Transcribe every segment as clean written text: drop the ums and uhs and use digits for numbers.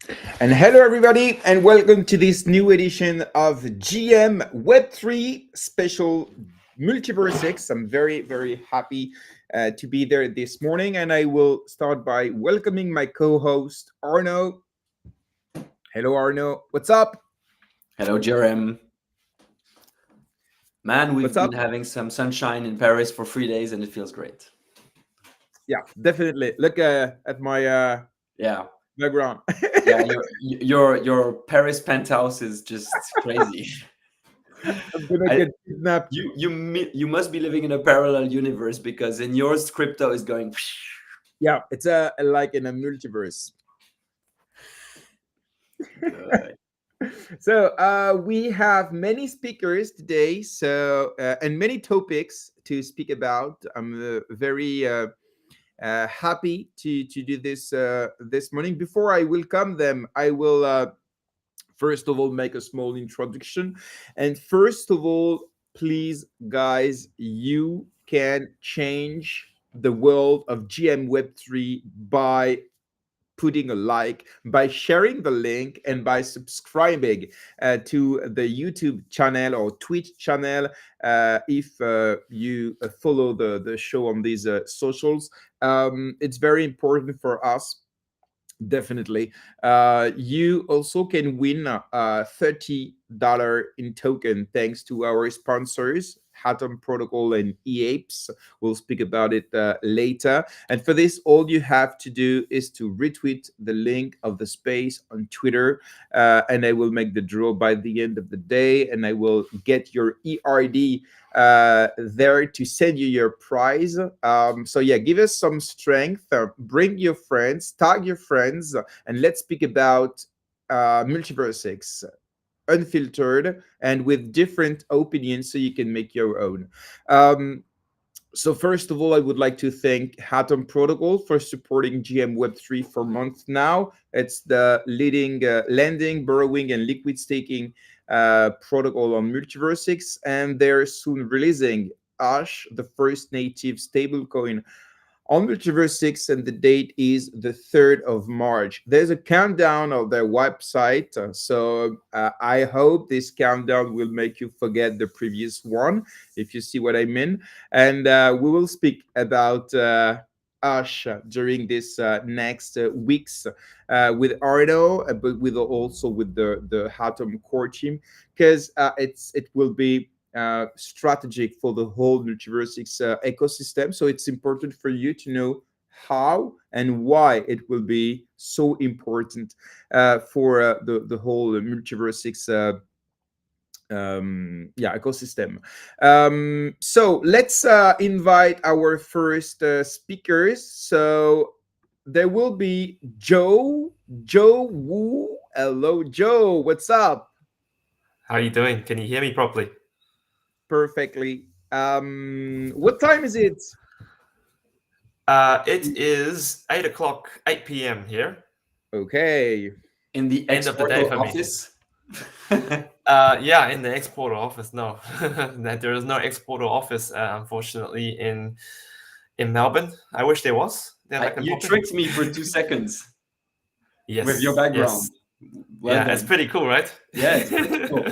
And hello, everybody, and welcome to this new edition of GM Web3 special MultiversX. I'm very happy to be there this morning, and I will start by welcoming my co-host Arno. Hello, Arno. What's up? Hello, GRM. Man, we've What's been up? having some sunshine in Paris for 3 days, and it feels great. Yeah, definitely. Look at my Yeah, background. yeah. Your Paris penthouse is just crazy. I'm gonna I, get kidnapped. you must be living in a parallel universe because in yours crypto is going. Yeah, it's like in a multiverse. So we have many speakers today, and many topics to speak about. I'm very happy to do this this morning. Before I welcome them, I will first of all make a small introduction. And first of all, please, guys, you can change the world of GM Web3 by putting a like, by sharing the link, and by subscribing to the YouTube channel or Twitch channel if you follow the show on these socials. It's very important for us. Definitely. You also can win $30 in token thanks to our sponsors, Atom Protocol and eApes. We'll speak about it later. And for this, all you have to do is to retweet the link of the space on Twitter, and I will make the draw by the end of the day, and I will get your ERD there to send you your prize. So yeah, give us some strength, bring your friends, tag your friends, and let's speak about MultiversX, unfiltered and with different opinions so you can make your own. So first of all, I would like to thank Atom Protocol for supporting GM Web3 for months now. It's the leading lending, borrowing, and liquid staking protocol on MultiversX, and they're soon releasing Ash, the first native stablecoin on MultiversX, and the date is the 3rd of March. There's a countdown of their website, so I hope this countdown will make you forget the previous one, if you see what I mean. And we will speak about Ash during this next weeks with Arno, but with also with the Atom core team, because it will be strategic for the whole MultiversX ecosystem. So it's important for you to know how and why it will be so important for the whole MultiversX ecosystem. So let's invite our first speakers. So there will be Joe Wu. Hello, Joe. What's up? How are you doing? Can you hear me properly? Perfectly. What time is it? It is 8 o'clock, 8 p.m. here. Okay. In the End of the day xPortal for me. office. Yeah, in the xPortal office. No, there is no xPortal office, unfortunately, in Melbourne. I wish there was. Then I can You pop in. tricked me for 2 seconds Yes, with your background. Yes. Well yeah, done. it's pretty cool, right? Yeah, it's pretty cool.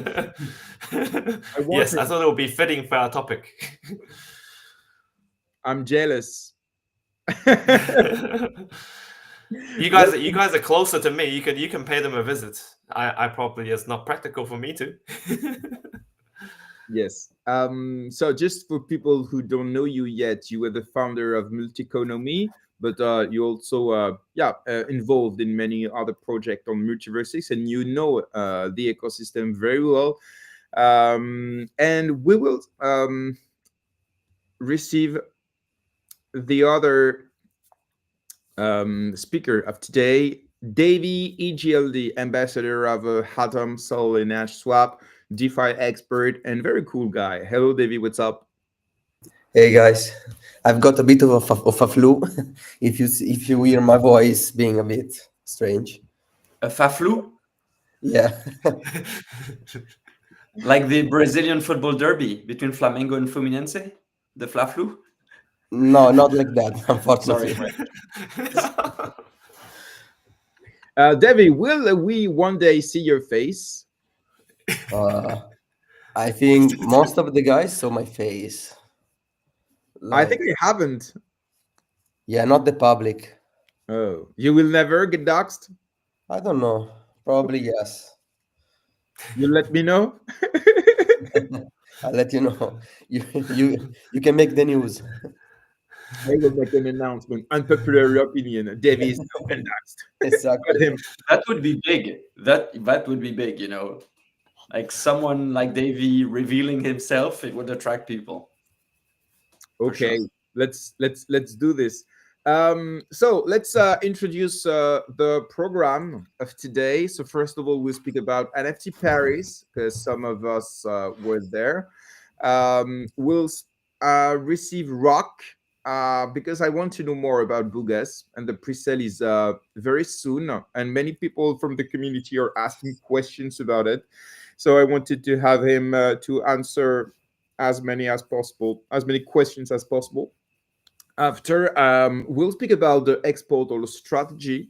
Yes, I thought it would be fitting for our topic. I'm jealous. You guys are closer to me. You can pay them a visit. I probably it's not practical for me to. Yes. So just for people who don't know you yet, you were the founder of Multiconomy, but you also involved in many other projects on MultiversX, and you know the ecosystem very well. And we will receive the other speaker of today, Davey EGLD, ambassador of Atom, Sol, and Ash Swap, DeFi expert, and very cool guy. Hello, Davey. What's up? Hey guys, I've got a bit of a flu. if you hear my voice being a bit strange, A faflu? yeah. Like the Brazilian football derby between Flamengo and Fluminense? The Fla-Flu? No, not like that, unfortunately. Sorry. Devi, will we one day see your face? I think most of the guys saw my face. I think Like, I haven't. yeah, not the public. Oh, you will never get doxxed? I don't know. Probably yes. You let me know. I'll let you know. You can make the news. I will make an announcement. Unpopular opinion. Devi is open doxxed. Got Exactly. him. That would be big. That would be big, you know. Like someone like Davey revealing himself, it would attract people. For Okay, sure. let's do this. So let's introduce the program of today. So first of all, we'll speak about NFT Paris because some of us were there. We'll receive Rock because I want to know more about Boogas, and the pre-sale is very soon, and many people from the community are asking questions about it. So I wanted to have him to answer as many as possible, as many questions as possible. After, we'll speak about the xPortal strategy,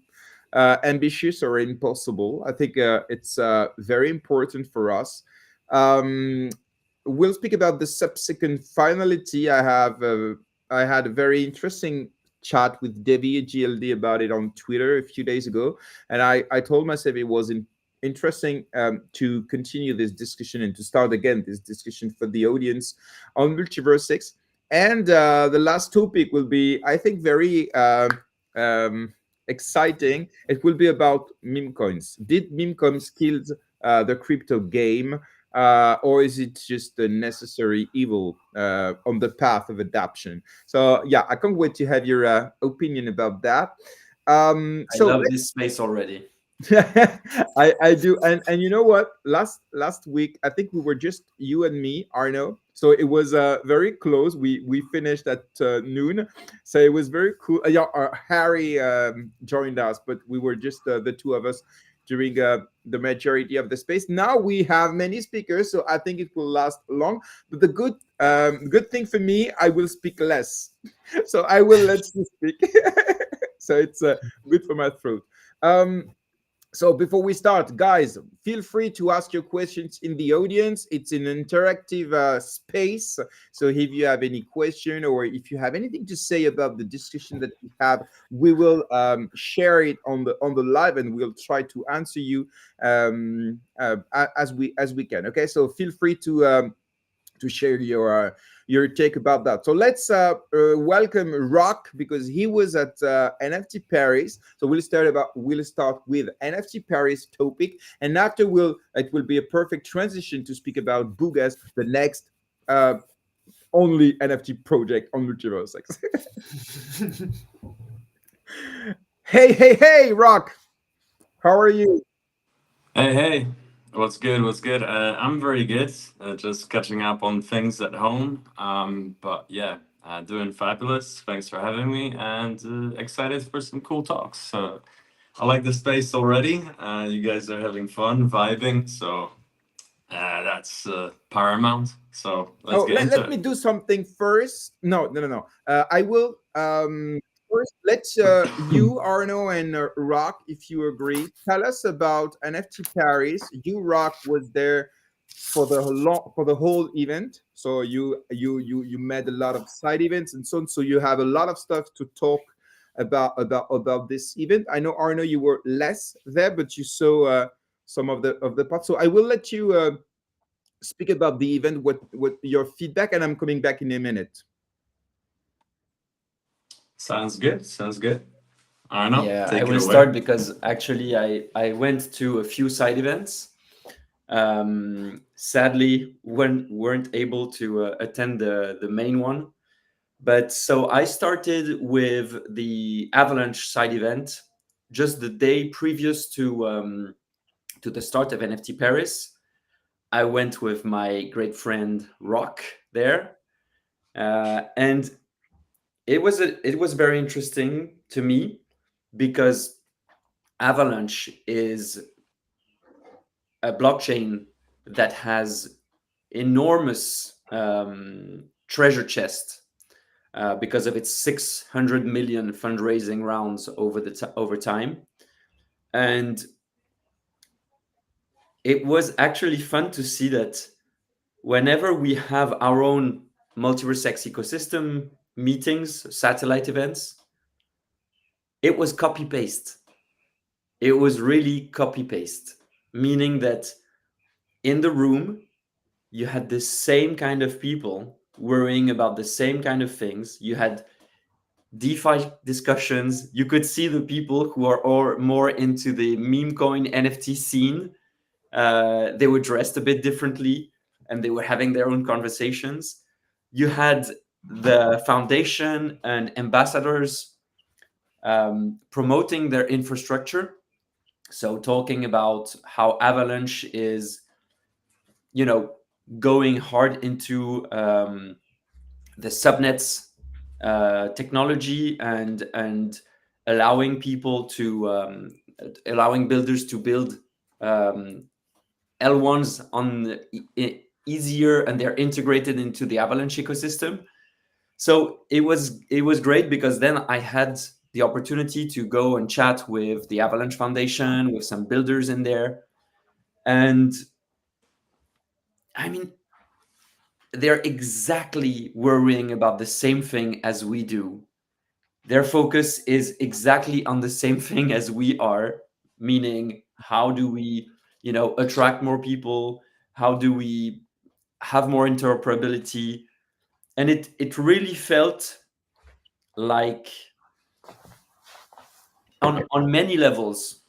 ambitious or impossible. I think it's very important for us. Um, we'll speak about the subsequent finality. I had a very interesting chat with Debbie EGLD about it on Twitter a few days ago, and I told myself it was interesting to continue this discussion and to start again this discussion for the audience on MultiversX. And the last topic will be, I think, very exciting. It will be about meme coins. Did meme coins kill the crypto game, or is it just a necessary evil on the path of adoption? So yeah, I can't wait to have your opinion about that. I So love this space already. I do, and you know what? Last week, I think we were just you and me, Arno. So it was very close. We finished at noon, so it was very cool. Yeah, Harry joined us, but we were just the two of us during the majority of the space. Now we have many speakers, so I think it will last long. But the good thing for me, I will speak less, so I will let you speak. So it's good for my throat. So before we start, guys, feel free to ask your questions in the audience. It's an interactive space. So if you have any question or if you have anything to say about the discussion that we have, we will share it on the live, and we'll try to answer you as we can. Okay, so feel free to share your take about that. So let's welcome Rock because he was at NFT Paris. So we'll start with NFT Paris topic, and after it will be a perfect transition to speak about Boogas, the next only NFT project on MultiversX. Hey, Rock, how are you? Hey, what's good? What's good? I'm very good. Just catching up on things at home. But yeah, doing fabulous. Thanks for having me, and excited for some cool talks. I like the space already. You guys are having fun, vibing, so that's paramount. So let's Oh, get into let me it. do something first. No. I will first let you, Arno, and Rock, if you agree, tell us about NFT Paris. You, Rock, was there for the whole event. So you made a lot of side events and so on. So you have a lot of stuff to talk about this event. I know, Arno, you were less there, but you saw some of the parts. So I will let you speak about the event, what your feedback, and I'm coming back in a minute. Sounds good. Sounds good. Arno, Yeah, I take it will away. start because actually I went to a few side events. Sadly, weren't able to attend the main one. But so I started with the Avalanche side event just the day previous to the start of NFT Paris. I went with my great friend Rock there, and it was very interesting to me because Avalanche is a blockchain that has enormous treasure chest because of its 600 million fundraising rounds over time. And it was actually fun to see that whenever we have our own MultiversX ecosystem meetings, satellite events, it was copy paste. It was really copy paste, meaning that in the room, you had the same kind of people worrying about the same kind of things. You had DeFi discussions. You could see the people who are all more into the memecoin NFT scene. They were dressed a bit differently and they were having their own conversations. You had the foundation and ambassadors promoting their infrastructure. So talking about how Avalanche is, going hard into the subnets technology and allowing people to allowing builders to build L1s on easier, and they're integrated into the Avalanche ecosystem. So it was great because then I had the opportunity to go and chat with the Avalanche Foundation, with some builders in there. And I mean, they're exactly worrying about the same thing as we do. Their focus is exactly on the same thing as we are, meaning how do we, attract more people? How do we have more interoperability? And it really felt like on many levels,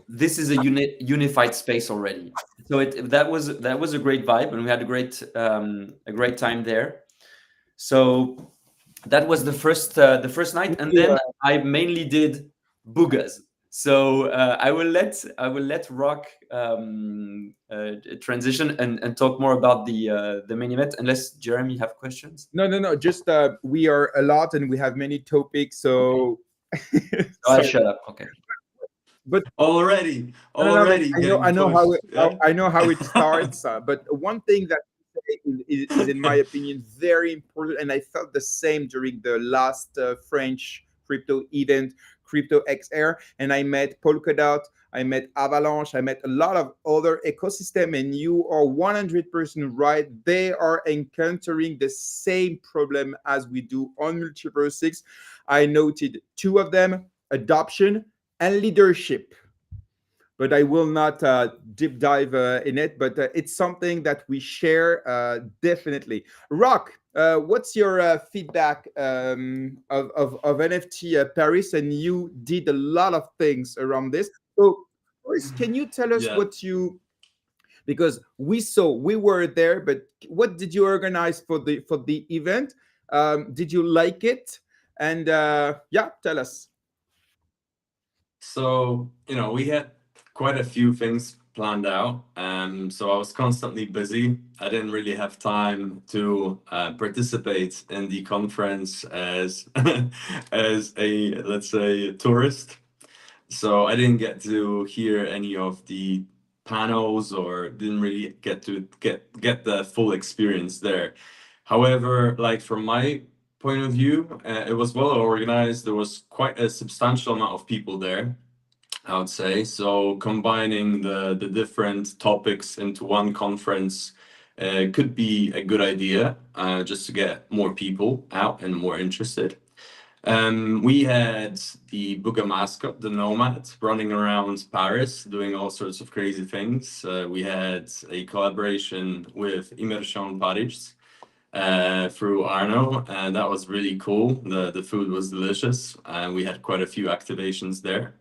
this is a unified space already. So that was a great vibe, and we had a great time there. So that was the first night, and then I mainly did Boogas. So I will let Rock transition and talk more about the main event, unless Jeremy, you have questions. No. Just we are a lot and we have many topics, so. I'll shut up. Okay. But already. I know how it starts. But one thing that is, in my opinion, very important, and I felt the same during the last French crypto event, Crypto XR, and I met Polkadot, I met Avalanche, I met a lot of other ecosystem, and you are 100% right. They are encountering the same problem as we do on MultiversX. I noted two of them: adoption and leadership. But I will not deep dive in it, but it's something that we share definitely. Rock, what's your feedback of NFT Paris? And you did a lot of things around this. So first, can you tell us what you, because we were there, but what did you organize for the event? Did you like it? And tell us. So, we had quite a few things planned out. So I was constantly busy. I didn't really have time to participate in the conference as as a, let's say, tourist. So I didn't get to hear any of the panels, or didn't really get to get the full experience there. However, like from my point of view, it was well organized. There was quite a substantial amount of people there, I would say. So combining the different topics into one conference could be a good idea, just to get more people out and more interested. We had the Boogas mascot, the Nomad, running around Paris, doing all sorts of crazy things. We had a collaboration with Immersion Paris through Arno, and that was really cool. The food was delicious, and we had quite a few activations there.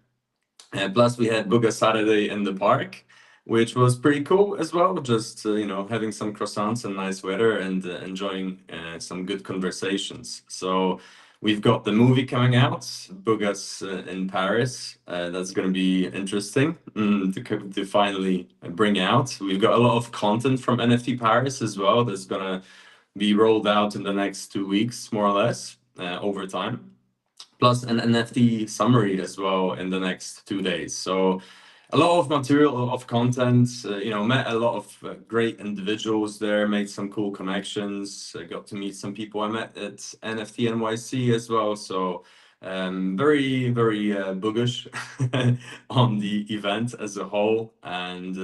Plus, we had Boogas Saturday in the park, which was pretty cool as well. Just having some croissants and nice weather, and enjoying some good conversations. So we've got the movie coming out, Boogas in Paris. That's going to be interesting to finally bring out. We've got a lot of content from NFT Paris as well that's going to be rolled out in the next 2 weeks, more or less, over time. Plus an NFT summary as well in the next 2 days. So a lot of material, a lot of content, met a lot of great individuals there, made some cool connections. I got to meet some people I met at NFT NYC as well. So very, very boogish on the event as a whole. And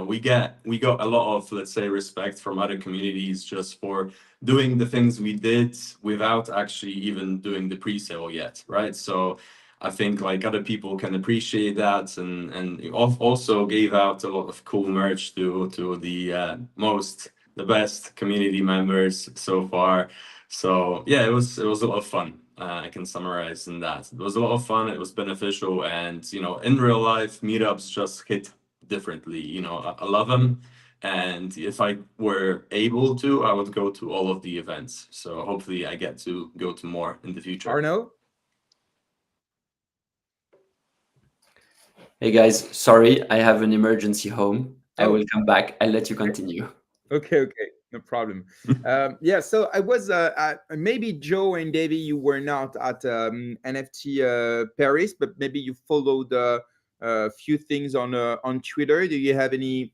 we got a lot of, let's say, respect from other communities just for doing the things we did without actually even doing the pre-sale yet, right? So I think like other people can appreciate that, and also gave out a lot of cool merch to the best community members so far. So yeah, it was a lot of fun. I can summarize in that. It was a lot of fun. It was beneficial, and in real life, meetups just hit differently. I love them, and if I were able to, I would go to all of the events. So hopefully, I get to go to more in the future. Arno? Hey guys, sorry, I have an emergency home. I Oh. will come back. I'll let you continue. Okay, no problem. Yeah, so I was maybe Joe and Davey, you were not at NFT Paris, but maybe you followed a few things on Twitter. Do you have any,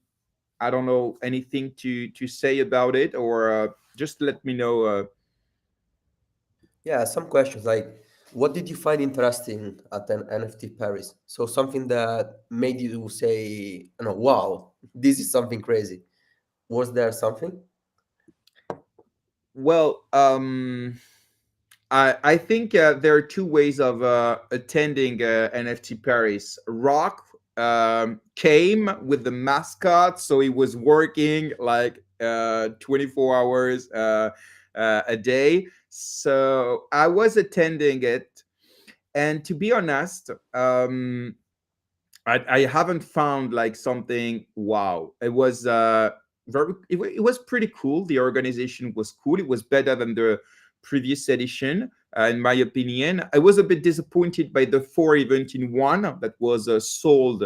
I don't know, anything to say about it, or just let me know? Yeah, some questions like, what did you find interesting at an NFT Paris? So something that made you say, wow, this is something crazy. Was there something? Well, I think there are two ways of attending NFT Paris. Rock came with the mascot, so he was working like 24 hours a day. So I was attending it, and to be honest, I haven't found like something wow. It was it was pretty cool. The organization was cool. It was better than the previous edition, in my opinion. I was a bit disappointed by the 4 event in one that was sold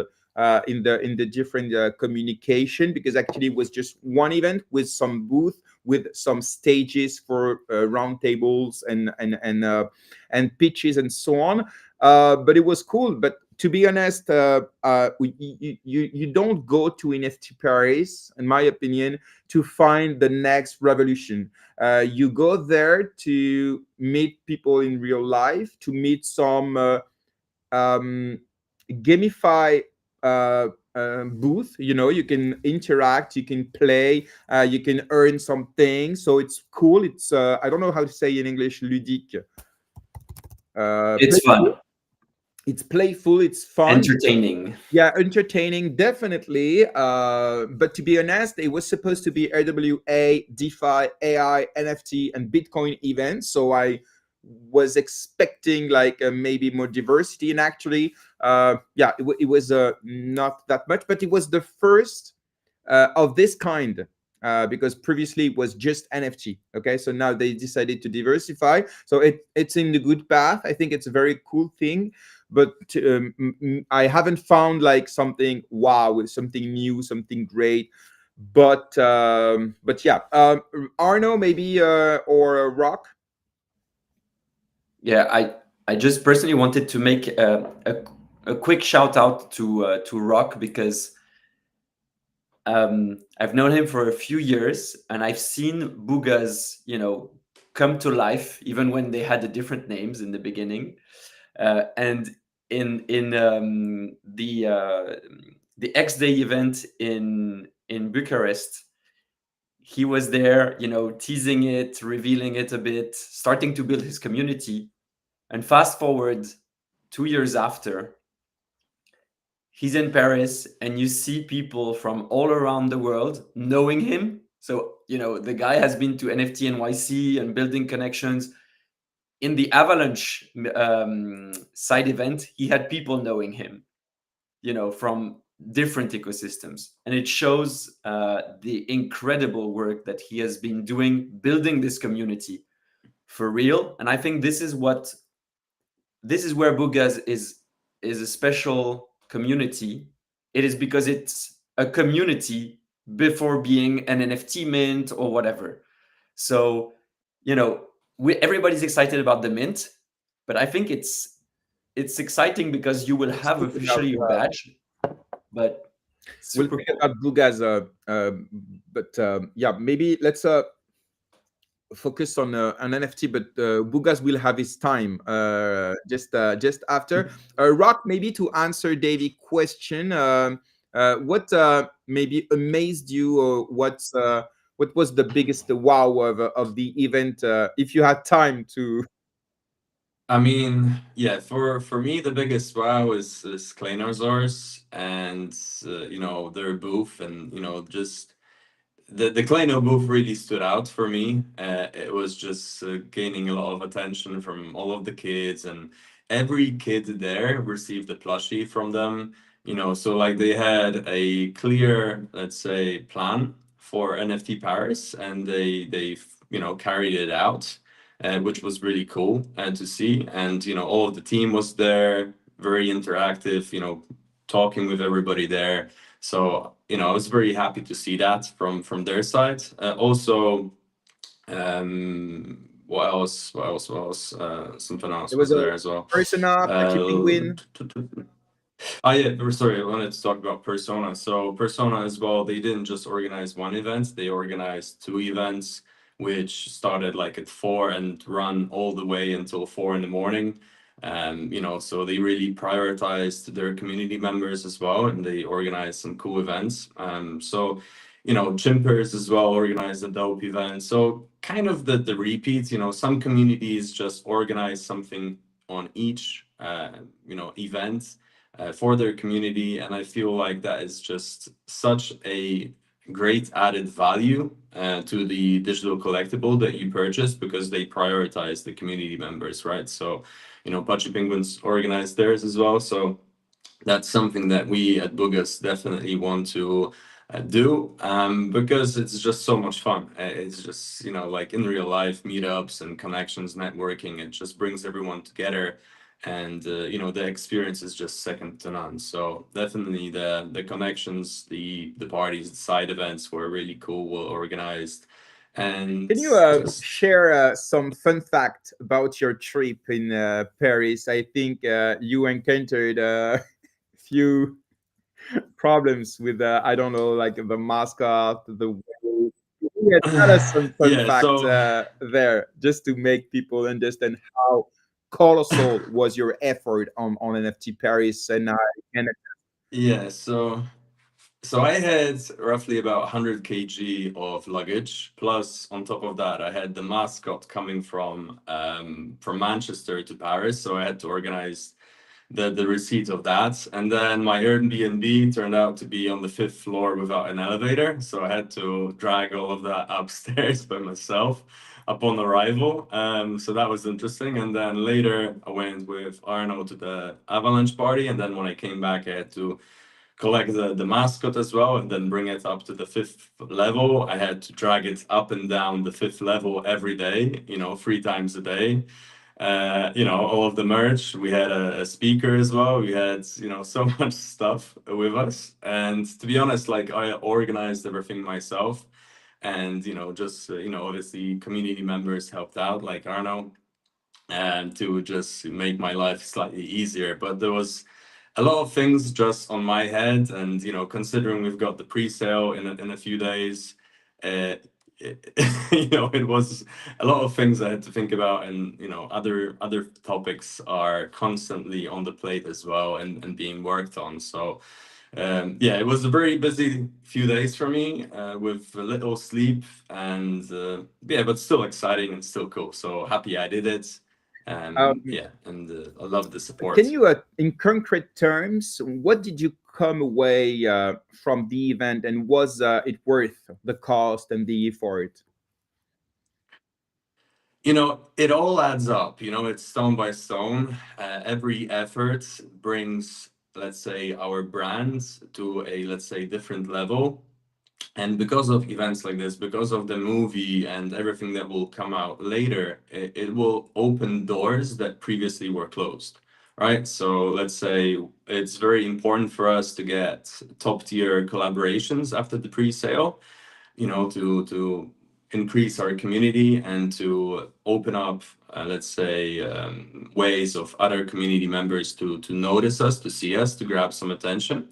in the different communication, because actually it was just one event with some booth, with some stages for round tables and pitches and so on. But it was cool. But to be honest, you don't go to NFT Paris, in my opinion, to find the next revolution. You go there to meet people in real life, to meet some gamify booth. You can interact, you can play, you can earn some things. So it's cool. It's I don't know how to say in English, ludique. It's fun. It's playful, it's fun, entertaining. Yeah, entertaining, definitely. But to be honest, it was supposed to be AWA, DeFi, AI, NFT, and Bitcoin events. So I was expecting like maybe more diversity, and actually, it was not that much, but it was the first of this kind. Because previously it was just NFT. Okay, so now they decided to diversify. So it's in the good path. I think it's a very cool thing, but I haven't found like something wow, something new, something great. But yeah, Arno maybe or Rock. Yeah, I just personally wanted to make a quick shout out to Rock, because I've known him for a few years, and I've seen Boogas, come to life, even when they had the different names in the beginning. And in the X Day event in Bucharest, he was there, teasing it, revealing it a bit, starting to build his community. And fast forward 2 years after, he's in Paris, and you see people from all around the world knowing him. So, the guy has been to NFT NYC and building connections. In the Avalanche side event, he had people knowing him, from different ecosystems. And it shows the incredible work that he has been doing, building this community for real. And I think this is where Boogas is a special community. It is because it's a community before being an NFT mint or whatever. So, everybody's excited about the mint, but I think it's exciting because you will have officially your badge. But We'll super talk cool. about Boogas, but yeah, maybe let's focus on an NFT, but Boogas will have his time just after. Rock, maybe to answer Davy's question, what maybe amazed you, or what was the biggest wow of the event? If you had time to. I mean, yeah, for me, the biggest wow is Kleinozors and their booth, and just the Kleino booth really stood out for me. It was just gaining a lot of attention from all of the kids, and every kid there received a plushie from them. So like they had a clear, let's say, plan for NFT Paris, and they carried it out, which was really cool to see. And all of the team was there, very interactive. Talking with everybody there. So I was very happy to see that from their side. Also, what else? What else? What else? Something else There was was a there as well. Persona, Patchy Penguin. Oh yeah, sorry, I wanted to talk about Persona. So Persona as well, they didn't just organize one event, they organized two events, which started like at 4 and run all the way until 4 in the morning. So they really prioritized their community members as well, and they organized some cool events. Chimpers as well organized a dope event. So kind of the repeats, some communities just organize something on each event for their community, and I feel like that is just such a great added value to the digital collectible that you purchase, because they prioritize the community members, right? So Pachi Penguins organized theirs as well, so that's something that we at Boogas definitely want to do, because it's just so much fun. It's just like in real life meetups and connections, networking, it just brings everyone together, and the experience is just second to none. So definitely the connections, the parties, the side events were really cool, well organized. And Can you share some fun fact about your trip in Paris? I think you encountered a few problems with I don't know, like the mascot, the way. Yeah, tell us some fun yeah, fact so there, just to make people understand how colossal was your effort on NFT Paris. And yeah, so I had roughly about 100 kg of luggage. Plus, on top of that, I had the mascot coming from Manchester to Paris. So I had to organize the receipt of that. And then my Airbnb turned out to be on the 5th floor without an elevator. So I had to drag all of that upstairs by myself upon arrival. So that was interesting. And then later I went with Arno to the Avalanche party. And then when I came back, I had to collect the mascot as well, and then bring it up to the 5th level. I had to drag it up and down the 5th level every day, 3 times a day. All of the merch. We had a speaker as well. We had, so much stuff with us. And to be honest, like I organized everything myself. And, just, obviously community members helped out, like Arno, and to just make my life slightly easier. But there was a lot of things just on my head, and considering we've got the pre-sale in a few days, uh, it was a lot of things I had to think about, and other topics are constantly on the plate as well, and being worked on. So yeah, it was a very busy few days for me, with little sleep, and yeah, but still exciting and still cool. So happy I did it. Yeah, and I love the support. can you, in concrete terms, what did you come away from the event, and was it worth the cost and the effort? It all adds up. It's stone by stone. Every effort brings, let's say, our brands to a, let's say, different level. And because of events like this, because of the movie and everything that will come out later, it will open doors that previously were closed, right? So let's say it's very important for us to get top tier collaborations after the pre-sale, to increase our community and to open up, let's say, ways of other community members to notice us, to see us, to grab some attention.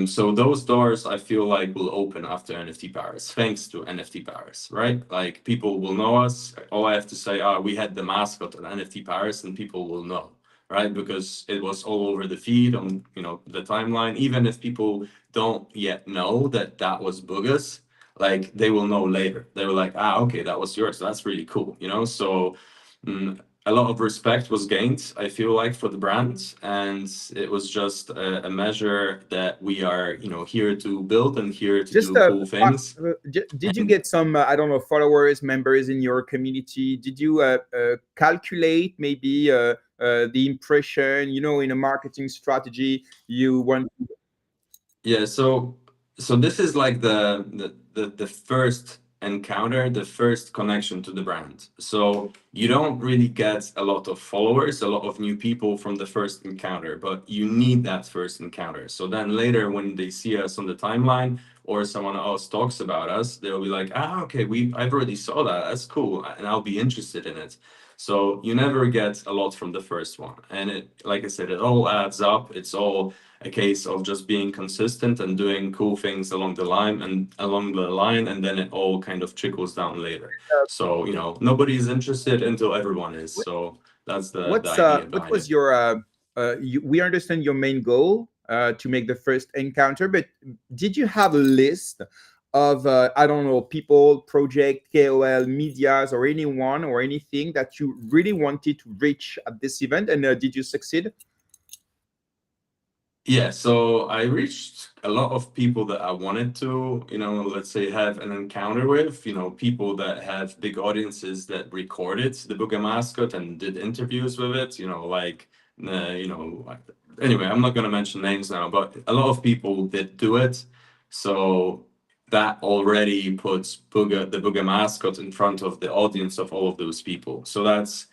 So those doors I feel like will open after NFT Paris, thanks to NFT Paris, right? Like people will know us. All I have to say, we had the mascot at NFT Paris, and people will know, right? Because it was all over the feed on, the timeline. Even if people don't yet know that that was Boogas, like they will know later. They were like, okay, that was yours. That's really cool, So a lot of respect was gained, I feel like, for the brand, and it was just a measure that we are, here to build and here to Just do cool things. did you get some I don't know, followers, members in your community? Did you calculate maybe the impression, in a marketing strategy you want? Yeah, so this is like the first encounter, the first connection to the brand. So you don't really get a lot of followers, a lot of new people from the first encounter, but you need that first encounter. So then later when they see us on the timeline or someone else talks about us, they'll be like, okay, I've already saw that. That's cool, and I'll be interested in it. So you never get a lot from the first one. And it, like I said, it all adds up. It's all a case of just being consistent and doing cool things along the line, and then it all kind of trickles down later. So nobody's interested until everyone is. So that's the idea What behind was it. your we understand your main goal to make the first encounter, but did you have a list of I don't know, people, project, KOL, medias, or anyone or anything that you really wanted to reach at this event, and did you succeed? Yeah, so I reached a lot of people that I wanted to, let's say, have an encounter with, people that have big audiences that recorded the Booga mascot and did interviews with it, anyway, I'm not going to mention names now, but a lot of people did do it. So that already puts the Booga mascot in front of the audience of all of those people. So that's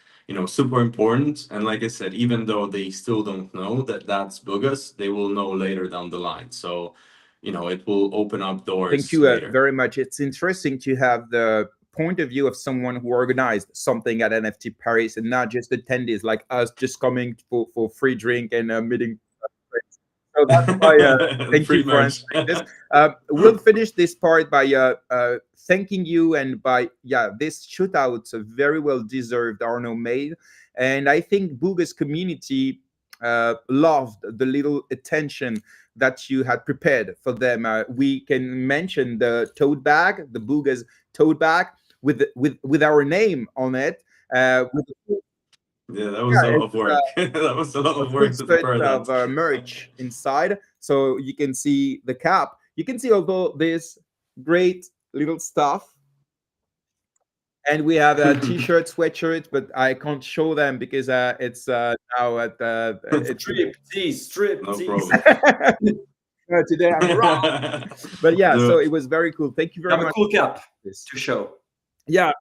super important. And like I said, even though they still don't know that that's Boogas, they will know later down the line. So, it will open up doors. Thank you later. very much. It's interesting to have the point of view of someone who organized something at NFT Paris and not just attendees like us just coming for free drink and meeting. So that's why thank you for answering this. We'll finish this part by thanking you, and by this shootout very well deserved, Arno made, and I think Booga's community loved the little attention that you had prepared for them. We can mention the tote bag, the Booga's tote bag with our name on it. Yeah, that was a lot of work. That was a lot of work to prepare that. Of merch inside, so you can see the cap. You can see all this great little stuff, and we have a t-shirt, sweatshirt, but I can't show them because it's now at it's strip No tease. problem. Today I'm wrong, but yeah. So it was very cool. Thank you very Have a much. cool cap This. to show. Yeah,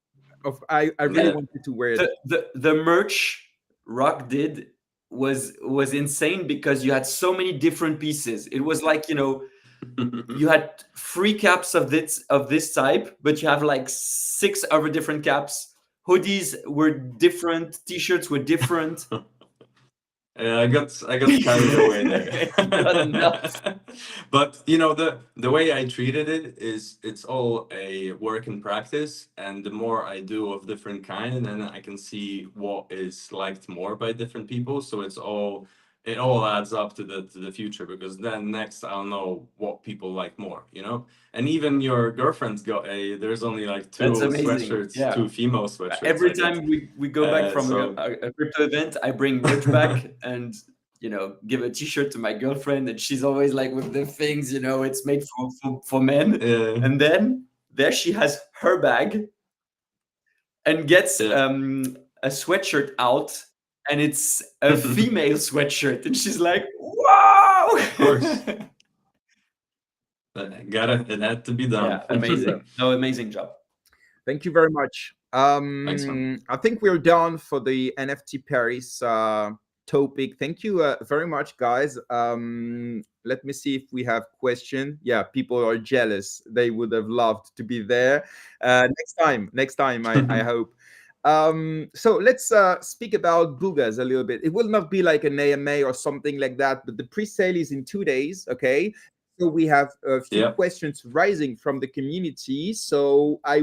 I really Yeah. wanted to wear it. The merch Rock did was insane because you had so many different pieces. It was like, you had 3 caps of this type, but you have like 6 other different caps. Hoodies were different, t-shirts were different. Yeah, I got carried away there. Not enough. But the way I treated it is it's all a work in practice, and the more I do of different kind, then I can see what is liked more by different people. So it all adds up to the future, because then next I'll know what people like more, And even your girlfriend's got there's only like 2 That's amazing. sweatshirts, Yeah. 2 female sweatshirts. Every time we go back from a crypto event, I bring merch back and give a t-shirt to my girlfriend, and she's always like with the things, it's made for men. Yeah. And then there she has her bag and gets a sweatshirt out, and it's a female sweatshirt, and she's like, wow. Of course. It had to be done. Yeah, amazing. No, amazing job. Thank you very much. Thanks, man. I think we're done for the NFT Paris topic. Thank you very much, guys. Let me see if we have questions. Yeah, people are jealous. They would have loved to be there. Next time, I hope. So let's speak about Boogas a little bit. It will not be like an AMA or something like that, but the pre-sale is in 2 days. Okay. So we have a few Yeah. questions rising from the community. So I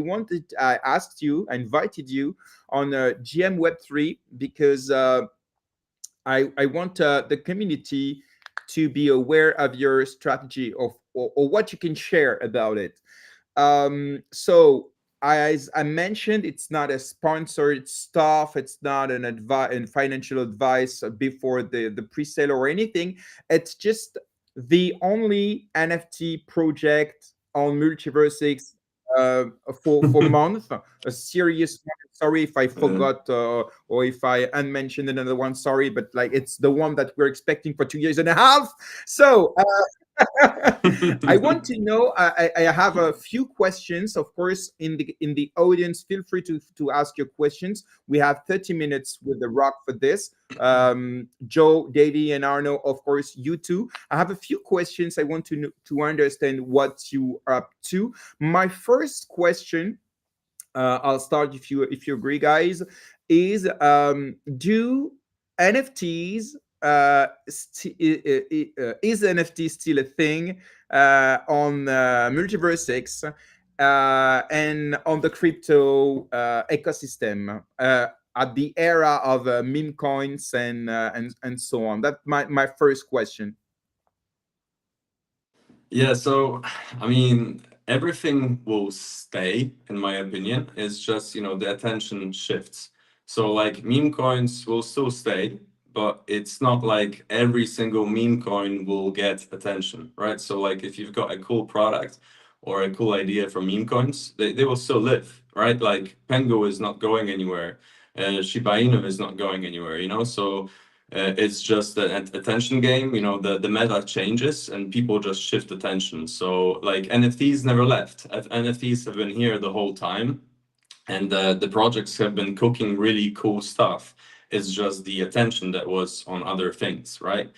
asked you, I invited you on GM Web3 because I want the community to be aware of your strategy or what you can share about it. So as I mentioned, it's not a sponsored stuff. It's not an advice and financial advice before the pre-sale or anything. It's just the only NFT project on MultiversX for month. A serious one. Sorry if I forgot or if I unmentioned another one. Sorry, but like it's the one that we're expecting for 2 years and a half. So I want to know. I have a few questions, of course, in the audience. Feel free to ask your questions. We have 30 minutes with the Rock for this. Joe, Davey, and Arno, of course, you too. I have a few questions. I want to understand what you are up to. My first question, I'll start if you agree, guys, is do NFTs is NFT still a thing on MultiversX and on the crypto ecosystem at the era of meme coins and so on? That's my first question. Yeah, so I mean, everything will stay, in my opinion. It's just, the attention shifts. So like meme coins will still stay, but it's not like every single meme coin will get attention, right? So like if you've got a cool product or a cool idea for meme coins, they will still live, right? Like Pengu is not going anywhere. Shiba Inu is not going anywhere, so it's just an attention game. The meta changes and people just shift attention. So like NFTs never left. NFTs have been here the whole time, and the projects have been cooking really cool stuff. It's just the attention that was on other things, right?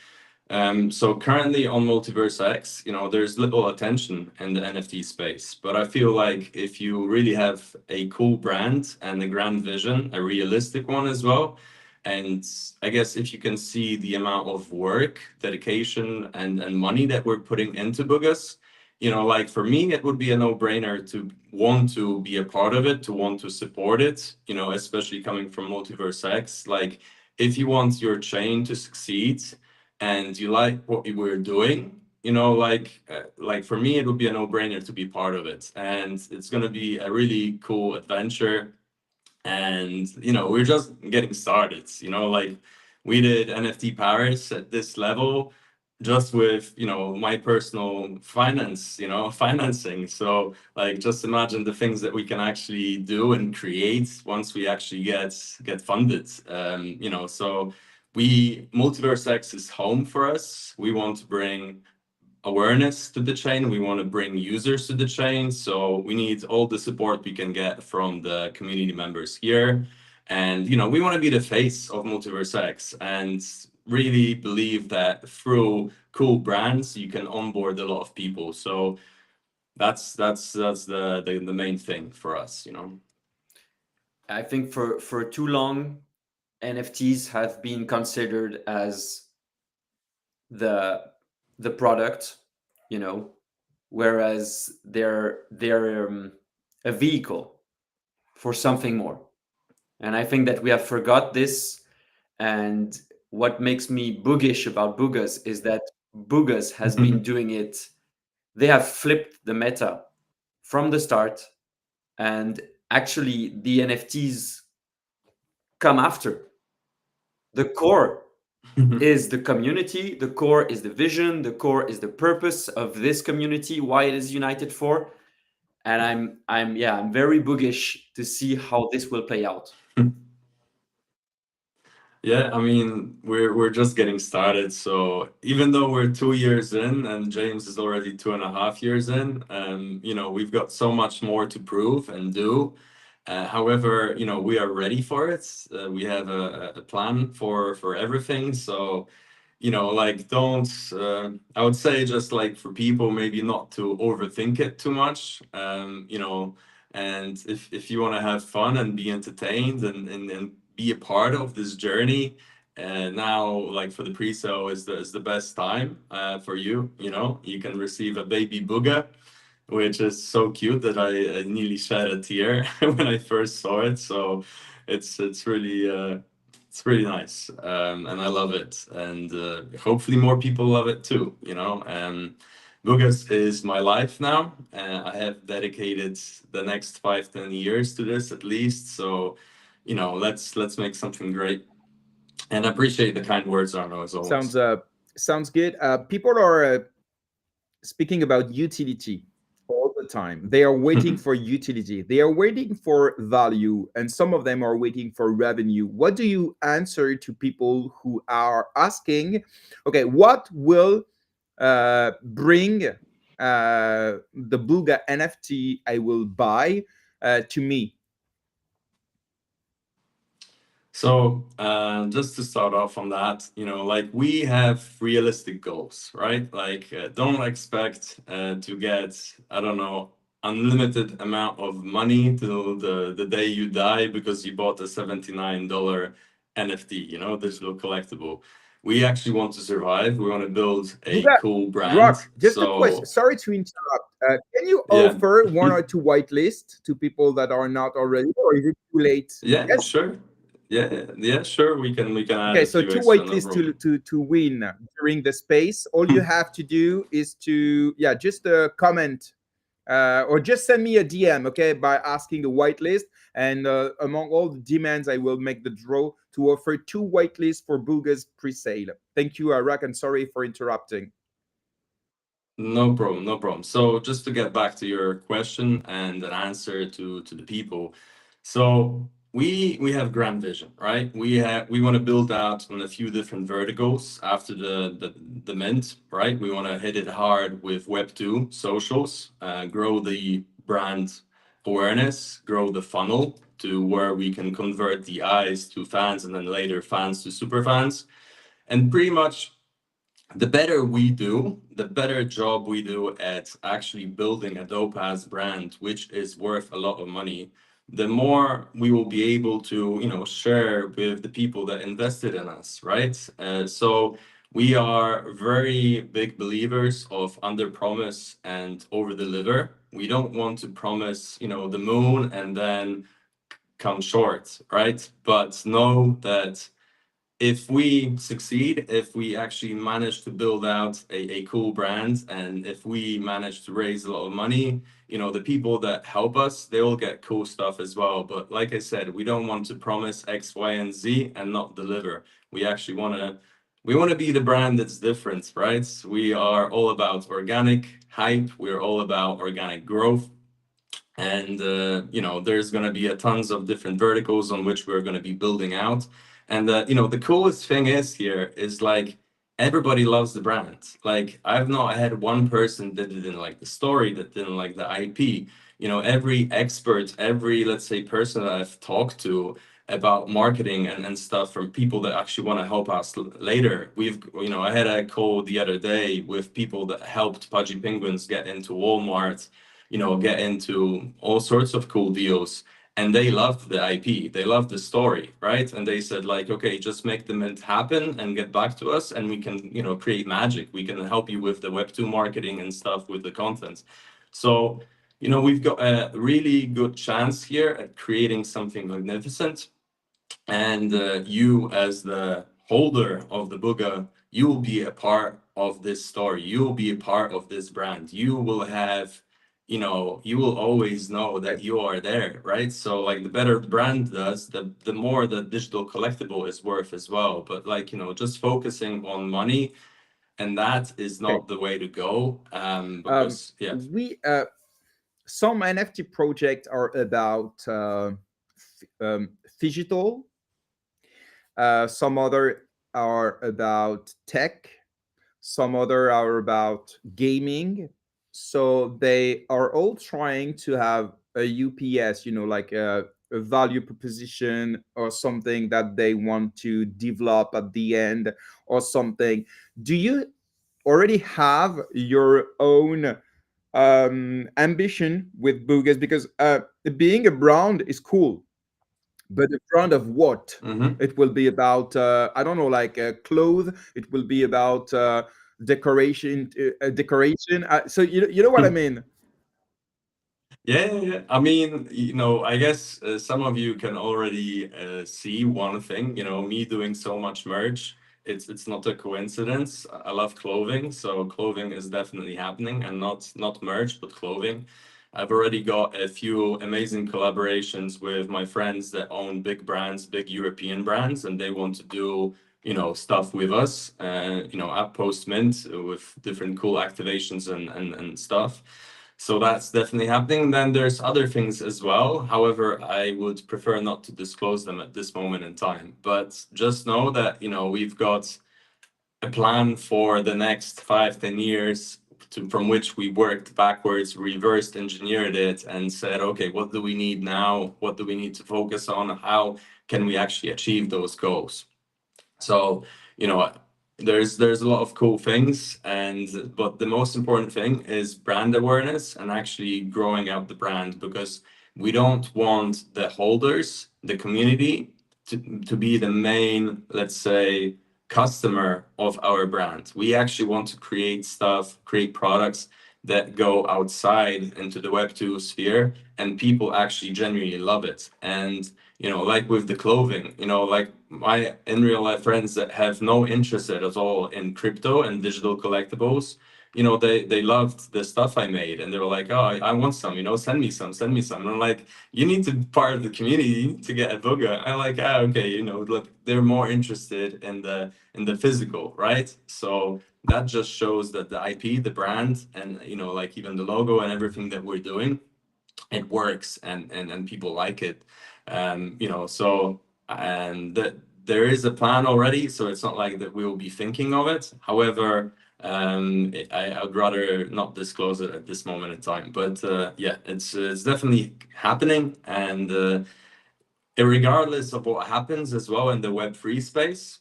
So currently on MultiversX, there's little attention in the NFT space, but I feel like if you really have a cool brand and a grand vision, a realistic one as well, and I guess if you can see the amount of work, dedication, and money that we're putting into Boogas, like for me, it would be a no-brainer to want to be a part of it, to want to support it, especially coming from MultiversX. Like if you want your chain to succeed, and you like what we're doing, like for me, it would be a no-brainer to be part of it. And it's going to be a really cool adventure. And, we're just getting started, like we did NFT Paris at this level just with, my personal financing. So like, just imagine the things that we can actually do and create once we actually get funded, so MultiversX is home for us. We want to bring awareness to the chain. We want to bring users to the chain. So we need all the support we can get from the community members here. And, we want to be the face of MultiversX and really believe that through cool brands, you can onboard a lot of people. So that's the main thing for us, I think for too long, NFTs have been considered as the product, whereas they're a vehicle for something more. And I think that we have forgot this. And what makes me boogish about Boogas is that Boogas has been doing it. They have flipped the meta from the start, and actually the NFTs come after. The core is the community, the core is the vision, the core is the purpose of this community, why it is united for. And I'm very boogish to see how this will play out. Yeah, I mean, we're just getting started. So even though we're 2 years in and James is already 2.5 years in, we've got so much more to prove and do. However, we are ready for it. We have a plan for everything. So, like don't, I would say just like for people maybe not to overthink it too much. And if you want to have fun and be entertained and be a part of this journey, now like for the pre-sale is the best time for you. You know, you can receive a baby Booga, which is so cute that I nearly shed a tear when I first saw it. So it's really nice, and I love it, and hopefully more people love it too. You know, Boogas is my life now. I have dedicated the next 5-10 years to this at least. So, you know, let's make something great. And I appreciate the kind words, Arno, as always. Sounds good. People are speaking about utility all the time. They are waiting for utility. They are waiting for value, and some of them are waiting for revenue. What do you answer to people who are asking, okay, what will bring the Booga NFT I will buy to me? So just to start off on that, you know, like we have realistic goals, right? Like don't expect to get, I don't know, unlimited amount of money till the day you die because you bought a $79 NFT, you know, digital collectible. We actually want to survive. We want to build a Booga, cool brand. Rock, just a So question. Sorry to interrupt. Can you yeah. offer one or two whitelist to people that are not already, or is it too late? Yeah, Yes. sure. Yeah, sure. We can add Okay, a so few two extra, no whitelists problem. to win during the space. All you have to do is to just comment or just send me a DM, okay, by asking the whitelist. And among all the demands, I will make the draw to offer two whitelists for Booga's pre-sale. Thank you, Arak, and sorry for interrupting. No problem, no problem. So just to get back to your question and an answer to the people. So we have grand vision, right? We want to build out on a few different verticals after the mint, right? We want to hit it hard with Web2 socials, grow the brand awareness, grow the funnel to where we can convert the eyes to fans and then later fans to super fans. And pretty much the better we do, the better job we do at actually building a dope ass brand, which is worth a lot of money, the more we will be able to, you know, share with the people that invested in us, right? So we are very big believers of under promise and over deliver. We don't want to promise, you know, the moon and then come short, right? But know that if we succeed, if we actually manage to build out a cool brand, and if we manage to raise a lot of money, you know, the people that help us, they will get cool stuff as well. But like I said, we don't want to promise X, Y, and Z and not deliver. We actually want to be the brand that's different, right? We are all about organic hype. We're all about organic growth. And you know, there's going to be a tons of different verticals on which we're going to be building out. And you know, the coolest thing is here is like everybody loves the brand. Like I've not had one person that didn't like the story, that didn't like the IP. You know, every expert, every, let's say, person that I've talked to about marketing and stuff, from people that actually want to help us later. You know, I had a call the other day with people that helped Pudgy Penguins get into Walmart, you know, get into all sorts of cool deals. And they loved the IP, they loved the story, right? And they said like, okay, just make the mint happen and get back to us, and we can, you know, create magic. We can help you with the Web2 marketing and stuff with the content. So, you know, we've got a really good chance here at creating something magnificent. And you, as the holder of the Booga, you will be a part of this story. You will be a part of this brand. You will have, you know, you will always know that you are there, right? So like the better the brand does, the more the digital collectible is worth as well. But like, you know, just focusing on money, and that is not the way to go. Because yeah. We some NFT projects are about digital. Some other are about tech. Some other are about gaming. So they are all trying to have a UPS, you know, like a value proposition or something that they want to develop at the end or something. Do you already have your own ambition with Boogas, because being a brand is cool, but a brand of what? Mm-hmm. It will be about I don't know, like clothes. It will be about decoration. Decoration. So you know what I mean? Yeah, yeah, yeah. I mean, I guess some of you can already see one thing. Me doing so much merch. It's not a coincidence. I love clothing, so clothing is definitely happening, and not merch, but clothing. I've already got a few amazing collaborations with my friends that own big brands, big European brands, and they want to do stuff with us. At Postmint with different cool activations and stuff. So that's definitely happening. Then there's other things as well. However, I would prefer not to disclose them at this moment in time. But just know that, we've got a plan for the next 5-10 years from which we worked backwards, reversed engineered it, and said, okay, what do we need now? What do we need to focus on? How can we actually achieve those goals? So, there's a lot of cool things, but the most important thing is brand awareness and actually growing out the brand, because we don't want the holders, the community, to be the main, let's say, customer of our brand. We actually want to create stuff, create products that go outside into the Web2 sphere, and people actually genuinely love it. And like with the clothing, like my in real life friends that have no interest at all in crypto and digital collectibles, they loved the stuff I made, and they were like, oh, I want some, send me some. And I'm like, you need to be part of the community to get a Booga. I'm like, okay, look, they're more interested in the physical, right? So that just shows that the IP, the brand, and like even the logo and everything that we're doing, it works, and people like it. So, and that there is a plan already, so it's not like that we will be thinking of it. However, I'd rather not disclose it at this moment in time. But yeah, it's definitely happening, and regardless of what happens as well in the Web3 space,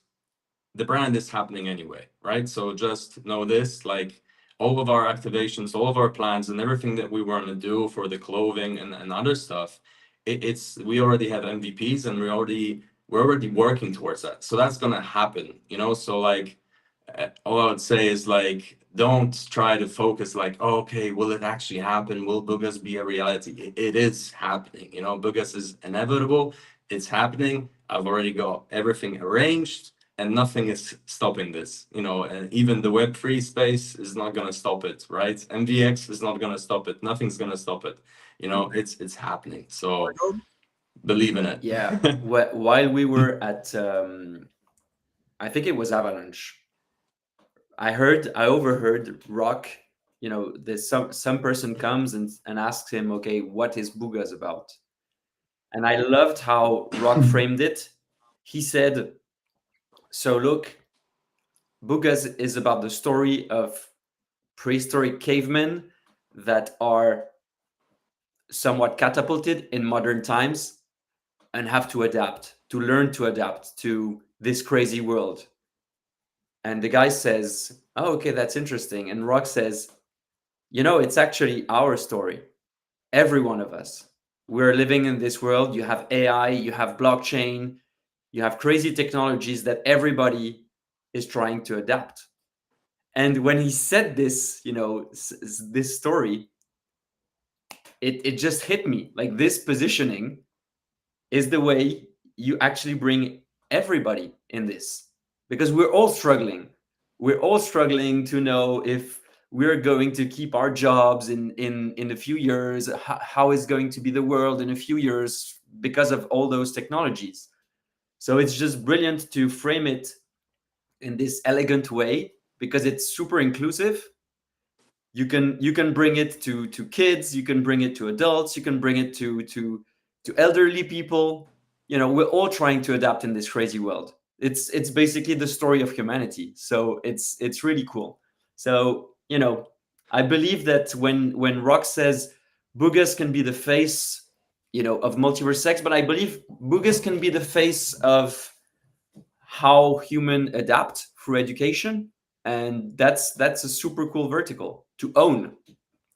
the brand is happening anyway, right? So just know this, like all of our activations, all of our plans, and everything that we want to do for the clothing and other stuff, we already have MVPs, and we're already working towards that. So that's gonna happen, So like, all I would say is like, don't try to focus like, oh, okay, will it actually happen? Will Boogas be a reality? It is happening, Boogas is inevitable. It's happening. I've already got everything arranged, and nothing is stopping this, and even the Web3 space is not going to stop it, right? MVX is not going to stop it. Nothing's going to stop it. It's happening. So believe in it. Yeah. While we were at, I think it was Avalanche, I overheard Rock, there's some person comes and asks him, okay, what is Boogas about? And I loved how Rock framed it. He said, so look, Boogas is about the story of prehistoric cavemen that are somewhat catapulted in modern times and have to learn to adapt to this crazy world. And the guy says, oh, okay, that's interesting. And Rock says, it's actually our story. Every one of us. We're living in this world. You have AI, you have blockchain, you have crazy technologies that everybody is trying to adapt. And when he said this, this story, it just hit me. Like, this positioning is the way you actually bring everybody in this, because we're all struggling. We're all struggling to know if we're going to keep our jobs in a few years, how is going to be the world in a few years because of all those technologies. So it's just brilliant to frame it in this elegant way, because it's super inclusive. You can bring it to kids, you can bring it to adults, you can bring it to elderly people. We're all trying to adapt in this crazy world. It's basically the story of humanity. So it's really cool. So I believe that when Rock says Boogas can be the face of MultiversX, but I believe Boogas can be the face of how human adapt through education, and that's a super cool vertical to own.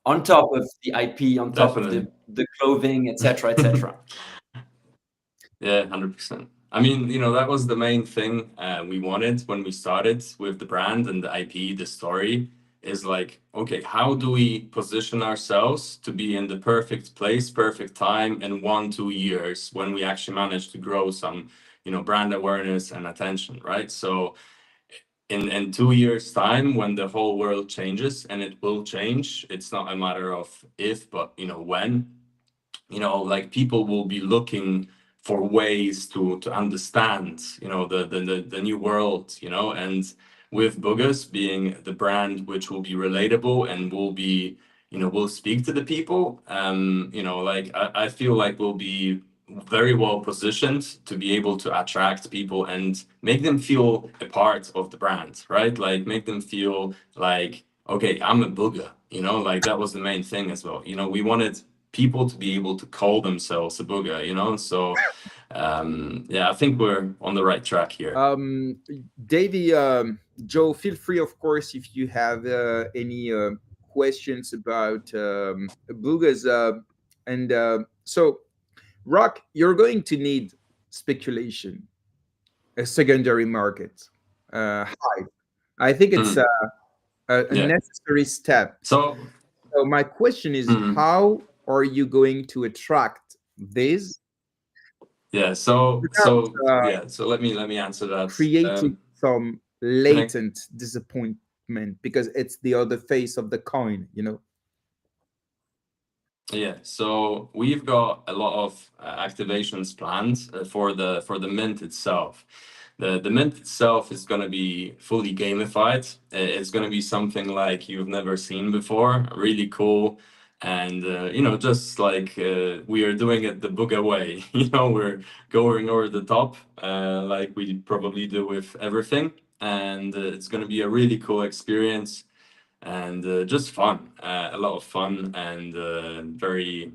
on top of the IP, on top Definitely. of the clothing, etc., etc. Yeah, 100%. I mean, that was the main thing we wanted when we started with the brand and the IP, the story is like, okay, how do we position ourselves to be in the perfect place, perfect time in 1-2 years when we actually manage to grow some, brand awareness and attention, right? So in 2 years' time, when the whole world changes, and it will change, it's not a matter of if, but when, like people will be looking for ways to understand the new world, and with Boogas being the brand which will be relatable and will be will speak to the people, like I feel like we'll be very well positioned to be able to attract people and make them feel a part of the brand, right? Like make them feel like, okay, I'm a Booga, like that was the main thing as well. We wanted people to be able to call themselves a Booga, so yeah, I think we're on the right track here. Davey, Joe, feel free, of course, if you have any questions about Boogas. And so, Rock, you're going to need speculation, a secondary market. High. I think it's a Yeah. necessary step. So my question is, how are you going to attract this yeah, so without yeah, so let me answer that. creating some latent disappointment, because it's the other face of the coin, Yeah, so we've got a lot of activations planned for the mint itself. The mint itself is going to be fully gamified. It's going to be something like you've never seen before, really cool. And just like we are doing it the Booga way, we're going over the top, like we probably do with everything. And it's going to be a really cool experience and just fun, a lot of fun, and very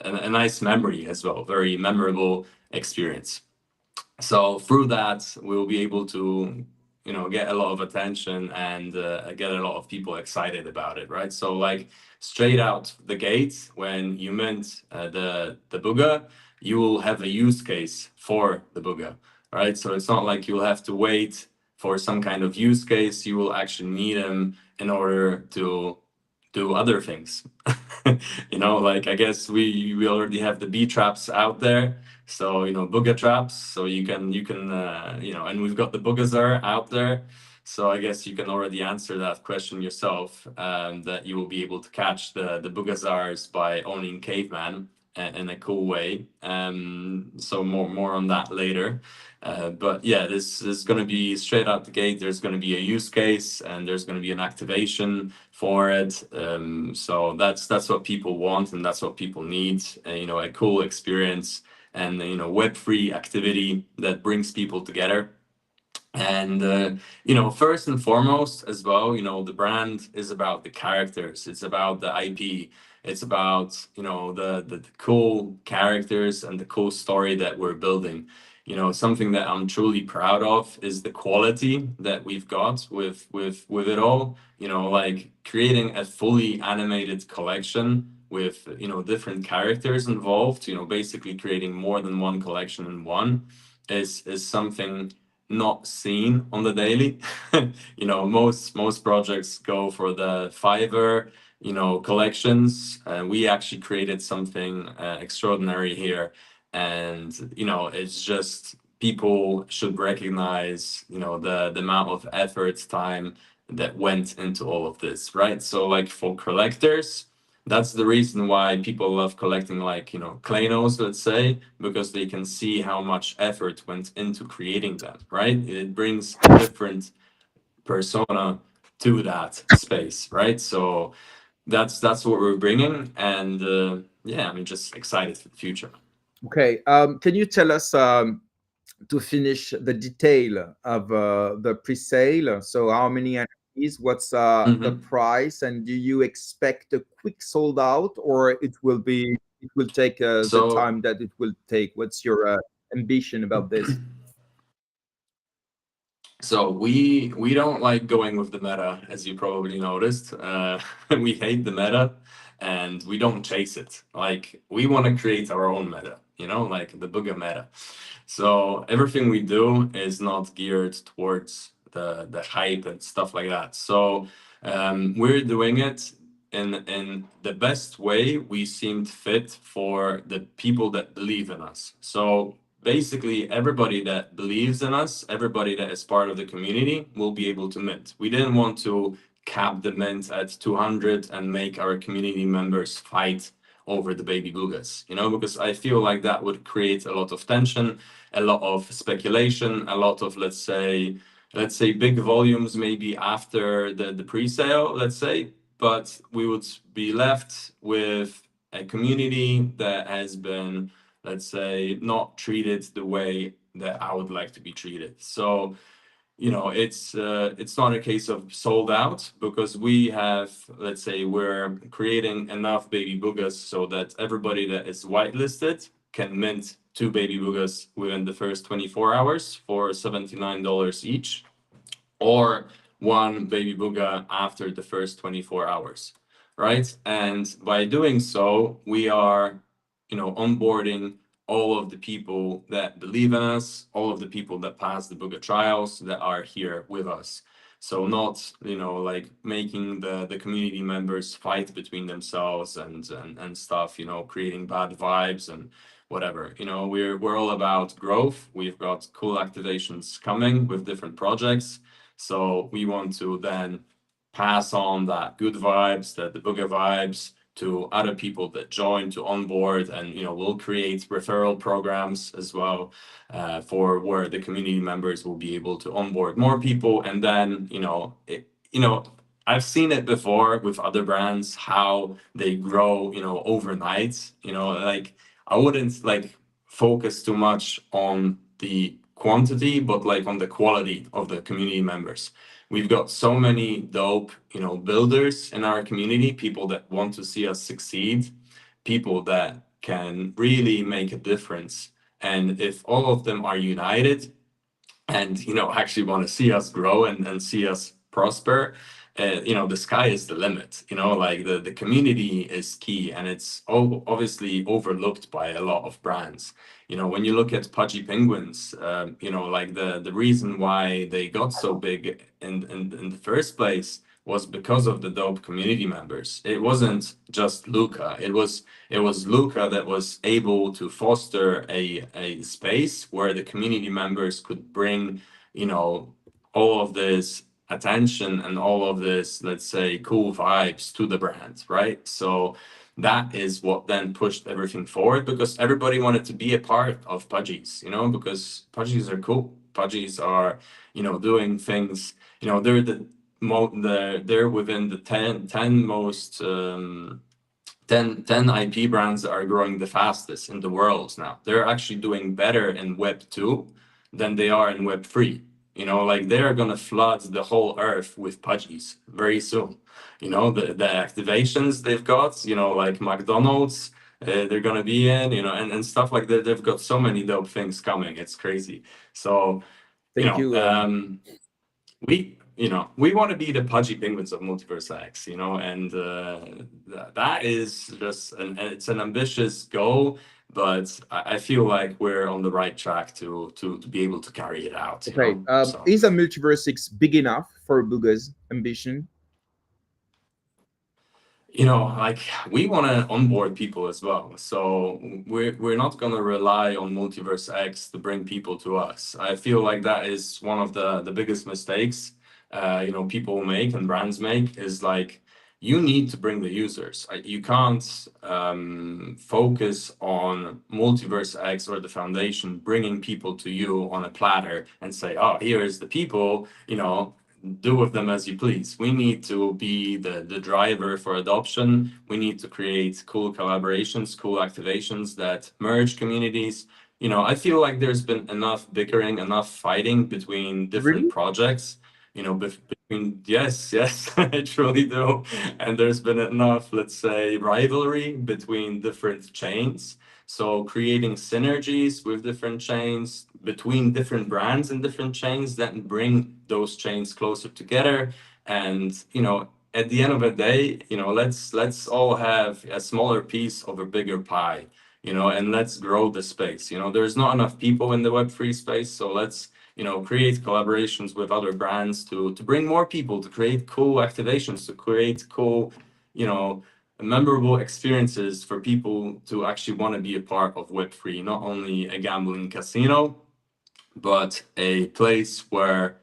a nice memory as well, very memorable experience. So through that, we'll be able to get a lot of attention and get a lot of people excited about it, right? So like straight out the gate, when you mint the Booga, you will have a use case for the Booga, right? So it's not like you'll have to wait for some kind of use case. You will actually need them in order to do other things. Like I guess we already have the bee traps out there, so Booga traps, so you can and we've got the Boogazar out there, so I guess you can already answer that question yourself, that you will be able to catch the Boogazars by owning Caveman in a cool way. So more on that later. But yeah, this is going to be straight out the gate. There's going to be a use case and there's going to be an activation for it. So that's what people want and that's what people need. A cool experience and Web3 activity that brings people together. And first and foremost as well, the brand is about the characters. It's about the IP. It's about the cool characters and the cool story that we're building. Something that I'm truly proud of is the quality that we've got with it all. Like creating a fully animated collection with different characters involved. Basically creating more than one collection in one is something not seen on the daily. Most projects go for the Fiverr collections. We actually created something extraordinary here, and it's just people should recognize the amount of effort, time that went into all of this, right? So like for collectors, that's the reason why people love collecting, like Klanos, let's say, because they can see how much effort went into creating them, right? It brings a different persona to that space, right? So that's what we're bringing, and yeah, I'm just excited for the future. Okay. Can you tell us, to finish, the detail of the pre-sale? So how many NFTs, what's the price, and do you expect a quick sold out, or it will take the time that it will take? What's your ambition about this? So we don't like going with the meta, as you probably noticed. We hate the meta, and we don't chase it. Like, we want to create our own meta, you know, like the Booga meta. So everything we do is not geared towards the hype and stuff like that. So we're doing it in the best way we seemed fit for the people that believe in us. So basically, everybody that believes in us, everybody that is part of the community, will be able to mint. We didn't want to cap the mint at 200 and make our community members fight over the baby Boogas, you know, because I feel like that would create a lot of tension, a lot of speculation, a lot of, let's say big volumes maybe after the pre-sale, let's say, but we would be left with a community that has been, let's say, not treated the way that I would like to be treated. So, you know, it's not a case of sold out, because we have, let's say, we're creating enough baby Boogas so that everybody that is whitelisted can mint 2 baby Boogas within the first 24 hours for $79 each, or 1 baby Booga after the first 24 hours, right? And by doing so, we are, you know, onboarding all of the people that believe in us, all of the people that pass the Booga trials that are here with us. So not, you know, like making the community members fight between themselves and stuff, you know, creating bad vibes and whatever. You know, we're all about growth. We've got cool activations coming with different projects. So we want to then pass on that good vibes, the Booga vibes, to other people that join to onboard, and, you know, we'll create referral programs as well, for where the community members will be able to onboard more people. And then, you know, I've seen it before with other brands, how they grow, you know, overnight. You know, like, I wouldn't like focus too much on the quantity, but like on the quality of the community members. We've got so many dope, you know, builders in our community, people that want to see us succeed, people that can really make a difference. And if all of them are united and, you know, actually want to see us grow and see us prosper, you know, the sky is the limit. You know, like the community is key, and it's obviously overlooked by a lot of brands. You know, when you look at Pudgy Penguins, you know, like the reason why they got so big in the first place was because of the dope community members. It wasn't just Luca. It was Luca that was able to foster a space where the community members could bring, you know, all of this attention and all of this, let's say, cool vibes to the brand, right? So that is what then pushed everything forward, because everybody wanted to be a part of Pudgies, you know, because Pudgies are cool. Pudgies are, you know, doing things, you know, they're within the 10 most 10 IP brands that are growing the fastest in the world now. They're actually doing better in Web 2 than they are in Web 3. You know, like, they're gonna flood the whole earth with Pudgies very soon. You know, the activations they've got, you know, like McDonald's, they're gonna be in, you know, and stuff like that. They've got so many dope things coming. It's crazy. So, Thank you. we want to be the Pudgy Penguins of MultiversX, you know, and that is just it's an ambitious goal, but I feel like we're on the right track to be able to carry it out. You Okay. know? So, Is a MultiversX big enough for Booga's ambition? you know, like, we want to onboard people as well. So we're not going to rely on MultiversX to bring people to us. I feel like that is one of the biggest mistakes, you know, people make and brands make, is like, you need to bring the users. You can't focus on MultiversX or the foundation bringing people to you on a platter and say, oh, here's the people, you know, do with them as you please. We need to be the driver for adoption. We need to create cool collaborations, cool activations that merge communities. You know, I feel like there's been enough bickering, enough fighting between different Really? projects, you know, between, yes, I truly do. And there's been enough, let's say, rivalry between different chains. So creating synergies with different chains, between different brands and different chains, that bring those chains closer together. And, you know, at the end of the day, you know, let's all have a smaller piece of a bigger pie, you know, and let's grow the space. You know, there's not enough people in the Web3 space, so let's, you know, create collaborations with other brands to bring more people, to create cool activations, to create cool, you know, memorable experiences for people to actually want to be a part of Web3, not only a gambling casino, but a place where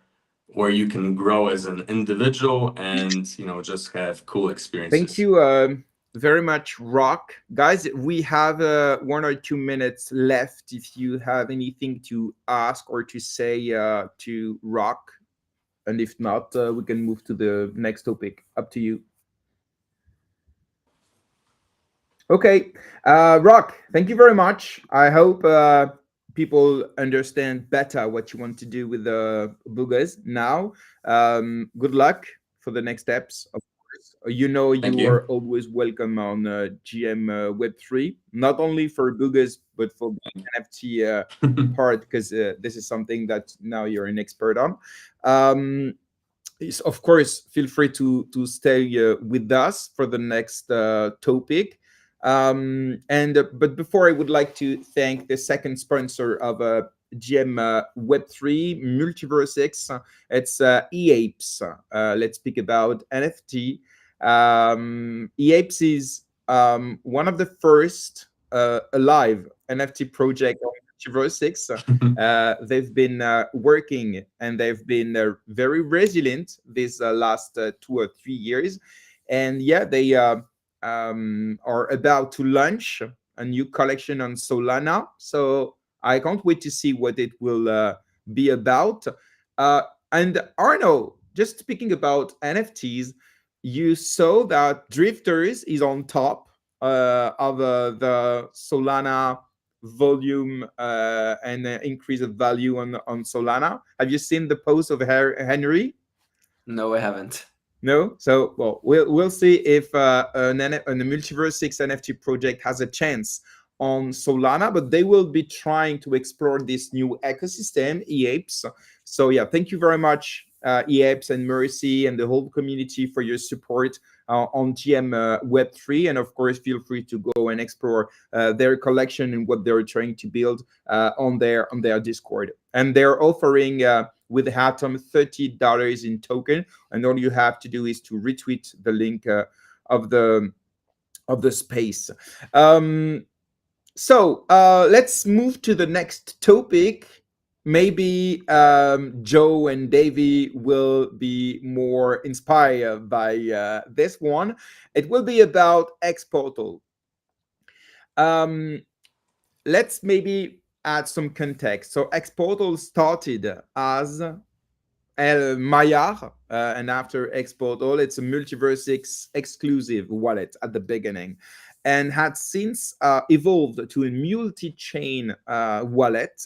you can grow as an individual and, you know, just have cool experiences. Thank you very much, Rock. Guys, we have 1 or 2 minutes left if you have anything to ask or to say to Rock. And if not, we can move to the next topic. Up to you. Okay, Rock, thank you very much. I hope people understand better what you want to do with the Boogas now. Good luck for the next steps. Of course, you know you are always welcome on GM Web3, not only for Boogas but for the NFT part, because this is something that now you're an expert on. Of course, feel free to stay with us for the next topic. But before, I would like to thank the second sponsor of GM Web3 MultiversX. It's EAPS. Let's speak about NFT. EAPS is one of the first alive NFT project on MultiversX. They've been working, and they've been very resilient these last 2 or 3 years. And yeah, they are about to launch a new collection on Solana. So I can't wait to see what it will be about. And Arno, just speaking about NFTs, you saw that Drifters is on top of the Solana volume and increase of value on Solana. Have you seen the post of Henry? No, I haven't. No, so well, we'll see if a MultiversX NFT project has a chance on Solana, but they will be trying to explore this new ecosystem, EAPS. So yeah, thank you very much, EAPS and Mercy and the whole community for your support on GM Web3, and of course, feel free to go and explore their collection and what they're trying to build on their Discord. And they're offering with Atom $30 in token, and all you have to do is to retweet the link of the space. So let's move to the next topic. Maybe Joe and Davey will be more inspired by this one. It will be about xPortal. Let's maybe add some context. So xPortal started as Maya, and after xPortal, it's a MultiversX exclusive wallet at the beginning, and had since evolved to a multi-chain wallet.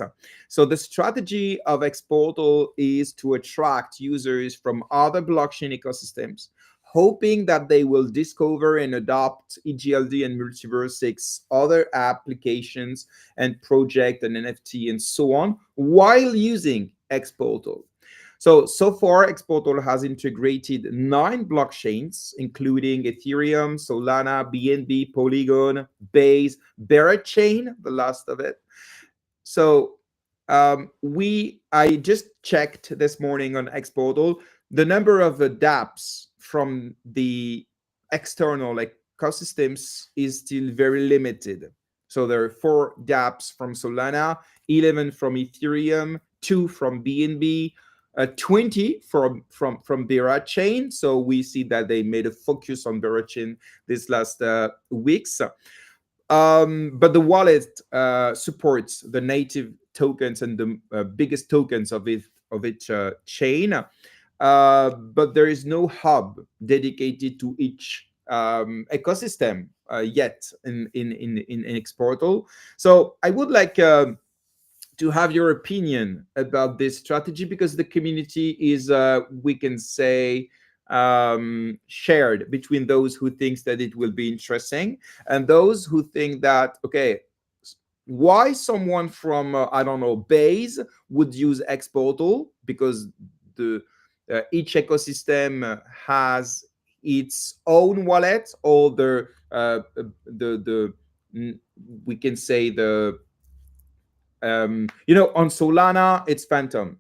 So the strategy of xPortal is to attract users from other blockchain ecosystems, hoping that they will discover and adopt EGLD and MultiversX other applications and project and NFT and so on, while using xPortal. So far, xPortal has integrated 9 blockchains, including Ethereum, Solana, BNB, Polygon, Base, Chain, the last of it. So I just checked this morning on xPortal. The number of dApps from the external ecosystems is still very limited. So there are 4 dApps from Solana, 11 from Ethereum, 2 from BNB, 20 from Chain. So we see that they made a focus on Chain this last weeks. But the wallet supports the native tokens and the biggest tokens of each chain. But there is no hub dedicated to each ecosystem yet in xPortal. So I would like to have your opinion about this strategy, because the community is, we can say, shared between those who thinks that it will be interesting and those who think that, okay, why someone from I don't know, Base would use xPortal, because the each ecosystem has its own wallet, or the we can say the on Solana it's Phantom.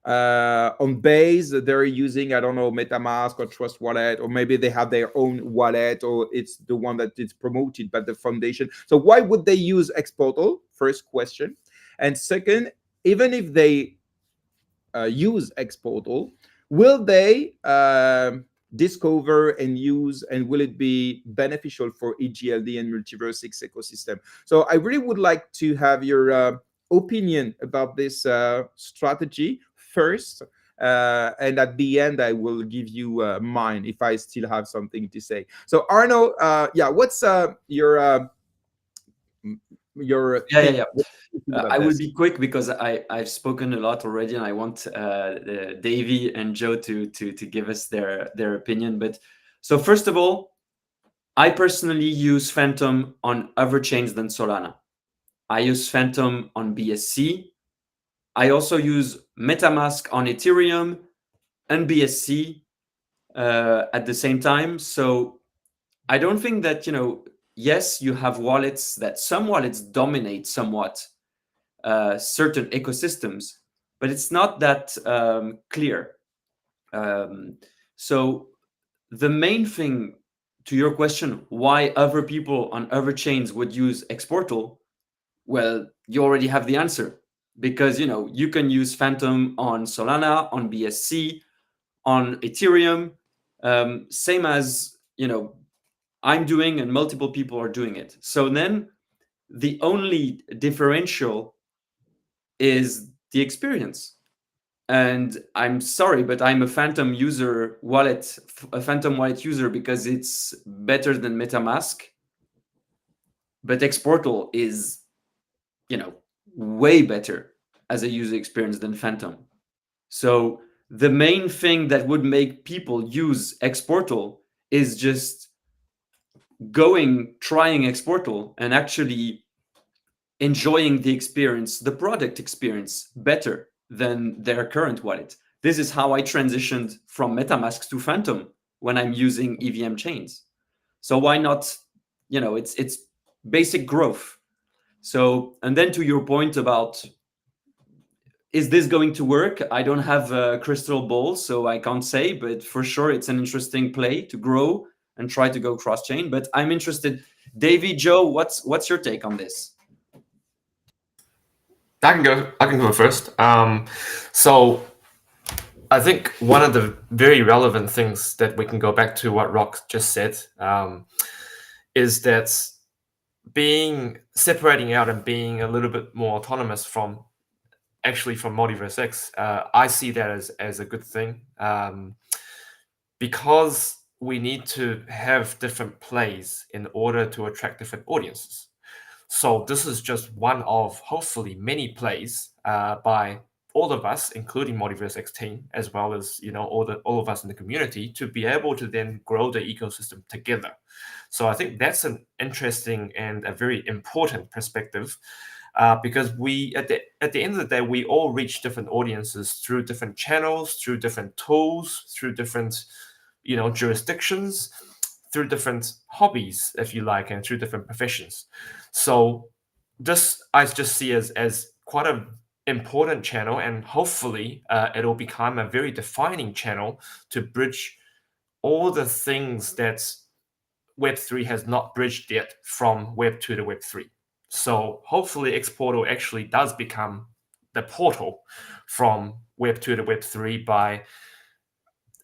On Base, they're using, I don't know, MetaMask or Trust Wallet, or maybe they have their own wallet, or it's the one that is promoted by the foundation. So why would they use xPortal? First question. And second, even if they use xPortal, will they discover and use, and will it be beneficial for EGLD and MultiversX ecosystem? So I really would like to have your opinion about this strategy first, and at the end I will give you mine if I still have something to say. So Arno, what's your Yeah. about I will this? be quick because I've spoken a lot already, and I want Davey and Joe to give us their opinion. But so first of all, I personally use Phantom on other chains than Solana. I use Phantom on BSC. I also use MetaMask on Ethereum and BSC at the same time. So I don't think that, yes, you have wallets, that some wallets dominate somewhat certain ecosystems, but it's not that clear. So the main thing to your question, why other people on other chains would use xPortal, well, you already have the answer, because you can use Phantom on Solana, on BSC, on Ethereum, same as I'm doing, and multiple people are doing it. So then the only differential is the experience. And I'm sorry, but I'm a Phantom wallet user, because it's better than MetaMask. But xPortal is, way better as a user experience than Phantom. So the main thing that would make people use xPortal is just trying xPortal and actually enjoying the experience, the product experience, better than their current wallet. This is how I transitioned from MetaMask to Phantom when I'm using EVM chains. So why not? It's basic growth. So, and then to your point about, is this going to work? I don't have a crystal ball, so I can't say, but for sure it's an interesting play to grow and try to go cross-chain. But I'm interested. Davey, Joe, what's your take on this? I can go first. So I think one of the very relevant things that we can go back to what Rock just said is that separating out and being a little bit more autonomous from MultiversX, I see that as a good thing, because we need to have different plays in order to attract different audiences. So this is just one of hopefully many plays by all of us, including MultiversX team, as well as all of us in the community, to be able to then grow the ecosystem together. So I think that's an interesting and a very important perspective, because we at the end of the day, we all reach different audiences through different channels, through different tools, through different jurisdictions, through different hobbies, if you like, and through different professions. So this I just see as quite an important channel, and hopefully it'll become a very defining channel to bridge all the things that Web3 has not bridged yet, from Web2 to Web3. So hopefully xPortal actually does become the portal from Web2 to Web3 by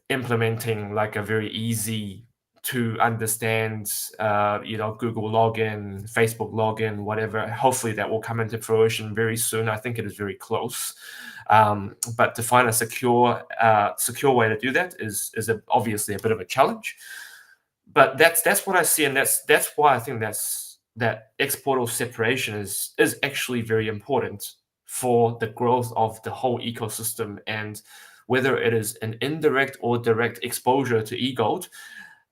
implementing like a very easy to understand, Google login, Facebook login, whatever. Hopefully that will come into fruition very soon. I think it is very close. But to find a secure way to do that is obviously a bit of a challenge. But that's what I see, and that's why I think that xPortal separation is actually very important for the growth of the whole ecosystem. And whether it is an indirect or direct exposure to EGLD,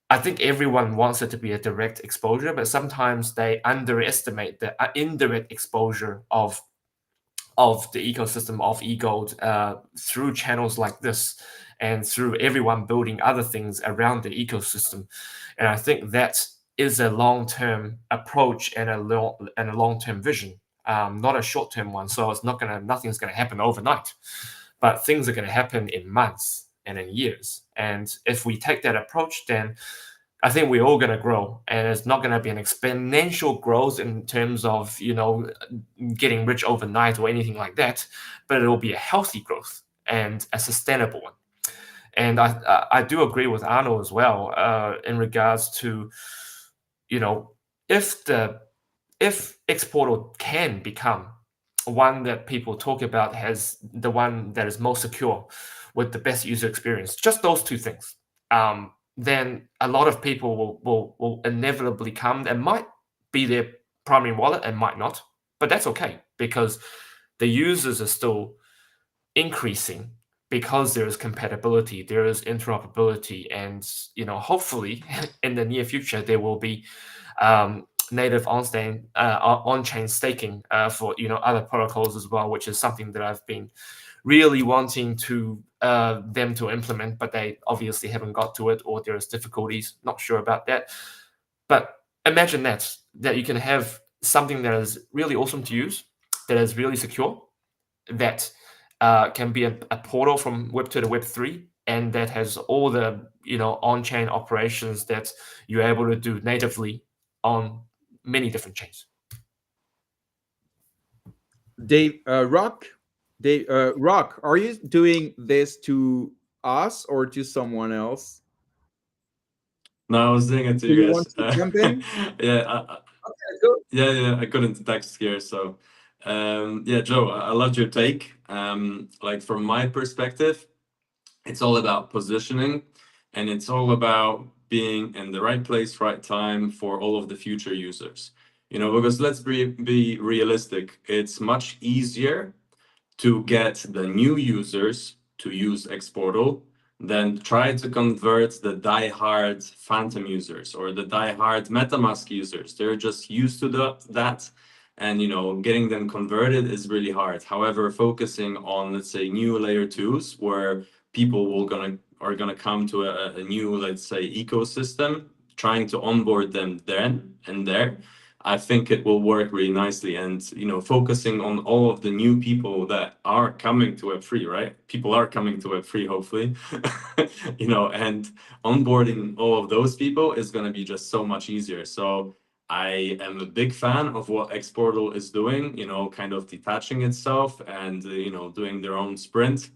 I think everyone wants it to be a direct exposure, but sometimes they underestimate the indirect exposure of the ecosystem of EGLD through channels like this and through everyone building other things around the ecosystem. And I think that is a long-term approach and a long-term vision, not a short-term one. So it's nothing's gonna happen overnight, but things are gonna happen in months and in years. And if we take that approach, then I think we're all going to grow, and it's not going to be an exponential growth in terms of getting rich overnight or anything like that, but it will be a healthy growth and a sustainable one. And I do agree with Arno as well in regards to if xPortal can become one that people talk about as the one that is most secure with the best user experience, just those two things. Then a lot of people will inevitably come and might be their primary wallet and might not, but that's okay because the users are still increasing because there is compatibility, there is interoperability, and hopefully in the near future there will be native on-chain staking for other protocols as well, which is something that I've been really wanting to them to implement, but they obviously haven't got to it, or there's difficulties. Not sure about that. But imagine that you can have something that is really awesome to use, that is really secure, that can be a portal from Web 2 to Web 3, and that has all the on-chain operations that you're able to do natively on many different chains. Rock, are you doing this to us or to someone else? No, I was doing it to Do you you guys. want to jump in? Yeah, Okay, go. yeah, I couldn't text here, so yeah, Joe, I loved your take. Like from my perspective, it's all about positioning, and it's all about being in the right place, right time for all of the future users. Because let's be realistic, it's much easier to get the new users to use xPortal than try to convert the die-hard Phantom users or the die-hard MetaMask users. They're just used to that, and getting them converted is really hard. However, focusing on, let's say, new layer twos where people are gonna come to a new, let's say, ecosystem, trying to onboard them then and there, I think it will work really nicely. And focusing on all of the new people that are coming to Web3, right? People are coming to Web3, hopefully, and onboarding all of those people is going to be just so much easier. So I am a big fan of what xPortal is doing, kind of detaching itself and doing their own sprint.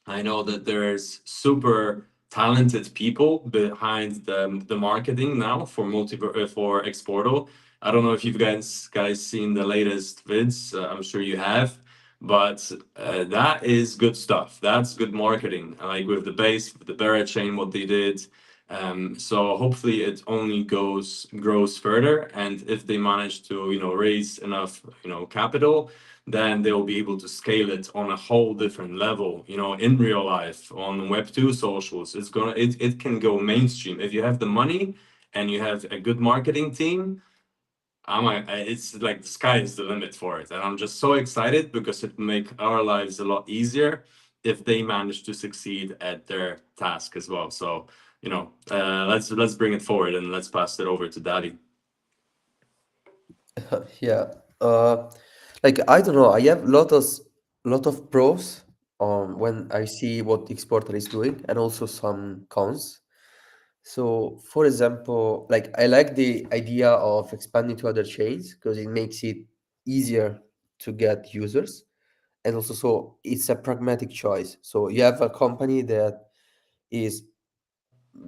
I know that there's super talented people behind the marketing now for for xPortal. I don't know if you've guys seen the latest vids. I'm sure you have, but that is good stuff. That's good marketing. Like with the base, with the Barrett chain, what they did. So hopefully it only grows further, and if they manage to raise enough capital, then they'll be able to scale it on a whole different level, in real life, on Web2 socials. It can go mainstream. If you have the money and you have a good marketing team, it's like the sky is the limit for it. And I'm just so excited because it will make our lives a lot easier if they manage to succeed at their task as well. So, let's bring it forward and let's pass it over to Daddy. Yeah. Like I don't know. I have lot of pros when I see what xPortal is doing, and also some cons. So, for example, like I like the idea of expanding to other chains because it makes it easier to get users, and also so it's a pragmatic choice. So you have a company that is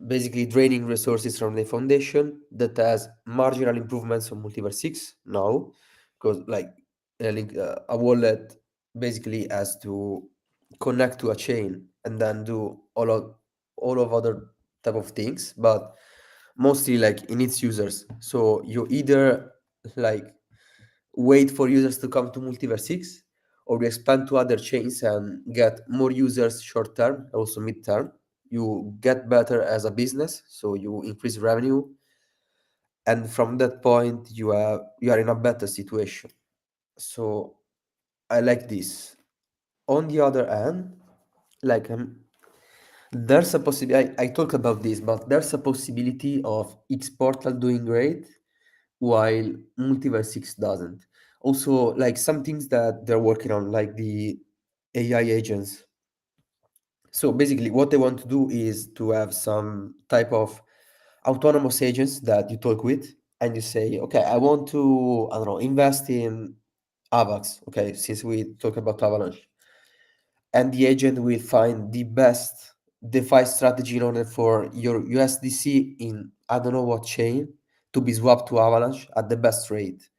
basically draining resources from the foundation that has marginal improvements on MultiversX now, because like a wallet basically has to connect to a chain and then do all of other type of things, but mostly like in its users. So you either like wait for users to come to MultiversX, or you expand to other chains and get more users short term, also mid term. you get better as a business, so you increase revenue, and from that point you are in a better situation. So I like this. On the other hand, like there's a possibility. I talk about this, but there's a possibility of xPortal doing great while MultiversX doesn't. Also, like some things that they're working on, like the AI agents. So basically, what they want to do is to have some type of autonomous agents that you talk with, and you say, okay, I want to, I don't know, invest in AVAX. Okay, since we talk about Avalanche, and the agent will find the best DeFi strategy in order for your USDC in I don't know what chain to be swapped to Avalanche at the best rate,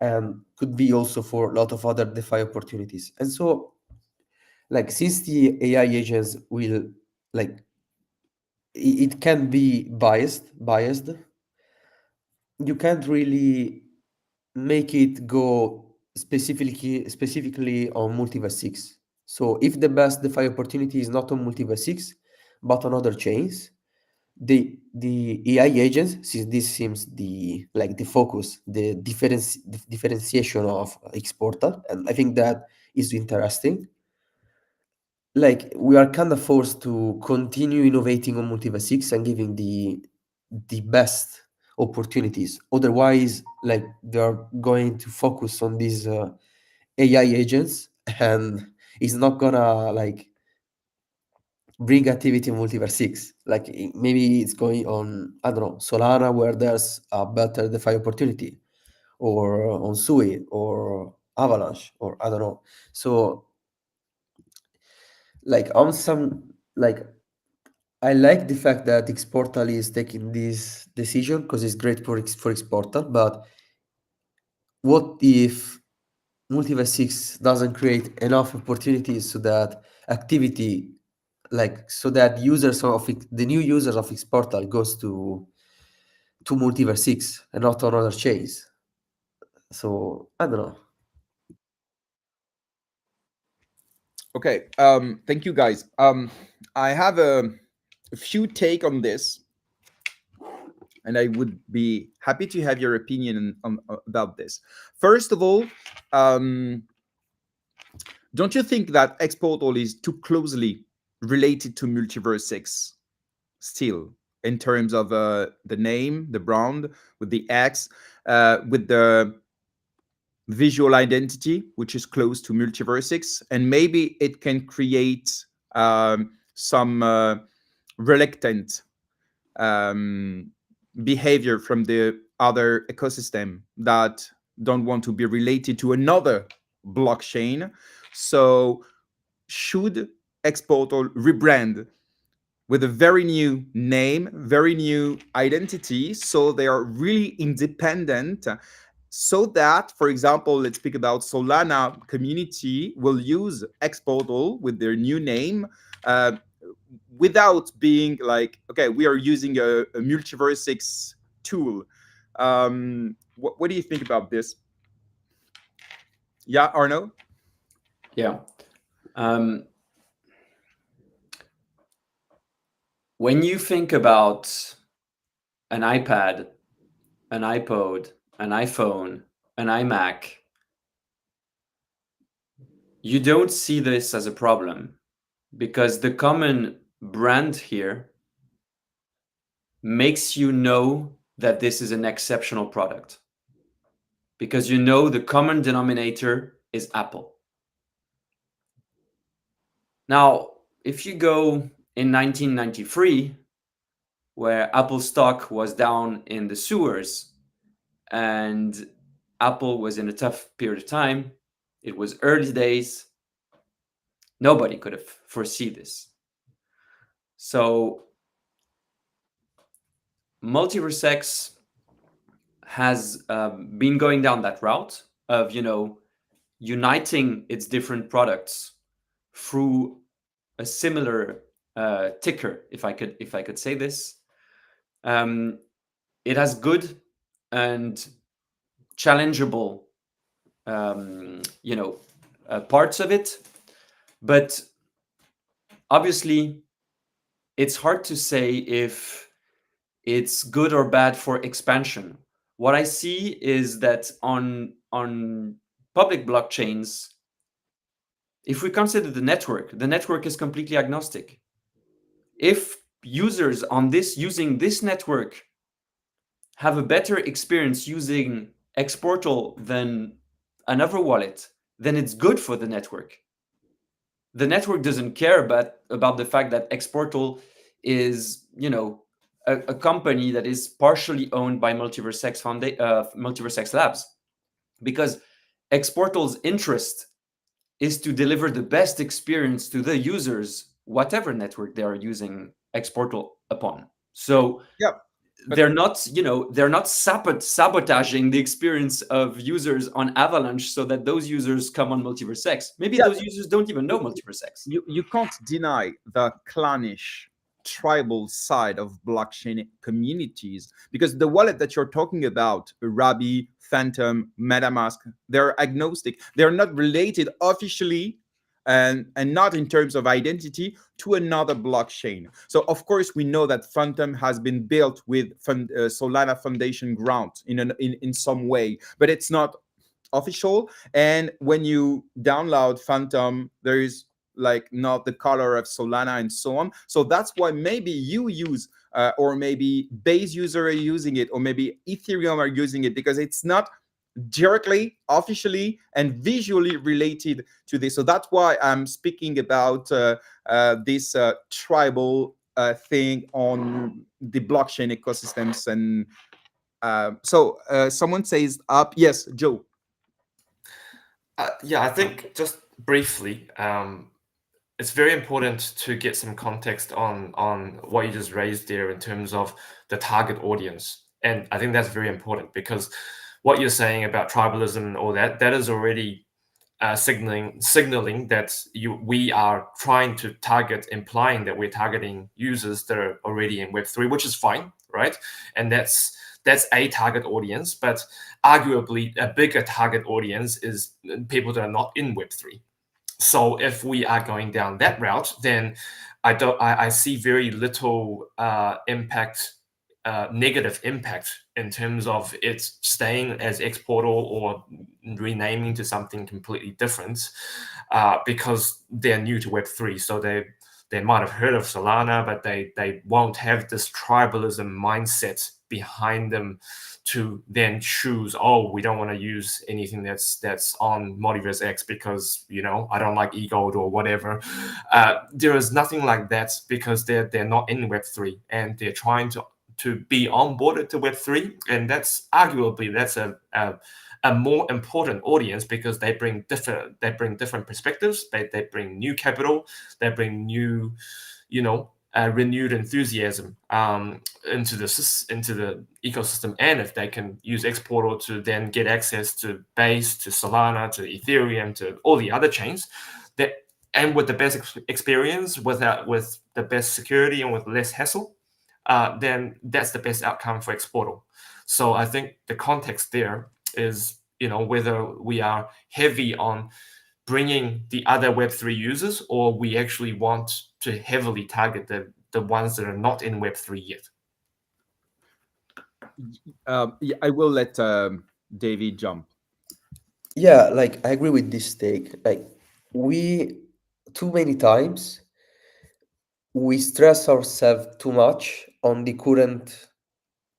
and could be also for a lot of other DeFi opportunities. And so, like, since the AI agents will, like, it can be biased, you can't really make it go specifically on MultiversX. So if the best DeFi opportunity is not on MultiversX but on other chains, the AI agents, since this seems the focus, the differentiation of xPortal, and I think that is interesting. Like, we are kind of forced to continue innovating on MultiverSX and giving the best opportunities. Otherwise, like, they are going to focus on these AI agents, and it's not gonna like bring activity in MultiverSX. Like, maybe it's going on, I don't know, Solana, where there's a better DeFi opportunity, or on Sui or Avalanche, or I don't know. So, like, on some, like, I like the fact that xPortal is taking this decision because it's great for xPortal. But what if MultiverSX doesn't create enough opportunities so that activity, like, so that users of the new users of xPortal goes to MultiverSX and not on other chains? So I don't know. Okay. Thank you, guys. I have a few take on this, and I would be happy to have your opinion about this. First of all, don't you think that xPortal is too closely related to MultiversX still, in terms of the name, the brand, with the X, with the visual identity, which is close to MultiversX, and maybe it can create some reluctant behavior from the other ecosystem that don't want to be related to another blockchain. So should xPortal rebrand with a very new name, very new identity, so they are really independent, so that, for example, let's speak about Solana community will use xPortal with their new name, without being like, okay, we are using a MultiversX tool. What do you think about this? Yeah, Arno? Yeah. When you think about an iPad, an iPod, an iPhone, an iMac, you don't see this as a problem, because the common brand here makes you know that this is an exceptional product, because you know the common denominator is Apple. Now, if you go in 1993, where Apple stock was down in the sewers and Apple was in a tough period of time, it was early days, nobody could have foreseen this. So MultiversX has been going down that route of, uniting its different products through a similar ticker, if I could say this. It has good and challengeable, parts of it, but obviously it's hard to say if it's good or bad for expansion. What I see is that on public blockchains, if we consider the network is completely agnostic. If users on this using this network have a better experience using xPortal than another wallet, then it's good for the network. The network doesn't care about the fact that xPortal is, a company that is partially owned by MultiversX Labs, because xPortal's interest is to deliver the best experience to the users, whatever network they are using xPortal upon. So Yeah. they're not, they're not sabotaging the experience of users on Avalanche so that those users come on MultiversX. Maybe those users don't even know MultiversX. You can't deny the clannish tribal side of blockchain communities, because the wallet that you're talking about, Rabi, Phantom, MetaMask, they're agnostic. They're not related officially and not in terms of identity to another blockchain. So of course we know that Phantom has been built with Solana Foundation grant in some way, but it's not official. And when you download Phantom, there is like not the color of Solana and so on. So that's why maybe you use or maybe base user are using it, or maybe Ethereum are using it, because it's not directly, officially, and visually related to this. So that's why I'm speaking about this tribal thing on the blockchain ecosystems. And so someone says up. Yes, Joe. Yeah, I think just briefly, it's very important to get some context on what you just raised there in terms of the target audience. And I think that's very important, because what you're saying about tribalism and all that is already signaling that we are trying to target, implying that we're targeting users that are already in Web3, which is fine, right? And that's a target audience, but arguably a bigger target audience is people that are not in Web3. So if we are going down that route, then I see very little impact, negative impact, in terms of it staying as xPortal or renaming to something completely different, because they're new to Web3. So they might have heard of Solana, but they won't have this tribalism mindset behind them to then choose, oh, we don't want to use anything that's on MultiversX because I don't like EGLD or whatever. There is nothing like that, because they're not in Web3 and they're trying to be onboarded to Web3, and that's arguably a more important audience, because they bring different perspectives. They bring new capital, they bring new, renewed enthusiasm into the ecosystem. And if they can use xPortal to then get access to Base, to Solana, to Ethereum, to all the other chains, and with the best experience, with the best security and with less hassle, then that's the best outcome for xPortal. So I think the context there is, whether we are heavy on bringing the other Web3 users, or we actually want to heavily target the ones that are not in Web3 yet. Yeah, I will let David jump. Yeah, like I agree with this take. Like we too many times we stress ourselves too much on the current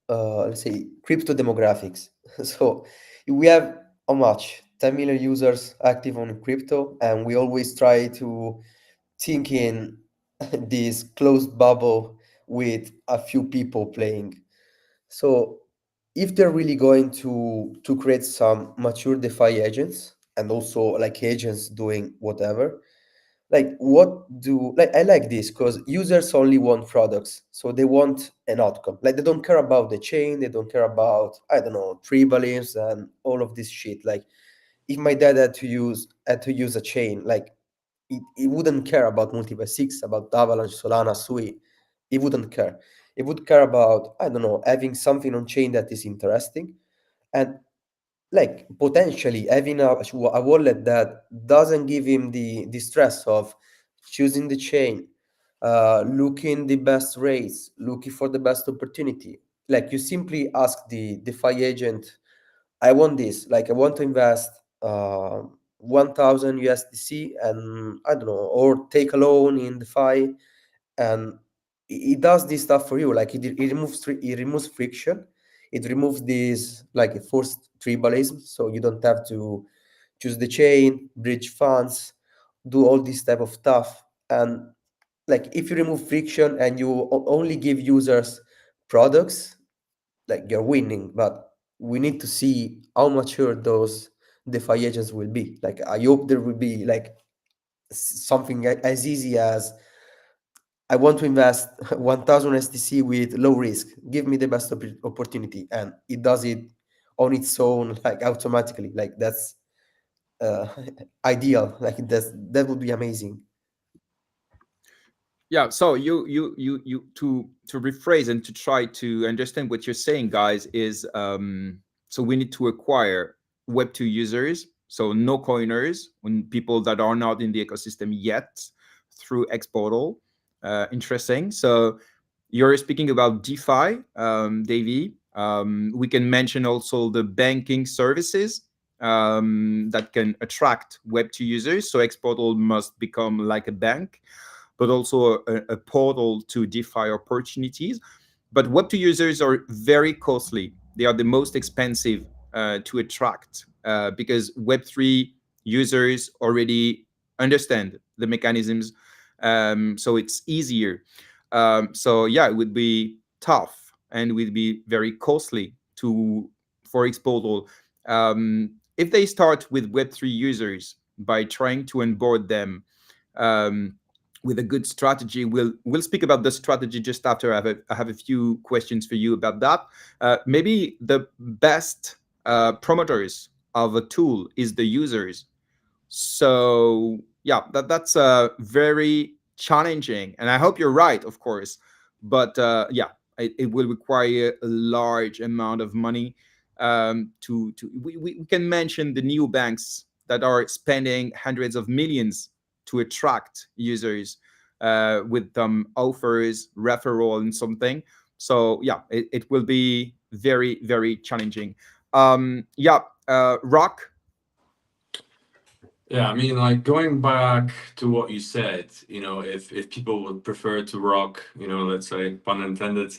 let's say crypto demographics. So we have how much 10 million users active on crypto, and we always try to think in this closed bubble with a few people playing. So if they're really going to create some mature DeFi agents, and also like agents doing whatever, like I like this because users only want products, so they want an outcome. Like they don't care about the chain, they don't care about, I don't know, tree balance and all of this shit. Like if my dad had to use a chain, like he wouldn't care about MultiverSX, about Avalanche, Solana, Sui. He wouldn't care. He would care about, I don't know, having something on chain that is interesting, and like potentially having a wallet that doesn't give him the stress of choosing the chain, looking the best rates, looking for the best opportunity. Like you simply ask the DeFi agent, I want this, like I want to invest 1000 USDC and I don't know, or take a loan in DeFi, and it does this stuff for you. Like it removes friction, it removes this like forced tribalism, so you don't have to choose the chain, bridge funds, do all this type of stuff. And like if you remove friction and you only give users products, like you're winning. But we need to see how mature those DeFi agents will be. Like I hope there will be like something as easy as I want to invest 1000 STC with low risk. Give me the best opportunity, and it does it on its own, like automatically. Like that's uh, ideal. Like that would be amazing. Yeah, so you to rephrase and to try to understand what you're saying, guys, is so we need to acquire Web2 users, so no coiners, when people that are not in the ecosystem yet, through xPortal. Interesting. So you're speaking about DeFi, Davey. We can mention also the banking services that can attract Web2 users. So xPortal must become like a bank, but also a portal to DeFi opportunities. But Web2 users are very costly. They are the most expensive to attract because Web3 users already understand the mechanisms. So it's easier. So yeah, it would be tough and would be very costly to for xPortal. If they start with Web3 users by trying to onboard them um, with a good strategy. We'll speak about the strategy just after. I have a few questions for you about that. Maybe the best promoters of a tool is the users. So yeah, that's very challenging, and I hope you're right, of course. But yeah, it will require a large amount of money. We can mention the new banks that are spending hundreds of millions to attract users with offers, referral, and something. So yeah, it will be very, very challenging. Yeah, Rock. Yeah, I mean, like going back to what you said, if people would prefer to rock, let's say, pun intended,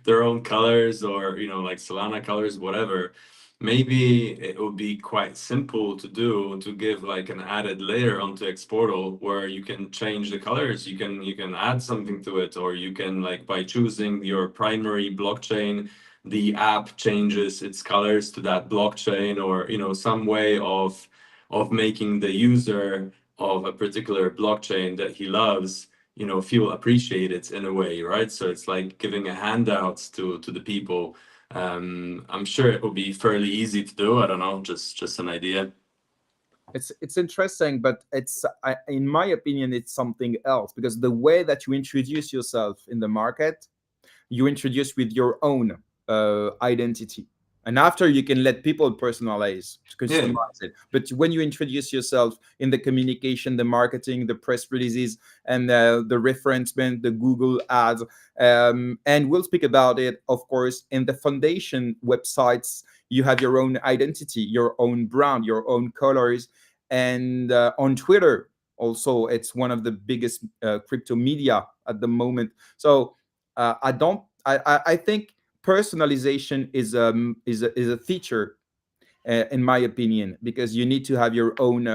their own colors, or like Solana colors, whatever, maybe it would be quite simple to do, to give like an added layer onto xPortal where you can change the colors, you can add something to it, or you can, like, by choosing your primary blockchain, the app changes its colors to that blockchain, or some way of making the user of a particular blockchain that he loves, feel appreciated in a way, right? So it's like giving a handout to the people. I'm sure it will be fairly easy to do. I don't know, just an idea. It's interesting, but in my opinion, it's something else, because the way that you introduce yourself in the market, you introduce with your own identity, and after you can let people personalize, Yeah. customize it. But when you introduce yourself in the communication, the marketing, the press releases, and the referencement, the Google ads, and we'll speak about it, of course, in the foundation websites. You have your own identity, your own brand, your own colors, and on Twitter also, it's one of the biggest crypto media at the moment. So I don't. I think personalization is a feature, in my opinion, because you need to have your own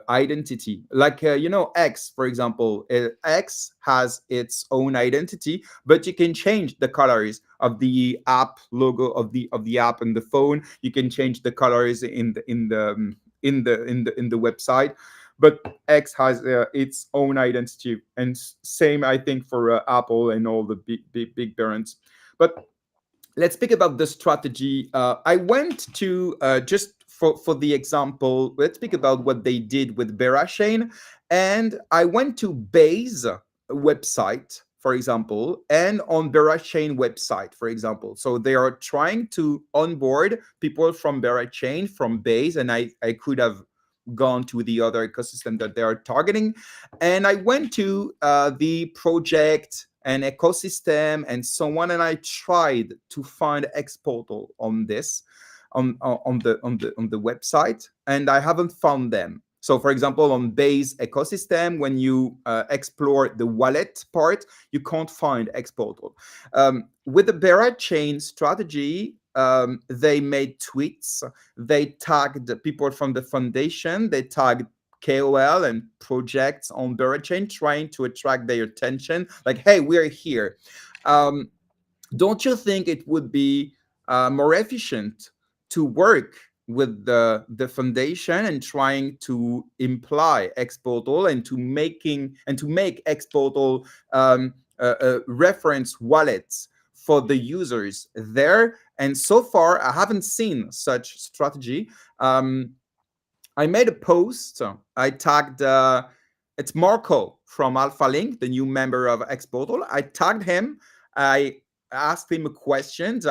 identity. Like X, for example, X has its own identity, but you can change the colors of the app logo of the app and the phone. You can change the colors in the website. But X has its own identity, and same, I think, for Apple and all the big parents. But let's speak about the strategy. I went to just for the example. Let's speak about what they did with Berachain, and I went to Base website, for example, and on Berachain website, for example. So they are trying to onboard people from Berachain, from Base, and I could have gone to the other ecosystem that they are targeting. And I went to the project and ecosystem and so on, and I tried to find xPortal on this on the website, and I haven't found them. So, for example, on Base ecosystem, when you explore the wallet part, you can't find xPortal. With the Bearer chain strategy, they made tweets. They tagged people from the foundation. They tagged KOL and projects on Bearer chain, trying to attract their attention. Like, hey, we're here. Don't you think it would be more efficient to work with the foundation and trying to imply xPortal and to make xPortal reference wallets for the users there? And so far, I haven't seen such strategy. I made a post. I tagged it's Marco from Alpha Link, the new member of xPortal. I tagged him. I asked him questions.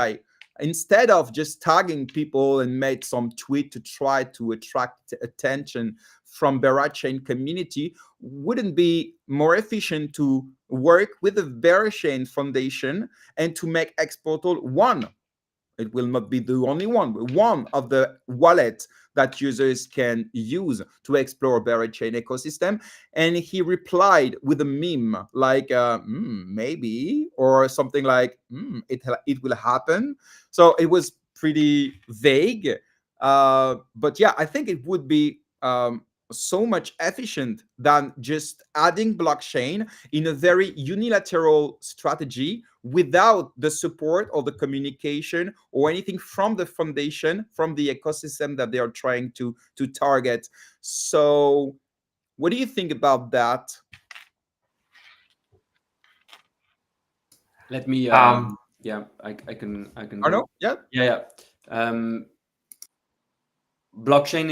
Instead of just tagging people and made some tweet to try to attract attention from Bearer chain community, wouldn't be more efficient to work with the Bearer chain foundation and to make xPortal one? It will not be the only one, but one of the wallets that users can use to explore Bearer chain ecosystem. And he replied with a meme like, maybe, or something like, it will happen. So it was pretty vague. But yeah, I think it would be so much efficient than just adding blockchain in a very unilateral strategy without the support or the communication or anything from the foundation, from the ecosystem that they are trying to target. So what do you think about that? Let me yeah, I can Arno? go. Yeah. Blockchain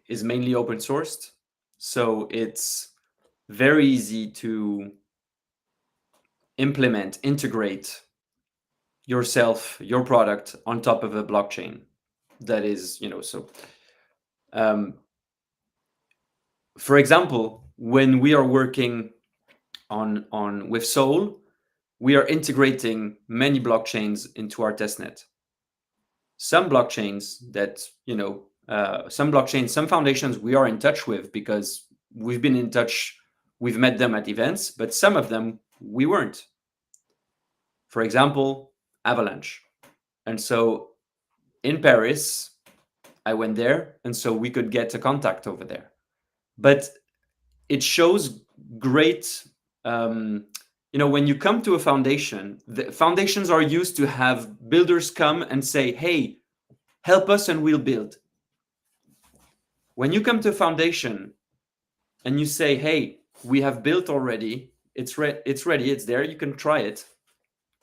is mainly open sourced, so it's very easy to integrate yourself, your product on top of a blockchain that is, for example, when we are working on with Soul, we are integrating many blockchains into our testnet. Some blockchains that, some foundations we are in touch with because we've been in touch, we've met them at events, but some of them we weren't. For example, Avalanche. And so in Paris, I went there, and so we could get a contact over there. But it shows great, when you come to a foundation, the foundations are used to have builders come and say, hey, help us and we'll build. When you come to a foundation and you say, hey, we have built already, it's ready, it's there, you can try it.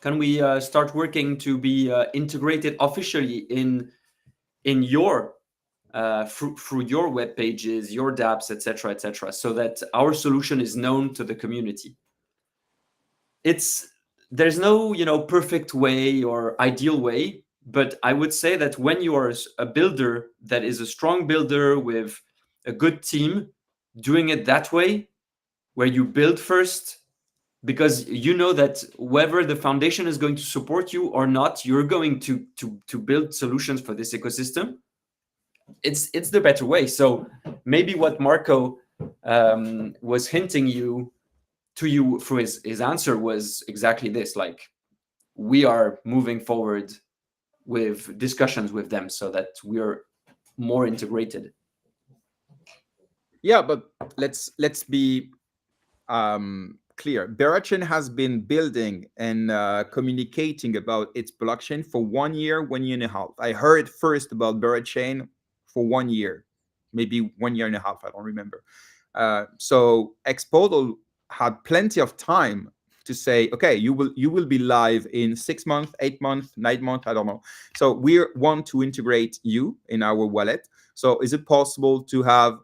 Can we start working to be integrated officially in your through your web pages, your dApps, etc., so that our solution is known to the community? There's no perfect way or ideal way, but I would say that when you are a builder that is a strong builder with a good team, doing it that way, where you build first, because you know that whether the foundation is going to support you or not, you're going to build solutions for this ecosystem. It's the better way. So maybe what Marco was hinting to you through his answer was exactly this: like, we are moving forward with discussions with them so that we are more integrated. Yeah, but let's be clear. Bearer chain has been building and communicating about its blockchain for 1 year, 1 year and a half. I heard first about Bearer chain for 1 year, maybe 1 year and a half. I don't remember. So xPortal had plenty of time to say, okay, you will be live in 6 months, 8 months, 9 months, I don't know. So we want to integrate you in our wallet. So is it possible to have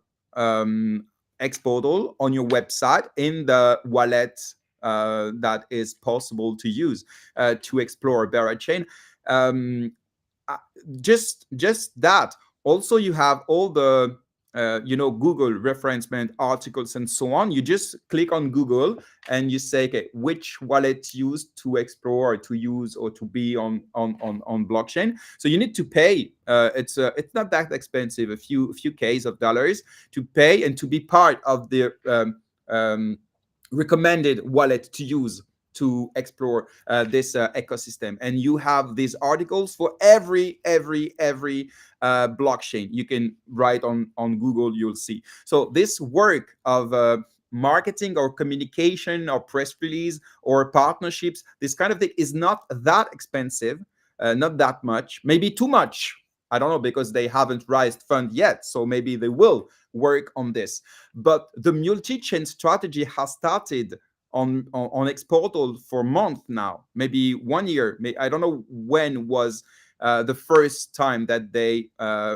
xPortal on your website in the wallet that is possible to use to explore Bearer chain? Just that, Also, you have all the Google referencement articles and so on. You just click on Google and you say, okay, which wallet used to explore or to use or to be on blockchain. So you need to pay. It's not that expensive, a few Ks of dollars to pay and to be part of the recommended wallet to use to explore this ecosystem. And you have these articles for every blockchain. You can write on Google, you'll see. So this work of marketing or communication or press release or partnerships, this kind of thing is not that expensive, not that much, maybe too much. I don't know, because they haven't raised fund yet, so maybe they will work on this. But the multi-chain strategy has started on xPortal for a month now, maybe 1 year. I don't know when was the first time that they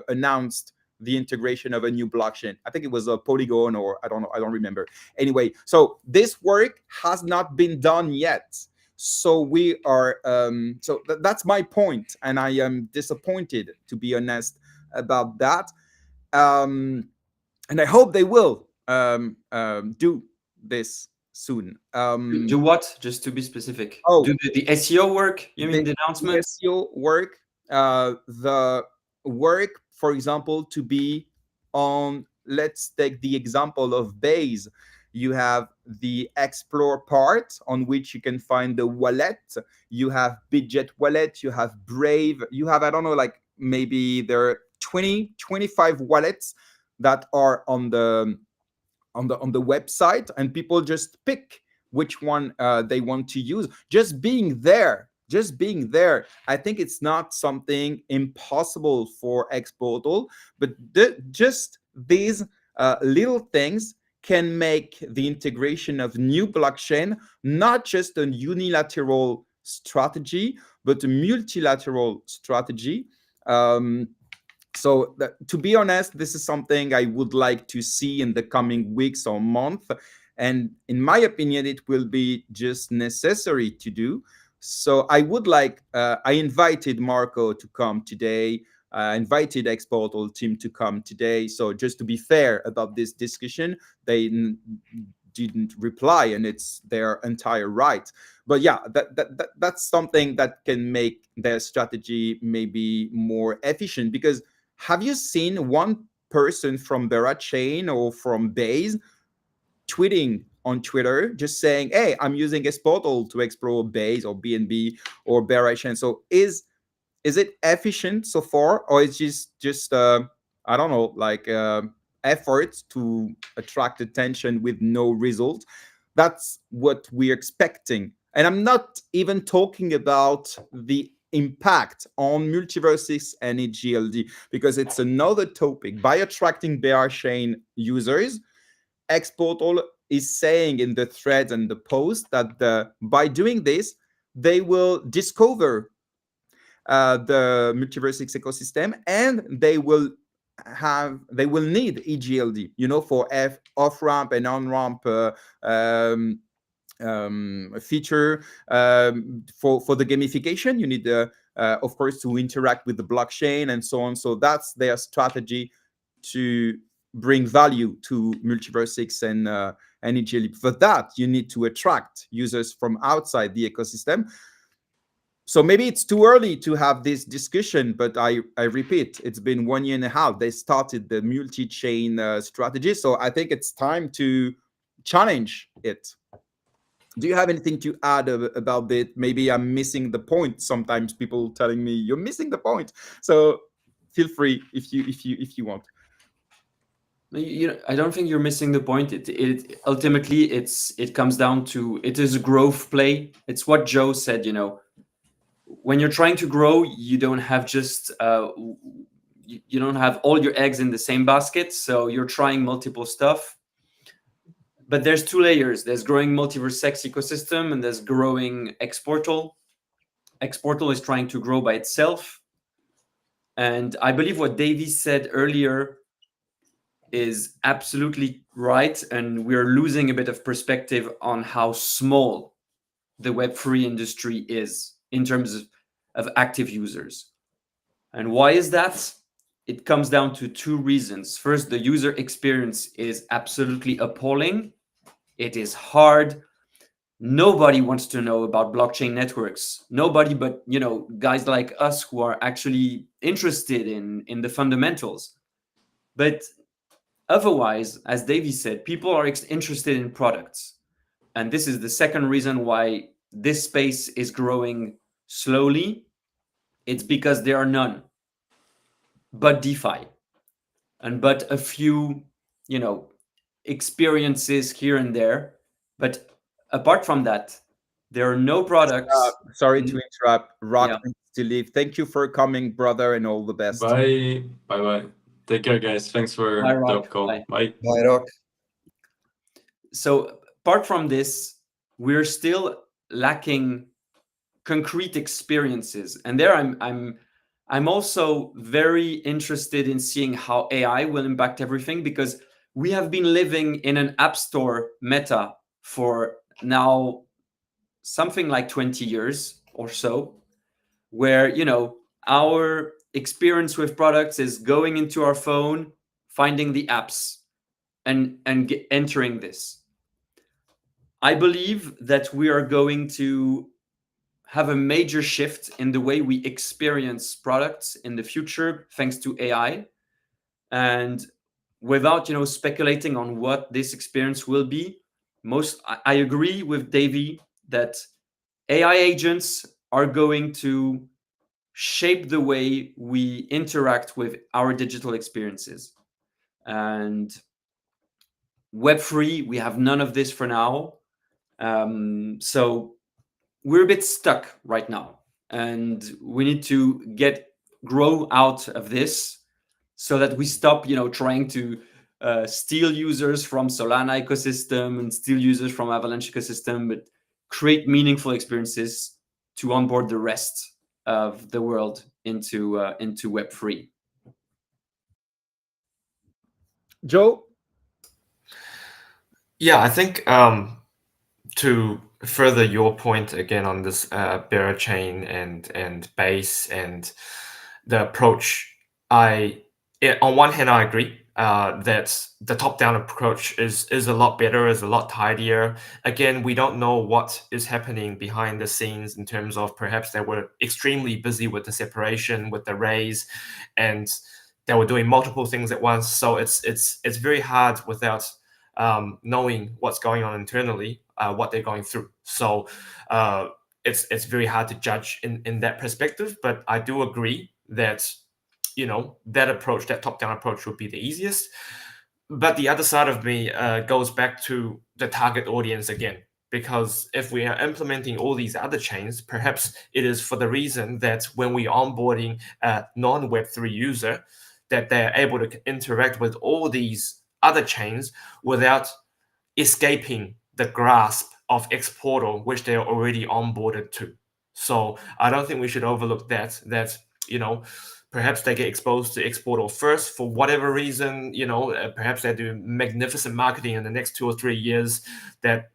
announced the integration of a new blockchain. I think it was a Polygon, or I don't know, I don't remember. Anyway, so this work has not been done yet. So we are that's my point, and I am disappointed, to be honest, about that. And I hope they will do this soon. Do what? Just to be specific. Oh, do the SEO work? You mean the announcements? The SEO work, the work, for example, to be on. Let's take the example of Base. You have the explore part on which you can find the wallet. You have Budget wallet. You have Brave. You have, I don't know, like maybe there are 25 wallets that are on the website, and people just pick which one they want to use. Just being there, I think it's not something impossible for xPortal, but just these little things can make the integration of new blockchain not just a unilateral strategy, but a multilateral strategy. So to be honest, this is something I would like to see in the coming weeks or month. And in my opinion, it will be just necessary to do. So I would like, I invited Marco to come today. I invited xPortal team to come today. So just to be fair about this discussion, they didn't reply, and it's their entire right. But yeah, that's something that can make their strategy maybe more efficient. Because have you seen one person from Chain or from Base tweeting on Twitter just saying, hey, I'm using xPortal to explore Base or BNB or Chain? So is it efficient so far, or is just I don't know, like efforts to attract attention with no result? That's what we're expecting. And I'm not even talking about the impact on MultiversX and EGLD, because it's another topic. By attracting Chain users, xPortal is saying in the threads and the post that by doing this, they will discover the MultiversX ecosystem, and they will need EGLD, for off-ramp and on-ramp feature. For the gamification, you need of course to interact with the blockchain and so on. So that's their strategy to bring value to MultiversX and EGLD. For that, you need to attract users from outside the ecosystem. So maybe it's too early to have this discussion, but I repeat, it's been 1 year and a half. They started the multi-chain strategy. So I think it's time to challenge it. Do you have anything to add about it? Maybe I'm missing the point. Sometimes people telling me you're missing the point. So feel free if you want. I don't think you're missing the point. It ultimately it comes down to, it is a growth play. It's what Joe said. When you're trying to grow, you don't have just you don't have all your eggs in the same basket. So you're trying multiple stuff. But there's two layers. There's growing MultiversX ecosystem, and there's growing xPortal. xPortal is trying to grow by itself. And I believe what Davey said earlier is absolutely right. And we're losing a bit of perspective on how small the Web3 industry is in terms of active users. And why is that? it comes down to two reasons. First, the user experience is absolutely appalling. It is hard. Nobody wants to know about blockchain networks. Nobody but, guys like us who are actually interested in the fundamentals. But otherwise, as Davey said, people are interested in products. And this is the second reason why this space is growing slowly. It's because there are none but DeFi and but a few, experiences here and there. But apart from that, there are no products. Sorry to interrupt. Rock Yeah. needs to leave. Thank you for coming, brother, and all the best. Bye. Bye. Take care, guys. Thanks for Bye, the Rock. call. Bye. Bye. Bye, Rock. So apart from this, we're still lacking concrete experiences. And there I'm also very interested in seeing how AI will impact everything, because we have been living in an app store meta for now something like 20 years or so, where our experience with products is going into our phone, finding the apps, and entering this. I believe that we are going to have a major shift in the way we experience products in the future, thanks to AI. And without speculating on what this experience will be, I agree with Davey that AI agents are going to shape the way we interact with our digital experiences. And Web3, we have none of this for now. So we're a bit stuck right now, and we need to grow out of this so that we stop, trying to steal users from Solana ecosystem and steal users from Avalanche ecosystem, but create meaningful experiences to onboard the rest of the world into Web3. Joe? Yeah, I think to further your point again on this bearer chain and base and the approach, on one hand I agree that the top-down approach is a lot better, is a lot tidier. Again, we don't know what is happening behind the scenes in terms of perhaps they were extremely busy with the separation, with the raise, and they were doing multiple things at once. So it's very hard without knowing what's going on internally, what they're going through. So it's very hard to judge in that perspective. But I do agree that that approach, that top-down approach, would be the easiest. But the other side of me goes back to the target audience again, because if we are implementing all these other chains, perhaps it is for the reason that when we're onboarding a non-Web3 user, that they're able to interact with all these other chains without escaping the grasp of xPortal, which they're already onboarded to. So I don't think we should overlook that perhaps they get exposed to xPortal first for whatever reason. Perhaps they do magnificent marketing in the next 2 or 3 years that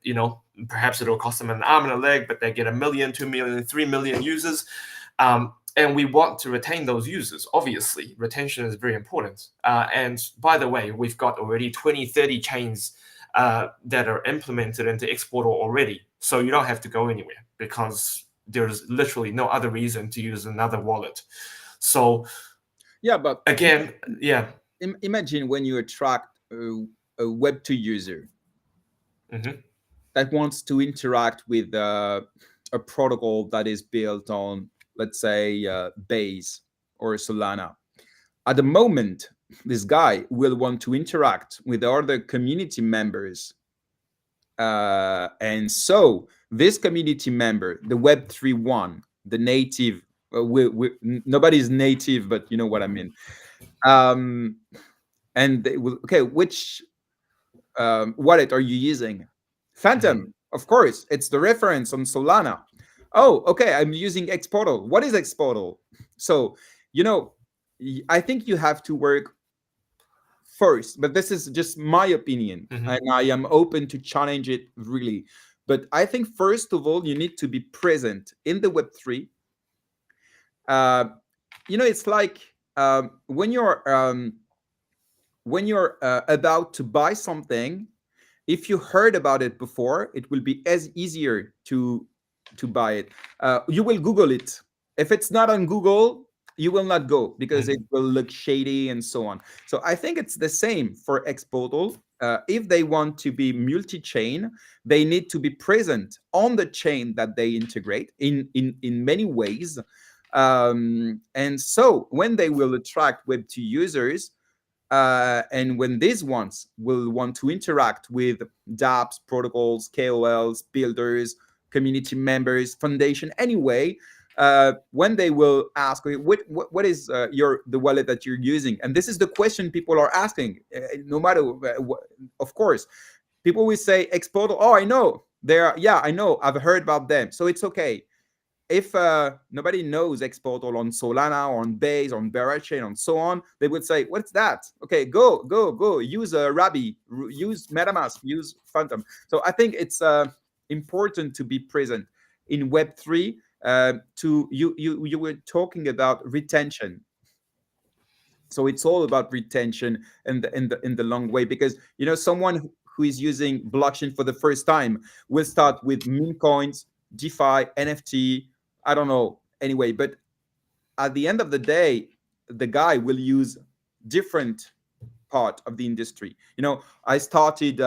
perhaps it'll cost them an arm and a leg, but they get 1 million, 2 million, 3 million users. And we want to retain those users. Obviously, retention is very important. And by the way, we've got already 20, 30 chains that are implemented into xPortal already. So you don't have to go anywhere, because there's literally no other reason to use another wallet. So yeah, but again, imagine when you attract a Web2 user that wants to interact with a protocol that is built on, let's say, Base or Solana. At the moment, this guy will want to interact with other community members. And so this community member, the Web3 one, the native, nobody's native, but you know what I mean. And they will, okay, which wallet are you using? Phantom, of course, it's the reference on Solana. Oh, okay, I'm using xPortal. What is xPortal? So, I think you have to work first, but this is just my opinion, and I am open to challenge it really. But I think first of all, you need to be present in the Web3. It's like when you're about to buy something, if you heard about it before, it will be as easier to buy it. You will Google it. If it's not on Google, you will not go because it will look shady and so on. So I think it's the same for xPortal. If they want to be multi-chain, they need to be present on the chain that they integrate in many ways. And so when they will attract Web2 users, and when these ones will want to interact with dApps, protocols, KOLs, builders, community members, foundation, anyway, when they will ask, okay, what is the wallet that you're using? And this is the question people are asking. No matter, of course, people will say xPortal. Oh, I know. Yeah, I know. I've heard about them. So it's okay. If nobody knows xPortal on Solana or on Base, on Berachain, and so on, they would say, "What's that?" Okay, go. Use Rabbi, use MetaMask, use Phantom. So I think it's important to be present in Web3. To you were talking about retention. So it's all about retention in the long way, because someone who is using blockchain for the first time will start with meme coins, DeFi, NFT, I don't know, anyway. But at the end of the day, the guy will use different part of the industry. I started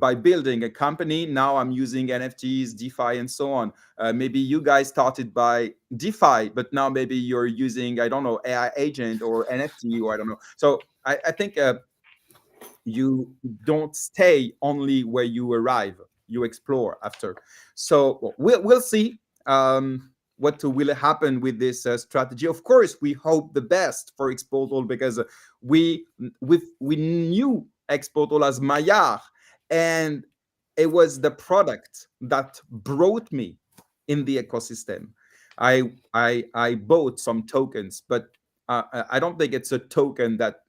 by building a company. Now I'm using NFTs, DeFi, and so on. Maybe you guys started by DeFi, but now maybe you're using, I don't know, AI agent or NFT, or I don't know. So I think you don't stay only where you arrive. You explore after. So we'll see what will happen with this strategy. Of course, we hope the best for xPortal, because we knew xPortal as Maillard, and it was the product that brought me in the ecosystem. I bought some tokens, but I don't think it's a token that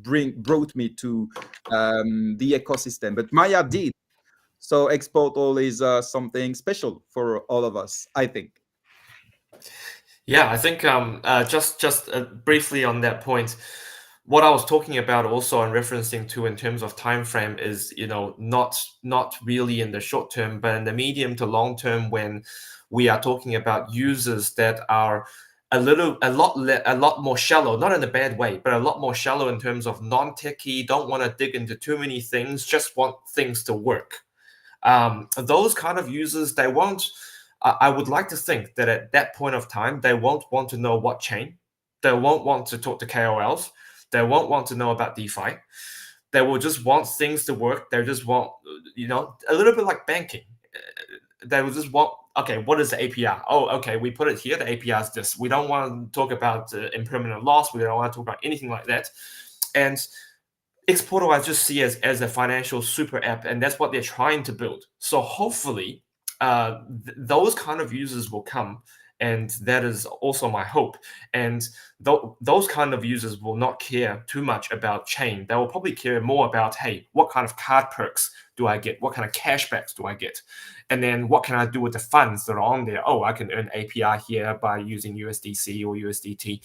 brought me to the ecosystem. But Maillard did. So xPortal is something special for all of us, I think. Yeah, I think just briefly on that point, what I was talking about also and referencing to in terms of time frame is, not really in the short term, but in the medium to long term, when we are talking about users that are a lot more shallow, not in a bad way, but a lot more shallow in terms of non-techie, don't want to dig into too many things, just want things to work. Those kind of users, they won't. I would like to think that at that point of time, they won't want to know what chain. They won't want to talk to KOLs. They won't want to know about DeFi. They will just want things to work. They just want, a little bit like banking. They will just want, okay, what is the APR? Oh, okay, we put it here. The APR is this. We don't want to talk about impermanent loss. We don't want to talk about anything like that. And xPortal I just see as a financial super app, and that's what they're trying to build. So hopefully, those kind of users will come, and that is also my hope. And those kind of users will not care too much about chain. They will probably care more about, hey, what kind of card perks do I get? What kind of cashbacks do I get? And then what can I do with the funds that are on there? Oh, I can earn APR here by using USDC or USDT.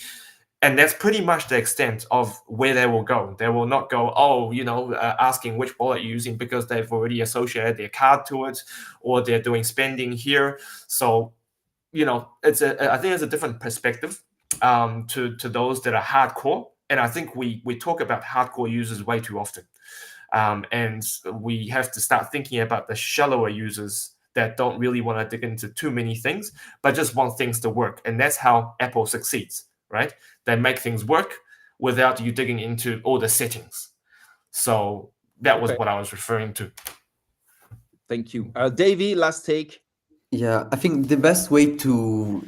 And that's pretty much the extent of where they will go. They will not go, asking which wallet you're using, because they've already associated their card to it, or they're doing spending here. So, I think it's a different perspective to those that are hardcore. And I think we talk about hardcore users way too often. And we have to start thinking about the shallower users that don't really want to dig into too many things, but just want things to work. And that's how Apple succeeds, right? They make things work without you digging into all the settings. So that was what I was referring to. Thank you. Davey, last take. Yeah, I think the best way to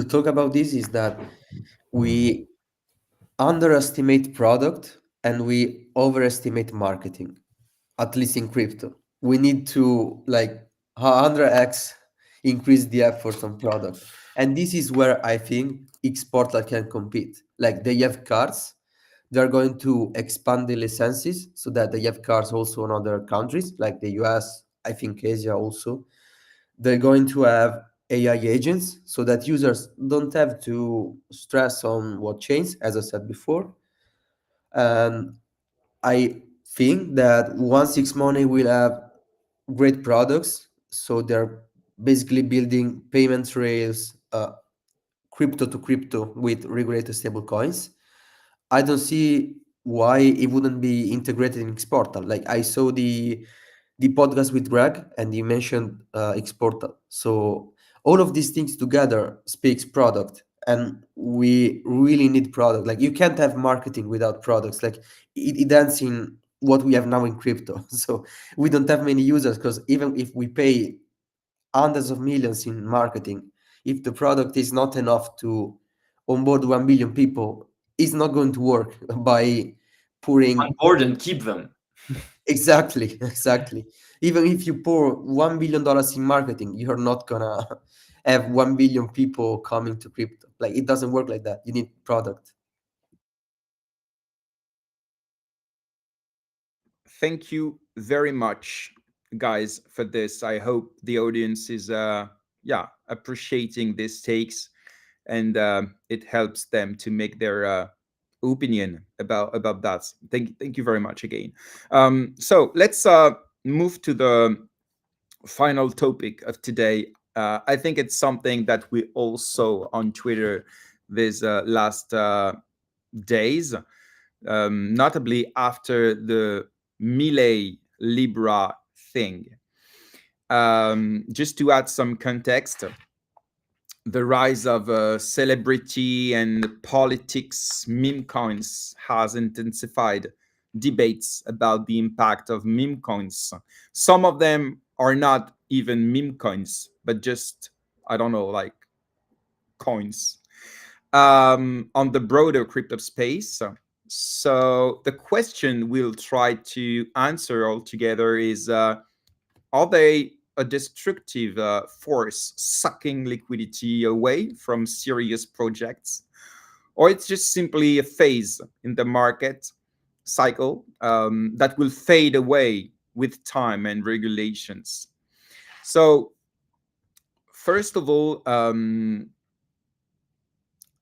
talk about this is that we underestimate product and we overestimate marketing, at least in crypto. We need to 100x increase the effort on product. And this is where I think xPortal can compete. Like, they have cards, they're going to expand the licenses so that they have cards also in other countries like the US, I think Asia also. They're going to have AI agents so that users don't have to stress on what changed, as I said before. And I think that 16Money will have great products. So they're basically building payment rails, crypto to crypto with regulated stable coins. I don't see why it wouldn't be integrated in xPortal. Like I saw the podcast with Greg, and he mentioned xPortal. So all of these things together speaks product, and we really need product. Like you can't have marketing without products. Like it ends in what we have now in crypto. So we don't have many users because even if we pay hundreds of millions in marketing, if the product is not enough to onboard 1 billion people, it's not going to work by pouring. On board and keep them. Exactly, exactly. Even if you pour $1 billion in marketing, you're not gonna have 1 billion people coming to crypto. Like it doesn't work like that. You need product. Thank you very much, guys, for this. I hope the audience is appreciating these takes, and it helps them to make their opinion about that. Thank you very much again. So let's move to the final topic of today. I think it's something that we all saw on Twitter these last days, notably after the Millet Libra thing. Just to add some context, the rise of celebrity and politics meme coins has intensified debates about the impact of meme coins. Some of them are not even meme coins, but just, I don't know, like coins on the broader crypto space. So the question we'll try to answer all together is, are they a destructive force sucking liquidity away from serious projects, or it's just simply a phase in the market cycle that will fade away with time and regulations? So first of all,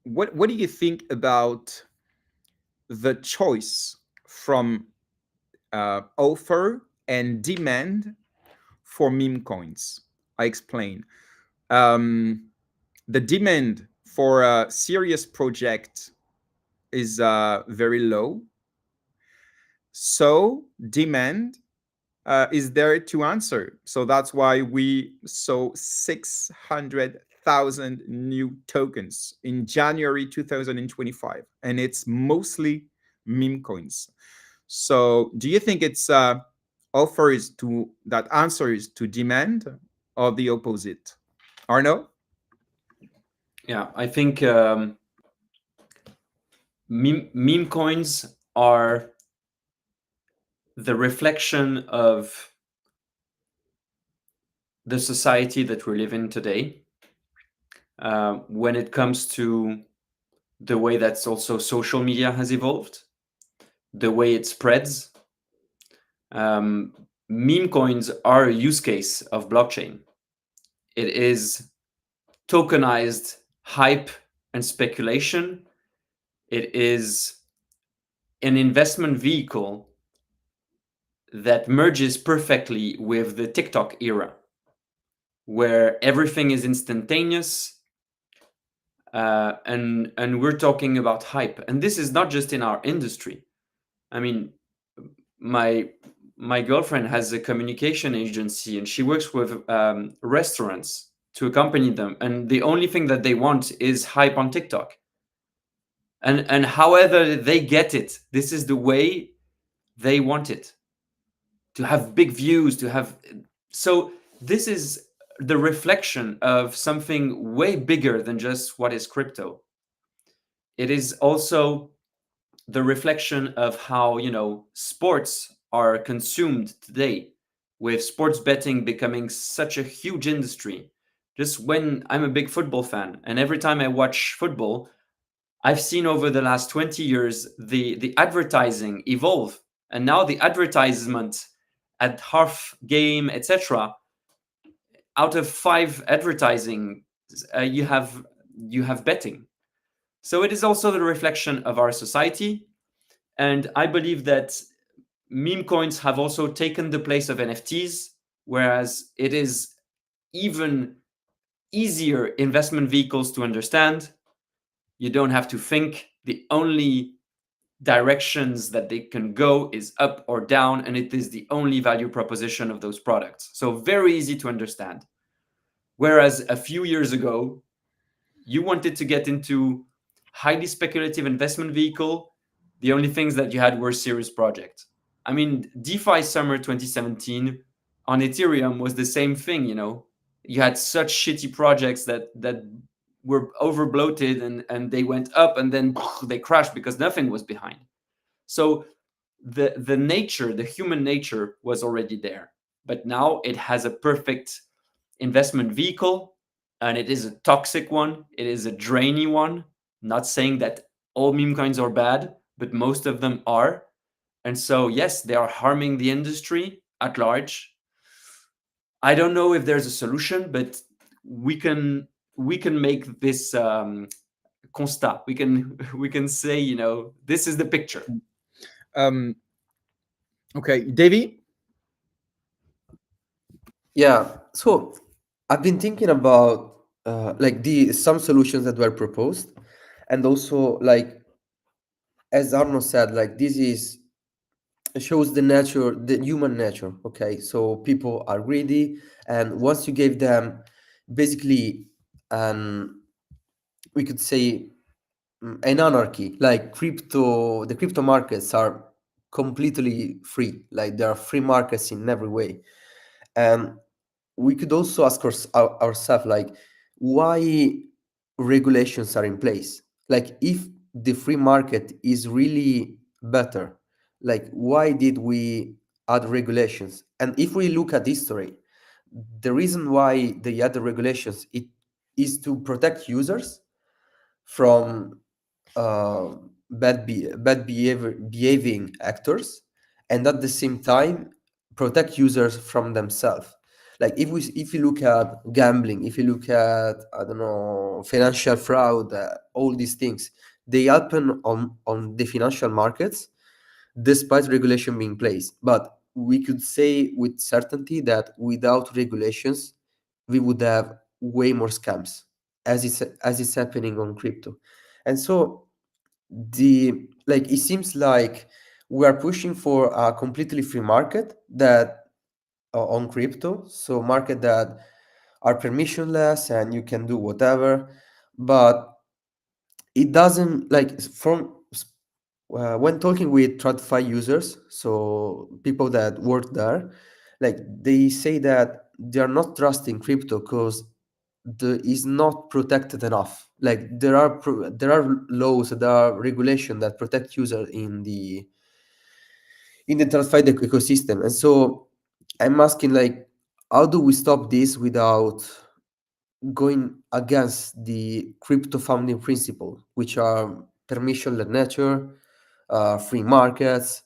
what do you think about the choice from offer and demand for meme coins? I explain. The demand for a serious project is very low. So demand is there to answer. So that's why we saw 600,000 new tokens in January 2025, and it's mostly meme coins. So do you think it's offer is to that answer is to demand, or the opposite? Arno? Yeah, I think meme coins are the reflection of the society that we live in today. When it comes to the way that's also social media has evolved, the way it spreads, meme coins are a use case of blockchain. It is tokenized hype and speculation. It is an investment vehicle that merges perfectly with the TikTok era, where everything is instantaneous, and we're talking about hype. And this is not just in our industry. I mean, my girlfriend has a communication agency, and she works with restaurants to accompany them, and the only thing that they want is hype on TikTok. And however they get it, this is the way they want it, to have big views, to have. So this is the reflection of something way bigger than just what is crypto. It is also the reflection of how, sports are consumed today, with sports betting becoming such a huge industry. Just when I'm a big football fan, and every time I watch football, I've seen over the last 20 years the advertising evolve, and now the advertisement at half game, etc., out of 5 advertising, you have betting. So it is also the reflection of our society. And I believe that meme coins have also taken the place of NFTs, whereas it is even easier investment vehicles to understand. You don't have to think. The only directions that they can go is up or down, and it is the only value proposition of those products. So very easy to understand. Whereas a few years ago, you wanted to get into highly speculative investment vehicle, the only things that you had were serious projects. I mean, DeFi summer 2017 on Ethereum was the same thing, you know. You had such shitty projects that were over bloated, and they went up and then they crashed because nothing was behind. So the human nature was already there. But now it has a perfect investment vehicle, and it is a toxic one. It is a drainy one. Not saying that all meme coins are bad, but most of them are. And so, yes, they are harming the industry at large. I don't know if there's a solution, but we can make this constat. We can say, you know, this is the picture. Okay, Davey. Yeah. So I've been thinking about like the some solutions that were proposed, and also like as Arno said, like this is shows the human nature. Okay, so people are greedy, and once you gave them basically an we could say an anarchy, like the crypto markets are completely free, like there are free markets in every way. And we could also ask ourselves like why regulations are in place, like if the free market is really better, like why did we add regulations? And if we look at history, the reason why they add the regulations it is to protect users from uh, behaving actors, and at the same time protect users from themselves. Like if you look at gambling, if you look at I don't know financial fraud, all these things they happen on the financial markets despite regulation being placed. But we could say with certainty that without regulations we would have way more scams as is happening on crypto. And so the like it seems like we are pushing for a completely free market that on crypto, so market that are permissionless and you can do whatever. But it doesn't like when talking with TradFi users, so people that work there, like they say that they are not trusting crypto because the is not protected enough. Like there are laws, there are regulation that protect user in the TradFi ecosystem. And so I'm asking like how do we stop this without going against the crypto founding principle, which are permissionless nature, free markets.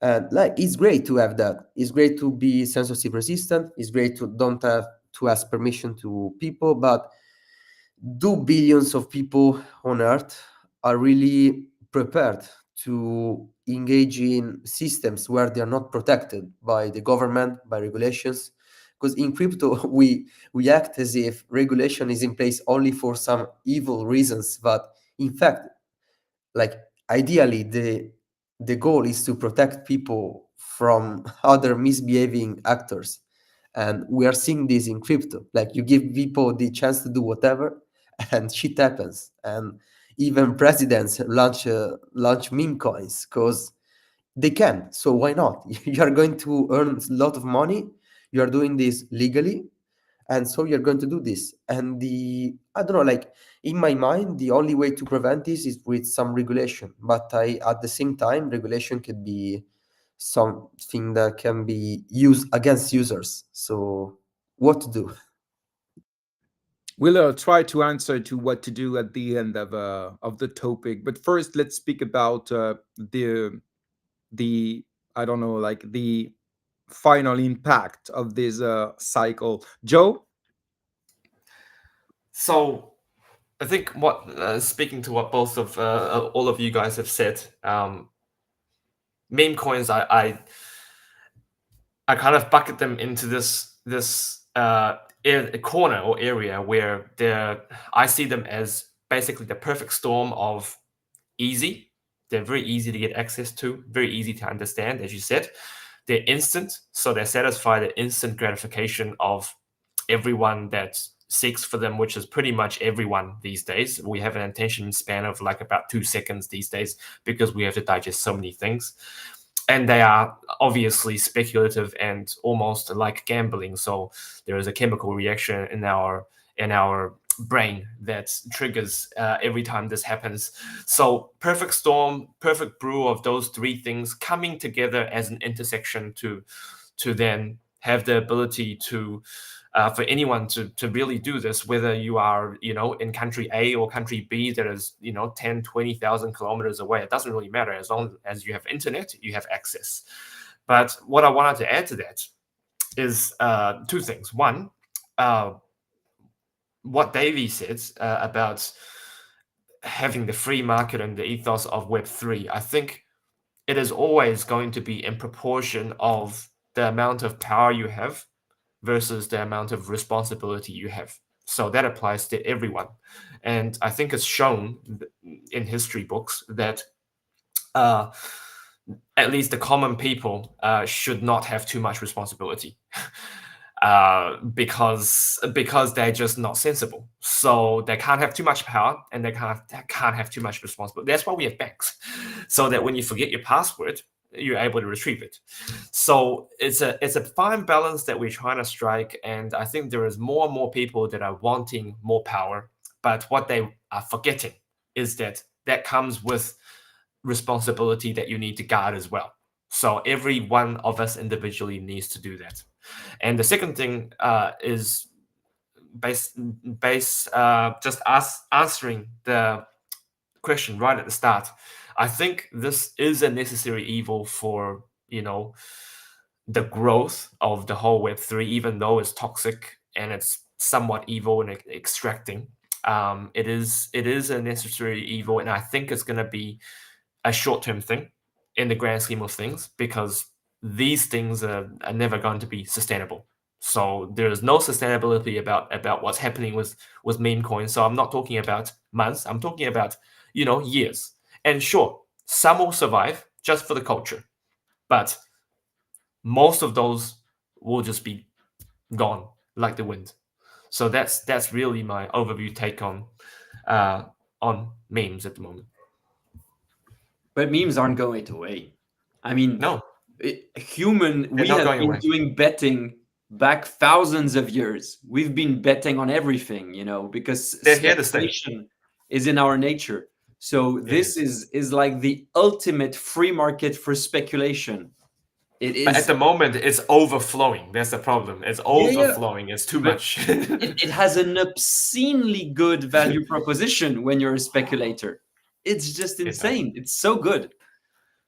And like it's great to have that. It's great to be censorship resistant. It's great to don't have to ask permission to people. But do billions of people on Earth are really prepared to engage in systems where they are not protected by the government, by regulations? Because in crypto, we act as if regulation is in place only for some evil reasons, but in fact, like ideally the goal is to protect people from other misbehaving actors. And we are seeing this in crypto, like you give people the chance to do whatever and shit happens. And even presidents launch meme coins because they can, so why not? You are going to earn a lot of money, you are doing this legally, and so you're going to do this. And the I don't know, like in my mind the only way to prevent this is with some regulation, but I at the same time regulation could be something that can be used against users. So what to do? We'll try to answer to what to do at the end of the topic. But first, let's speak about the I don't know, like the final impact of this cycle. Joe, So I think what speaking to what both of all of you guys have said, meme coins, I kind of bucket them into this corner or area where I see them as basically the perfect storm of easy. They're very easy to get access to, very easy to understand, as you said. They're instant, so they satisfy the instant gratification of everyone that seeks for them, which is pretty much everyone these days. We have an attention span of like about 2 seconds these days because we have to digest so many things. And they are obviously speculative and almost like gambling. So there is a chemical reaction in our brain that triggers every time this happens. So perfect storm, perfect brew of those three things coming together as an intersection to then have the ability to for anyone to really do this, whether you are, in country A or country B that is, 10, 20,000 kilometers away. It doesn't really matter. As long as you have internet, you have access. But what I wanted to add to that is two things. One, what Davey said about having the free market and the ethos of Web3. I think it is always going to be in proportion of the amount of power you have versus the amount of responsibility you have. So that applies to everyone. And I think it's shown in history books that at least the common people should not have too much responsibility because they're just not sensible. So they can't have too much power and they can't have too much responsibility. That's why we have banks, so that when you forget your password, you're able to retrieve it. So it's a fine balance that we're trying to strike, and I think there is more and more people that are wanting more power, but what they are forgetting is that comes with responsibility that you need to guard as well. So every one of us individually needs to do that. And the second thing is just answering the question right at the start. I think this is a necessary evil for, the growth of the whole Web3, even though it's toxic and it's somewhat evil and extracting. It is a necessary evil, and I think it's going to be a short-term thing in the grand scheme of things, because these things are never going to be sustainable. So there is no sustainability about what's happening with meme coins. So I'm not talking about months. I'm talking about, years. And sure, some will survive just for the culture, but most of those will just be gone like the wind. So that's really my overview take on memes at the moment. But memes aren't going away. I mean, No, we not have going been away. doing betting back thousands of years. We've been betting on everything, because They're here to stay. speculation is in our nature. So this is. is like the ultimate free market for speculation. It But at is. the moment, it's overflowing. That's the problem. It's overflowing. It's too But much. It has an obscenely good value proposition when you're a speculator. It's just insane. It's so good.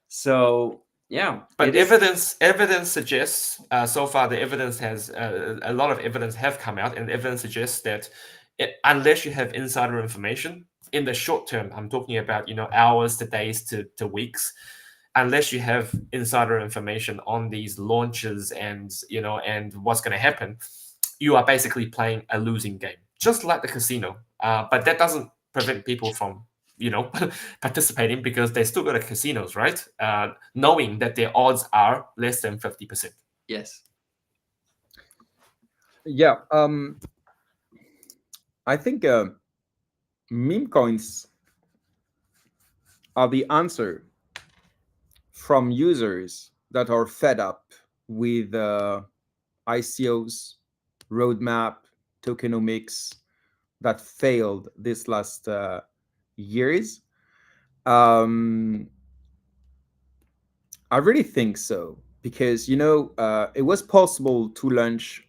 So yeah, But it is. evidence suggests so far the evidence has a lot of evidence have come out, and evidence suggests that unless you have insider information in the short term, I'm talking about hours to days to weeks, unless you have insider information on these launches and and what's going to happen, you are basically playing a losing game, just like the casino. But that doesn't prevent people from participating, because they still go to casinos, right? Knowing that their odds are less than 50%. Yes. Yeah. I think meme coins are the answer from users that are fed up with ICOs, roadmap, tokenomics that failed this last years. I really think so, because it was possible to launch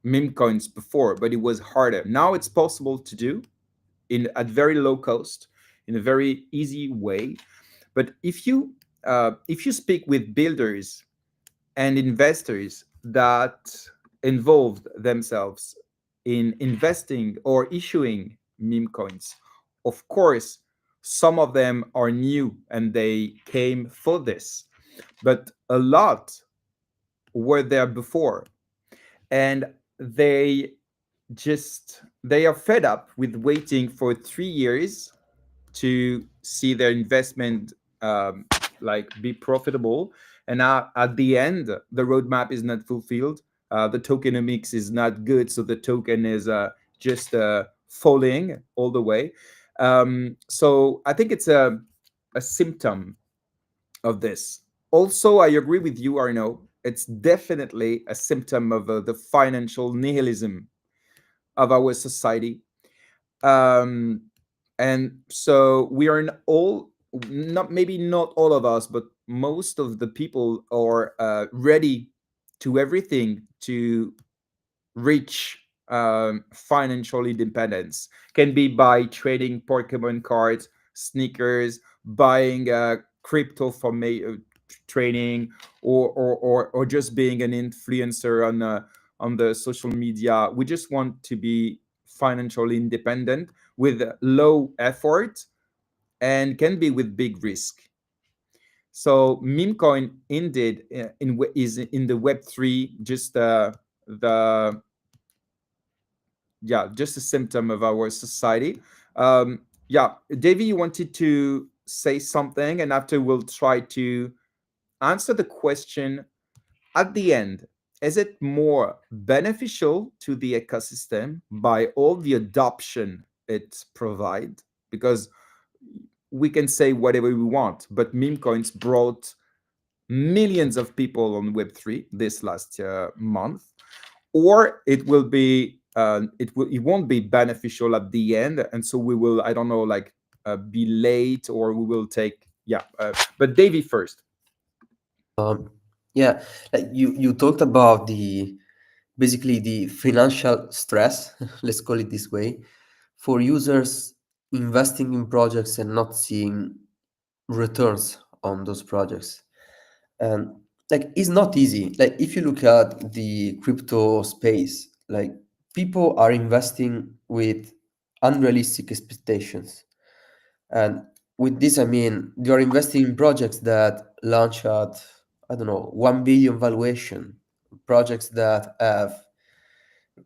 meme coins before, but it was harder. Now it's possible to do at very low cost, in a very easy way. But if you speak with builders and investors that involved themselves in investing or issuing meme coins. Of course, some of them are new and they came for this, but a lot were there before, and they are fed up with waiting for 3 years to see their investment um, like be profitable, and at the end the roadmap is not fulfilled. The tokenomics is not good, so the token is just falling all the way. So I think it's a symptom of this. Also, I agree with you, Arno. It's definitely a symptom of the financial nihilism of our society. Um, and so we are all, not maybe not all of us, but most of the people are ready to everything to reach financial independence. Can be by trading Pokemon cards, sneakers, buying crypto for trading, or just being an influencer on the social media. We just want to be financially independent with low effort, and can be with big risk. So meme coin indeed is in the Web3 just the yeah, just a symptom of our society. Yeah, Davey, you wanted to say something, and after we'll try to answer the question at the end. Is it more beneficial to the ecosystem by all the adoption it provides? Because we can say whatever we want, but meme coins brought millions of people on Web3 this last month, or it won't be beneficial at the end, and so we will, I don't know, like be late, or we will take but Davey first. Yeah, like you talked about the basically the financial stress, let's call it this way, for users investing in projects and not seeing returns on those projects. And like it's not easy. Like if you look at the crypto space, like people are investing with unrealistic expectations. And with this, I mean, they are investing in projects that launch at, I don't know, 1 billion valuation, projects that have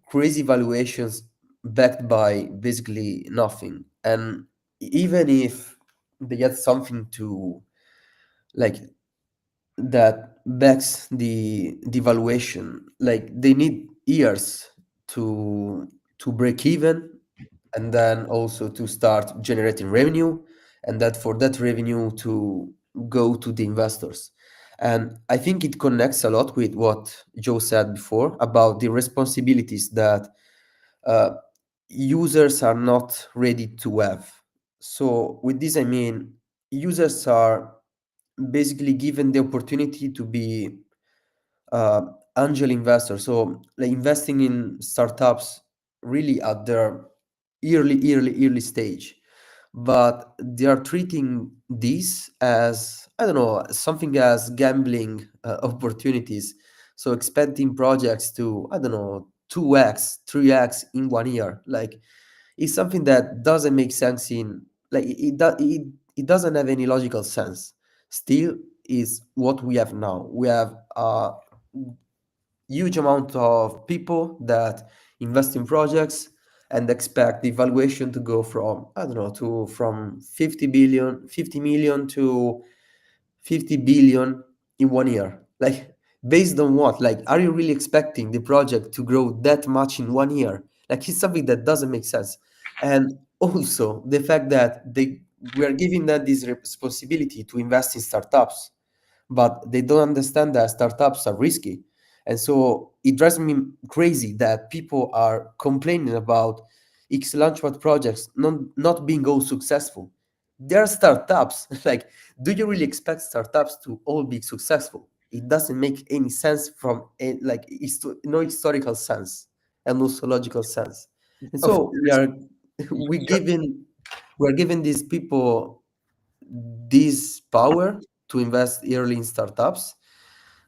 crazy valuations backed by basically nothing. And even if they get something to like that backs the valuation, like they need years to break even, and then also to start generating revenue, and that for that revenue to go to the investors. And I think it connects a lot with what Joe said before about the responsibilities that uh, users are not ready to have. So with this, I mean, users are basically given the opportunity to be uh, angel investors. So like investing in startups really at their early stage, but they are treating this as, I don't know, something as gambling opportunities. So expecting projects to, I don't know, 2x 3x in 1 year, like it's something that doesn't make sense in, like it doesn't have any logical sense. Still is what we have now. We have a huge amount of people that invest in projects and expect the valuation to go from, I don't know, to from 50 million to 50 billion in 1 year. Like based on what? Like, are you really expecting the project to grow that much in 1 year? Like it's something that doesn't make sense. And also the fact that we are giving them this responsibility to invest in startups, but they don't understand that startups are risky. And so it drives me crazy that people are complaining about X launchpad projects not being all successful. They're startups. Like, do you really expect startups to all be successful? It doesn't make any sense from no historical sense and also logical sense. And Of so we giving we're giving these people this power to invest early in startups,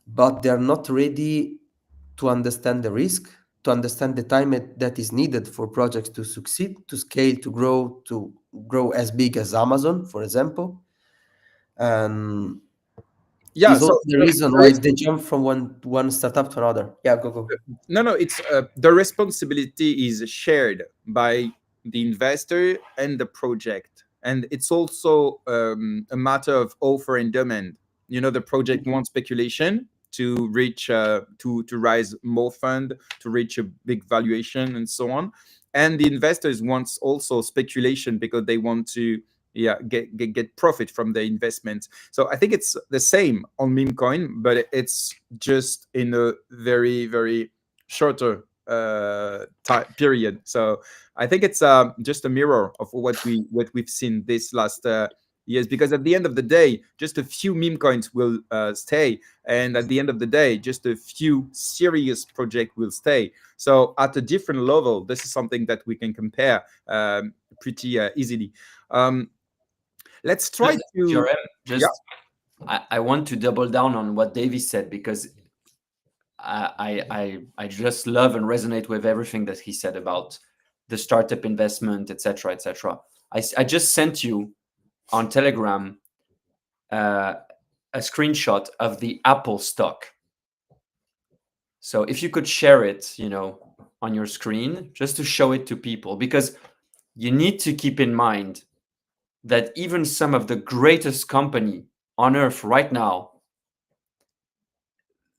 but they're not ready to understand the risk to understand the time that is needed for projects to succeed, to scale, to grow as big as Amazon, for example. And Yeah, is so also the reason there why is they jump from one startup to another. Yeah, go. no, it's the responsibility is shared by the investor and the project, and it's also a matter of offer and demand. You know, the project wants speculation to reach to rise more fund, to reach a big valuation and so on, and the investors wants also speculation because they want to, yeah, get profit from the investment. So I think it's the same on meme coin, but it's just in a very, very shorter time period. So I think it's just a mirror of what we've seen this last years. Because at the end of the day, just a few meme coins will stay, and at the end of the day, just a few serious projects will stay. So at a different level, this is something that we can compare pretty easily. Let's try Just to, GRM, yeah. just I want to double down on what Davey said, because I just love and resonate with everything that he said about the startup investment, etc., etc. I just sent you on Telegram a screenshot of the Apple stock. So if you could share it, on your screen, just to show it to people, because you need to keep in mind that even some of the greatest company on earth right now,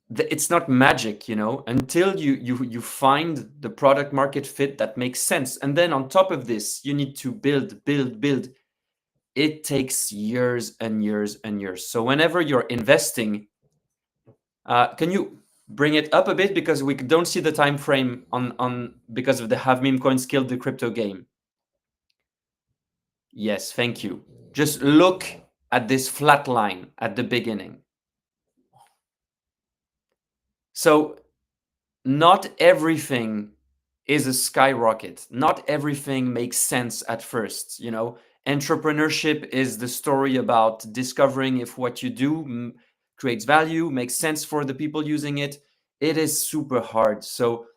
it's not magic, until you find the product market fit that makes sense. And then on top of this, you need to build. It takes years and years and years. So whenever you're investing, can you bring it up a bit, because we don't see the time frame on because of the have meme coins killed the crypto game? Yes, thank you. Just look at this flat line at the beginning. So not everything is a skyrocket. Not everything makes sense at first. Entrepreneurship is the story about discovering if what you do creates value, makes sense for the people using it. It is super hard. So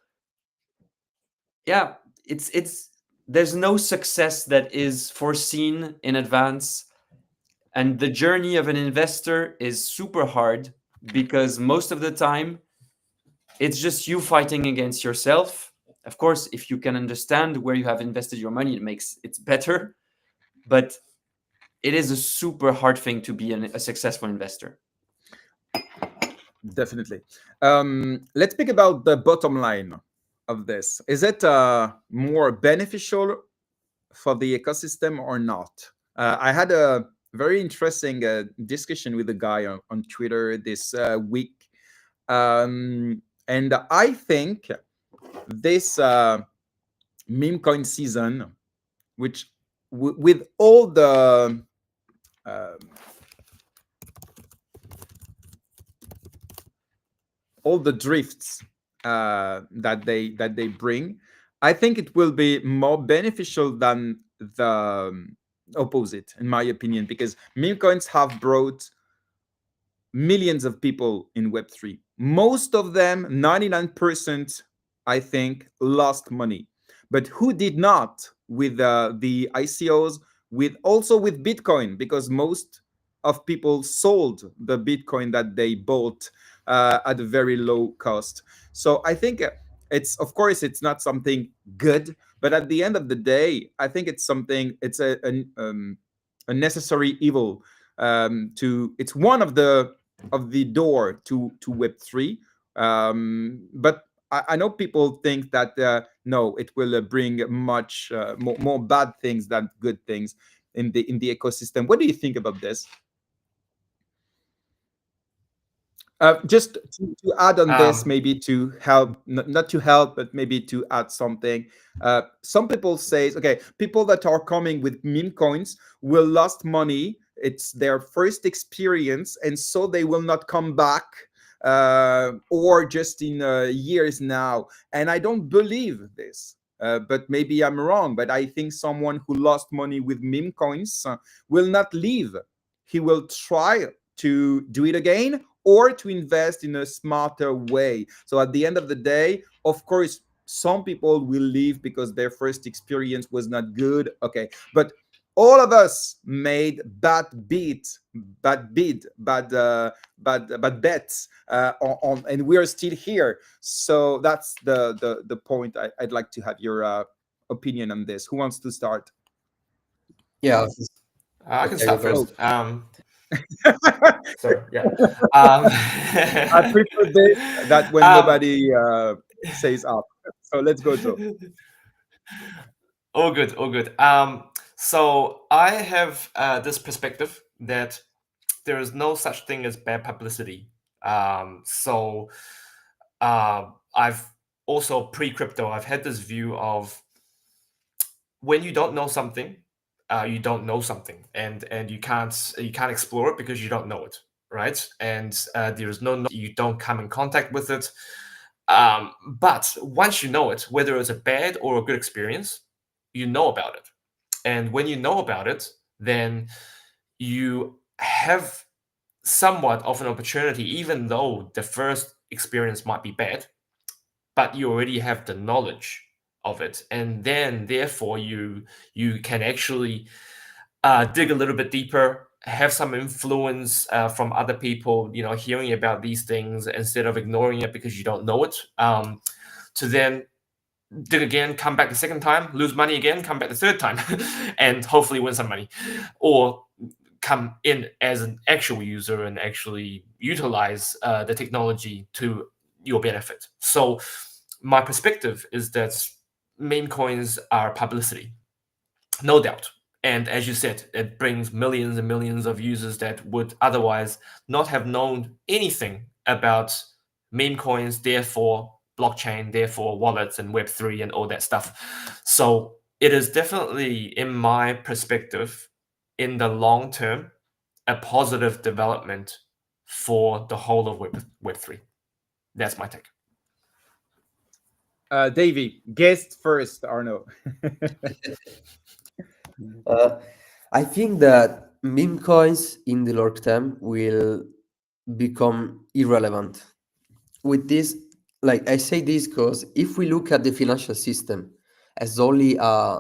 yeah, it's there's no success that is foreseen in advance. And the journey of an investor is super hard, because most of the time it's just you fighting against yourself. Of course, if you can understand where you have invested your money, it's better. But it is a super hard thing to be a successful investor. Definitely. Let's speak about the bottom line of this. Is it more beneficial for the ecosystem or not? I had a very interesting discussion with a guy on Twitter this week. And I think this meme coin season, which with all the uh, all the drifts that they bring, I think it will be more beneficial than the opposite, in my opinion, because meme coins have brought millions of people in Web3. Most of them, 99%, I think, lost money. But who did not with the ICOs, also with Bitcoin, because most of people sold the Bitcoin that they bought at a very low cost. So I think it's, of course, it's not something good, but at the end of the day, I think it's a necessary evil. It's one of the door to Web3. But I know people think that no, it will bring much more bad things than good things in the ecosystem. What do you think about this? Just to add on this, maybe to help, not to help, but maybe to add something. Some people say, okay, people that are coming with meme coins will lost money. It's their first experience, and so they will not come back, or just in years now. And I don't believe this. But maybe I'm wrong. But I think someone who lost money with meme coins will not leave. He will try to do it again, or to invest in a smarter way. So at the end of the day, of course, some people will leave because their first experience was not good. Okay, but all of us made bad bets and we are still here. So that's the point. I'd like to have your opinion on this. Who wants to start? Yeah, I can okay, go start first. first. So yeah. Um, I prefer this that when um, nobody says up. So let's go, Joe. all good, all good. So I have this perspective that there is no such thing as bad publicity. I've also pre-crypto, I've had this view of when you don't know something, you don't know something, and you can't explore it because you don't know it, right? And there is no you don't come in contact with it. But once you know it, whether it's a bad or a good experience, you know about it. And when you know about it, then you have somewhat of an opportunity, even though the first experience might be bad, but you already have the knowledge of it, and then therefore you can actually dig a little bit deeper, have some influence from other people, hearing about these things instead of ignoring it because you don't know it, to then dig again, come back the second time, lose money again, come back the third time, and hopefully win some money, or come in as an actual user and actually utilize the technology to your benefit. So my perspective is that meme coins are publicity, no doubt. And as you said, it brings millions and millions of users that would otherwise not have known anything about meme coins, therefore blockchain, therefore wallets and Web3 and all that stuff. So it is definitely, in my perspective, in the long term, a positive development for the whole of Web3. That's my take. Davey, guest first, Arno. I think that meme coins in the long term will become irrelevant. With this, like I say this because if we look at the financial system as only a,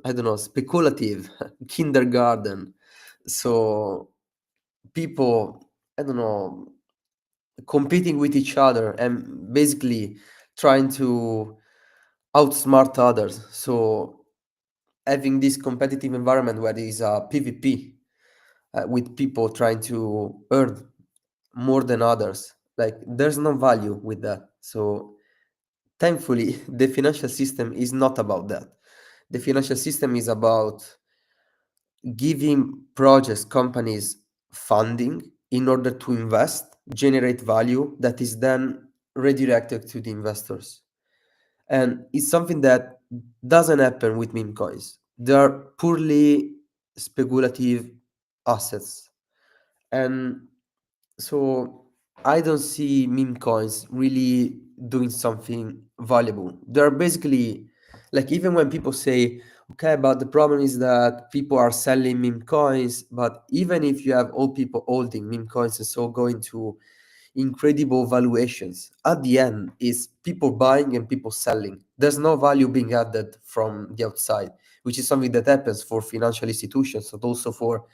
I don't know, speculative kindergarten, so people, I don't know, competing with each other and basically trying to outsmart others. So having this competitive environment where there is a PvP with people trying to earn more than others, like there's no value with that. So thankfully, the financial system is not about that. The financial system is about giving projects, companies funding in order to invest, generate value that is then redirected to the investors. And it's something that doesn't happen with meme coins. They are purely speculative assets. And so I don't see meme coins really doing something valuable. They're basically like, even when people say, okay, but the problem is that people are selling meme coins, but even if you have all people holding meme coins and so going to incredible valuations, at the end is people buying and people selling. There's no value being added from the outside, which is something that happens for financial institutions, but also for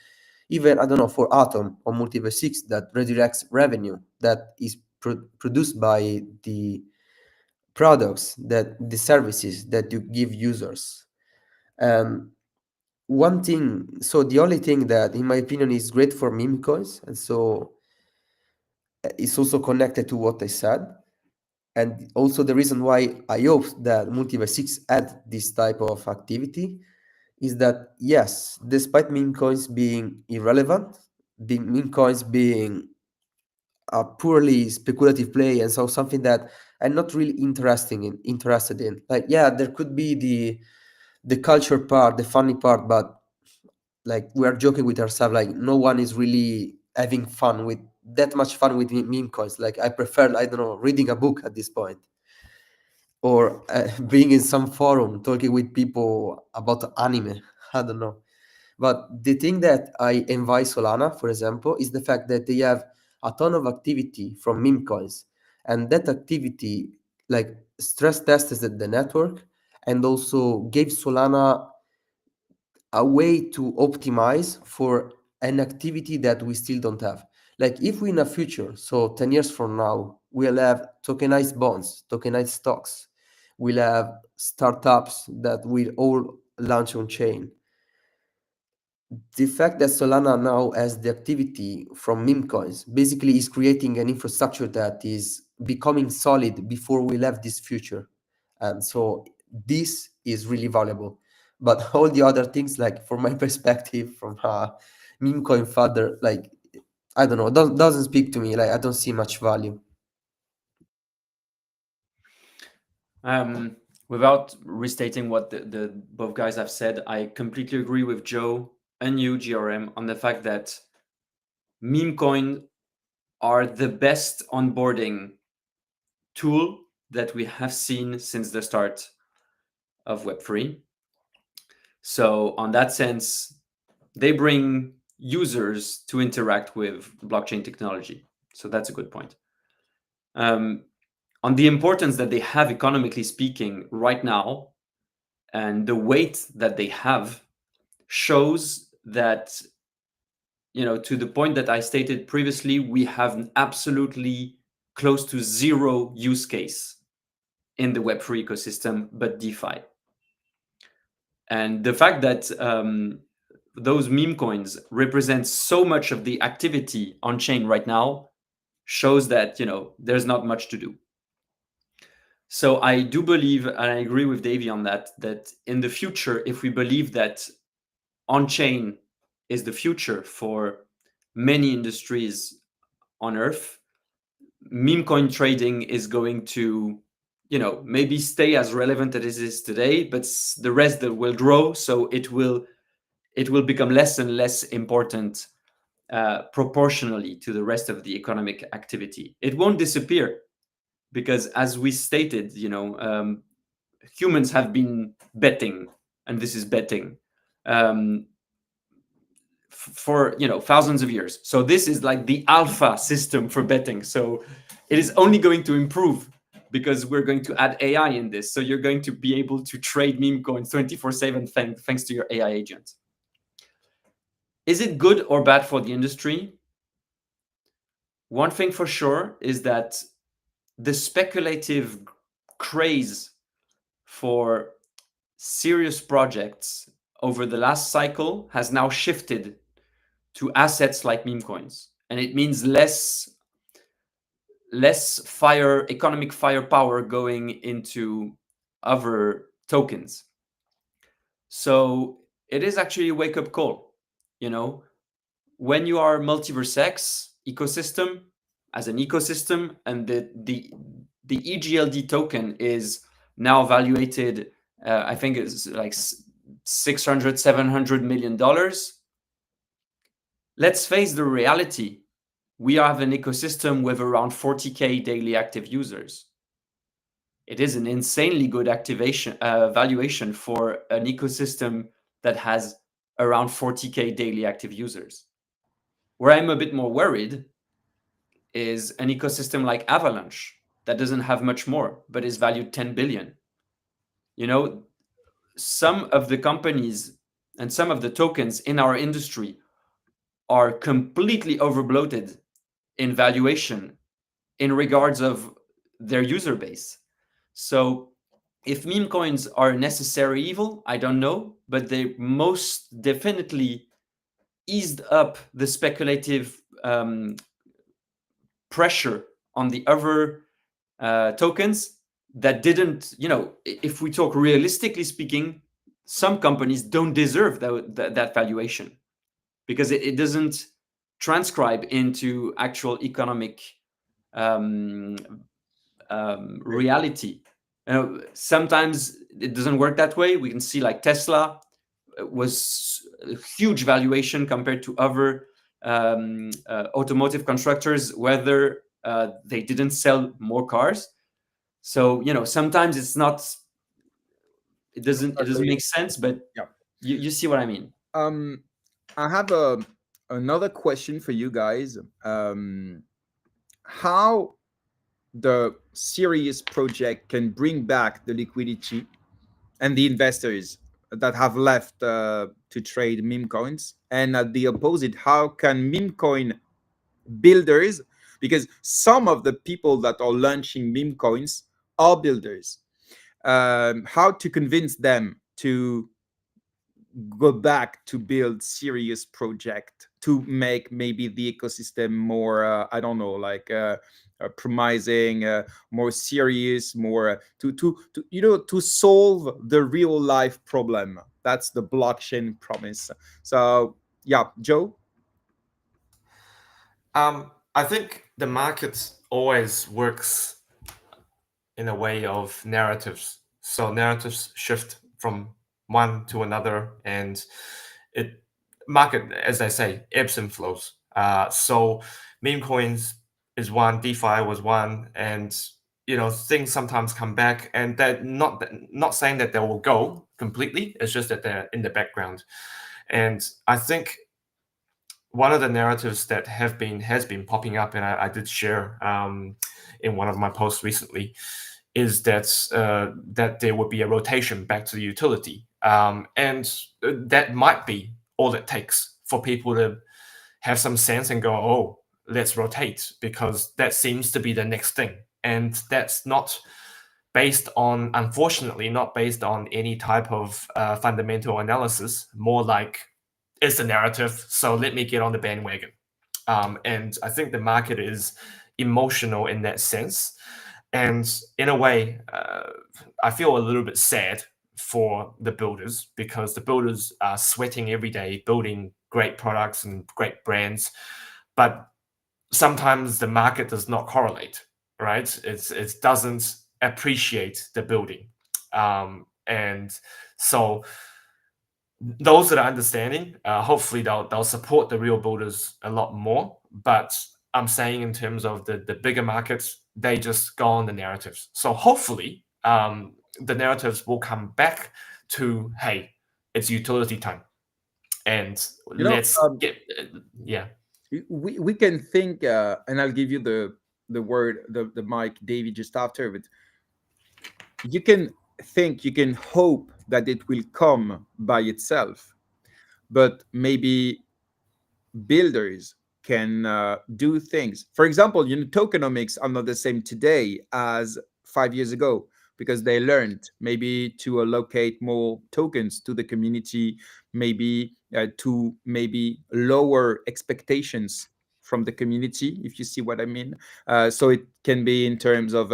even, I don't know, for Atom or MultiversX, that redirects revenue that is produced by the products, that the services that you give users. One thing, so the only thing that in my opinion is great for meme coins, and so it's also connected to what I said, and also the reason why I hope that MultiversX add this type of activity is that, yes, despite meme coins being irrelevant, the meme coins being a purely speculative play, and so something that I'm not really interested in. Like, yeah, there could be the culture part, the funny part, but like we are joking with ourselves, like no one is really having fun with that much fun with meme coins. Like I prefer, I don't know, reading a book at this point, or being in some forum talking with people about anime. I don't know. But the thing that I envy Solana, for example, is the fact that they have a ton of activity from meme coins, and that activity like stress tested the network and also gave Solana a way to optimize for an activity that we still don't have. Like if we in the future, so 10 years from now, we'll have tokenized bonds, tokenized stocks, we'll have startups that will all launch on chain. The fact that Solana now has the activity from meme coins basically is creating an infrastructure that is becoming solid before we'll have this future. And so this is really valuable. But all the other things, like from my perspective, from a meme coin father, like I don't know, doesn't speak to me. Like I don't see much value. Without restating what the both guys have said, I completely agree with Joe and you, GRM, on the fact that meme coin are the best onboarding tool that we have seen since the start of Web3. So on that sense, they bring users to interact with blockchain technology. So that's a good point. On the importance that they have economically speaking right now, and the weight that they have shows that, to the point that I stated previously, we have absolutely close to zero use case in the Web3 ecosystem, but DeFi. And the fact that those meme coins represent so much of the activity on chain right now shows that, there's not much to do. So I do believe, and I agree with Davey on that in the future, if we believe that on-chain is the future for many industries on Earth, meme coin trading is going to, maybe stay as relevant as it is today, but the rest that will grow. So it will become less and less important proportionally to the rest of the economic activity. It won't disappear because, as we stated, humans have been betting, and this is betting, for thousands of years. So this is like the alpha system for betting. So it is only going to improve because we're going to add AI in this. So you're going to be able to trade meme coins 24/7 thanks to your AI agent. Is it good or bad for the industry? One thing for sure is that the speculative craze for serious projects over the last cycle has now shifted to assets like meme coins, and it means less economic firepower going into other tokens. So it is actually a wake-up call. When you are MultiversX ecosystem as an ecosystem, and the EGLD token is now valuated, I think it's like $600-700 million. Let's face the reality. We have an ecosystem with around 40K daily active users. It is an insanely good valuation for an ecosystem that has around 40K daily active users. Where I'm a bit more worried is an ecosystem like Avalanche that doesn't have much more, but is valued 10 billion. Some of the companies and some of the tokens in our industry are completely overbloated in valuation in regards of their user base. So if meme coins are a necessary evil, I don't know, but they most definitely eased up the speculative pressure on the other tokens that didn't, if we talk realistically speaking, some companies don't deserve that valuation because it doesn't transcribe into actual economic reality. Sometimes it doesn't work that way. We can see like Tesla was a huge valuation compared to other automotive constructors, whether they didn't sell more cars. So sometimes it doesn't make sense, but Yeah. you see what I mean. I have another question for you guys. How the serious project can bring back the liquidity and the investors that have left to trade meme coins, and at the opposite, how can meme coin builders, because some of the people that are launching meme coins are builders, how to convince them to go back to build serious project to make maybe the ecosystem more I don't know, like promising, more serious, more to to solve the real life problem. That's the blockchain promise. So yeah, Joe. I think the market always works in a way of narratives. So narratives shift from one to another, and it market, as I say, ebbs and flows. So meme coins is one, DeFi was one, and things sometimes come back, and that not saying that they will go completely. It's just that they're in the background, and I think one of the narratives that has been popping up, and I did share in one of my posts recently, is that there would be a rotation back to the utility, and that might be all it takes for people to have some sense and go, oh, let's rotate, because that seems to be the next thing, and that's not based on, unfortunately, not based on any type of fundamental analysis. More like, it's a narrative, so let me get on the bandwagon. And I think the market is emotional in that sense. And in a way, I feel a little bit sad for the builders, because the builders are sweating every day, building great products and great brands. But sometimes the market does not correlate, right? It doesn't appreciate the building. And so those that are understanding, hopefully they'll support the real builders a lot more. But I'm saying in terms of the bigger markets, they just go on the narratives. So hopefully the narratives will come back to, hey, it's utility time, and let's get yeah. We can think, and I'll give you the word, the mic, Davey, just after. But you can think, you can hope that it will come by itself, but maybe builders can do things. For example, tokenomics are not the same today as 5 years ago, because they learned maybe to allocate more tokens to the community, maybe to maybe lower expectations from the community, if you see what I mean. So it can be in terms of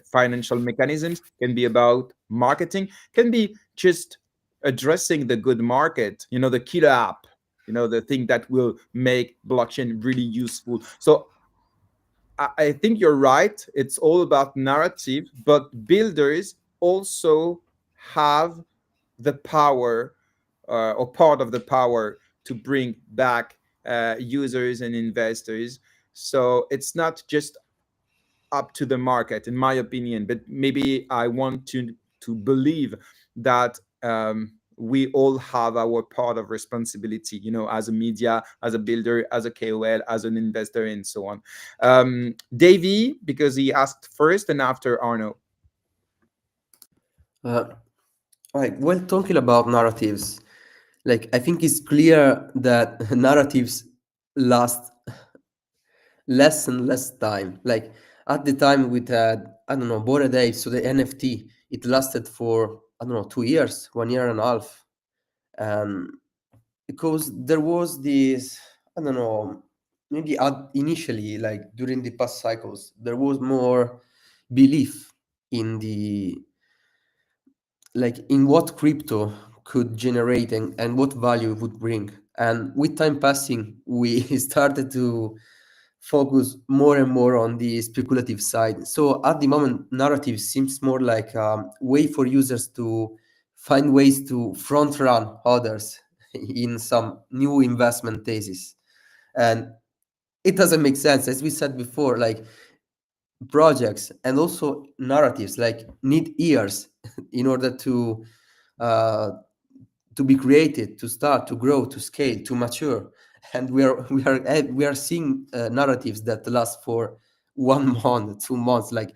financial mechanisms, can be about marketing, can be just addressing the good market, the killer app, the thing that will make blockchain really useful. So I think you're right. It's all about narrative, but builders also have the power, or part of the power, to bring back users and investors. So it's not just up to the market, in my opinion, but maybe I want to believe that we all have our part of responsibility, as a media, as a builder, as a KOL, as an investor, and so on. Davey, because he asked first, and after Arno. Right. Well, talking about narratives, like, I think it's clear that narratives last less and less time. Like, at the time we had, I don't know, Bored Ape, so the NFT, it lasted for, I don't know, 2 years, 1 year and a half. Because there was this, I don't know, maybe initially, like during the past cycles, there was more belief in in what crypto could generate and what value it would bring. And with time passing, we started to focus more and more on the speculative side. So at the moment, narrative seems more like a way for users to find ways to front run others in some new investment thesis. And it doesn't make sense. As we said before, like, projects and also narratives need years in order to be created, to start, to grow, to scale, to mature. And we are seeing narratives that last for 1 month, 2 months. Like,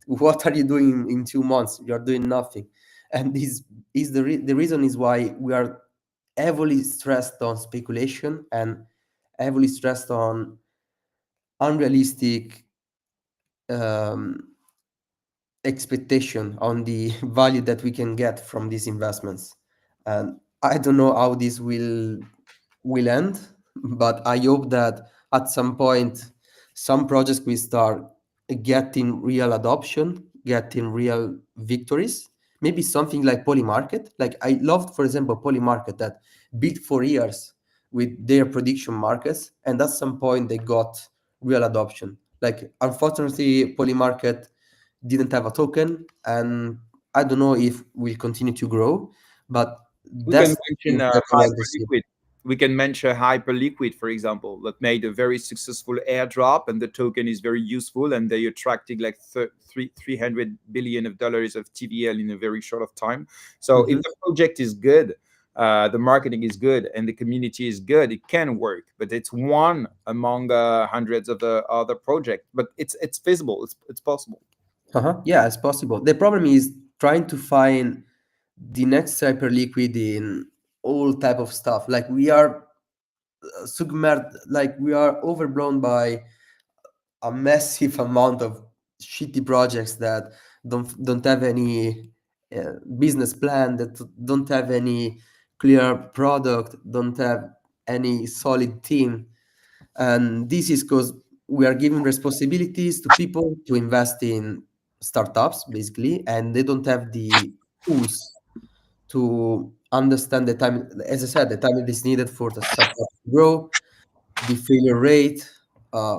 what are you doing in 2 months? You're doing nothing. And this is the reason is why we are heavily stressed on speculation and heavily stressed on unrealistic um, expectation on the value that we can get from these investments. And I don't know how this will end, but I hope that at some point some projects will start getting real adoption, getting real victories. Maybe something like Polymarket. Like I loved, for example, Polymarket that built for years with their prediction markets, and at some point they got real adoption. Like unfortunately, Polymarket didn't have a token, and I don't know if we'll continue to grow, but We can that's mention things that I want to see. Hyperliquid. We can mention Hyperliquid, for example, that made a very successful airdrop, and the token is very useful, and they attracted like 300 billion of dollars of TVL in a very short of time. So if the project is good, the marketing is good, and the community is good, it can work. But it's one among hundreds of the other projects. But it's feasible. It's possible. Yeah, it's possible. The problem is trying to find the next Hyperliquid in all type of stuff. Like we are submerged, like we are overblown by a massive amount of shitty projects that don't have any business plan, that don't have any clear product, don't have any solid team. And this is because we are giving responsibilities to people to invest in startups, basically, and they don't have the tools to understand the time. As I said, the time that is needed for the startup to grow, the failure rate. I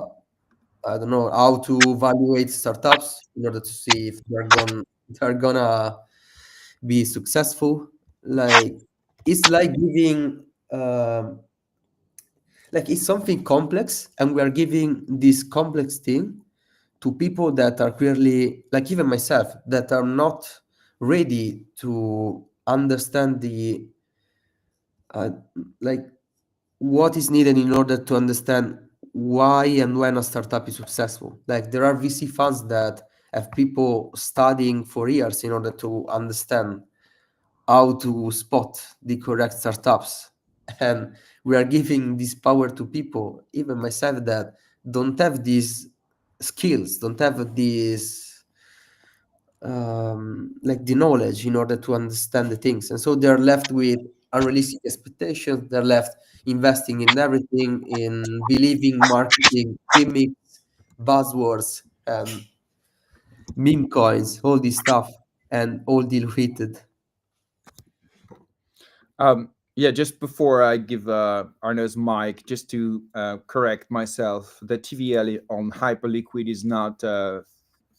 don't know how to evaluate startups in order to see if they're gonna be successful. Like it's like giving like it's something complex, and we are giving this complex thing to people that are clearly, like even myself, that are not ready to understand the uh, like what is needed in order to understand why and when a startup is successful. Like there are VC funds that have people studying for years in order to understand how to spot the correct startups. And we are giving this power to people, even myself, that don't have these skills, don't have this like the knowledge in order to understand the things. And so they're left with unrealistic expectations. They're left investing in everything, in believing marketing gimmicks, buzzwords, meme coins, all this stuff, and all diluted. Yeah, just before I give Arno's mic, just to correct myself, the TVL on Hyperliquid is not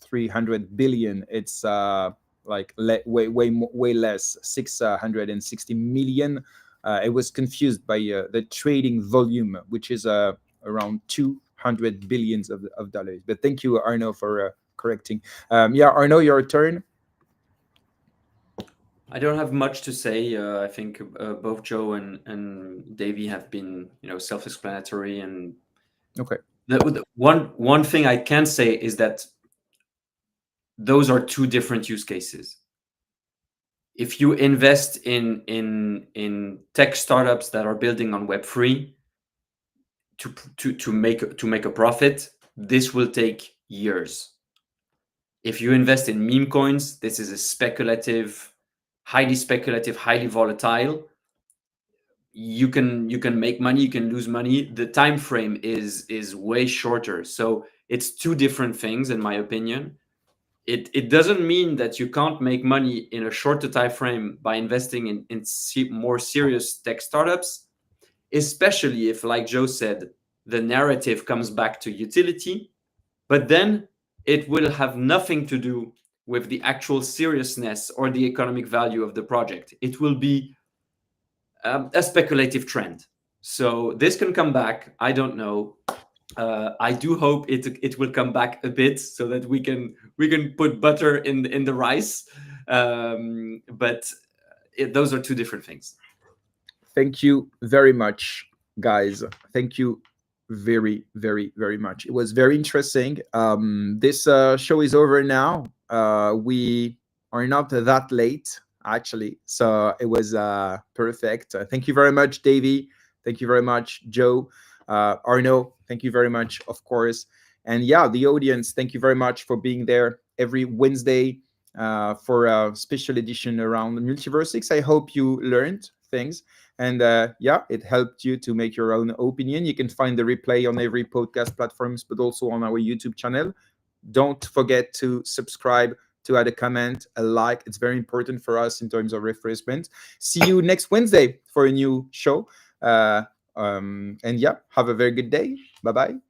300 billion. It's like way less, 660 million. It was confused by the trading volume, which is around 200 billions of dollars. But thank you, Arno, for correcting. Yeah, Arno, your turn. I don't have much to say. I think both Joe and Davey have been, self-explanatory. And Okay. One thing I can say is that those are two different use cases. If you invest in tech startups that are building on Web3 to make a profit, this will take years. If you invest in meme coins, this is a highly speculative, highly volatile. You can make money, you can lose money. The time frame is way shorter. So it's two different things, in my opinion. It doesn't mean that you can't make money in a shorter time frame by investing in more serious tech startups, especially if, like Joe said, the narrative comes back to utility. But then it will have nothing to do with the actual seriousness or the economic value of the project. It will be a speculative trend. So this can come back. I don't know. I do hope it will come back a bit so that we can put butter in the rice. But those are two different things. Thank you very much, guys. Thank you very, very, very much. It was very interesting. This show is over now. we are not that late, actually. So it was perfect. Thank you very much, Davey. Thank you very much, Joe. Arno, thank you very much, of course. And yeah, the audience, thank you very much for being there every Wednesday for a special edition around MultiversX. I hope you learned things. And yeah, it helped you to make your own opinion. You can find the replay on every podcast platforms, but also on our YouTube channel. Don't forget to subscribe, to add a comment, a like. It's very important for us in terms of refreshment. See you next Wednesday for a new show. And yeah, have a very good day. Bye-bye.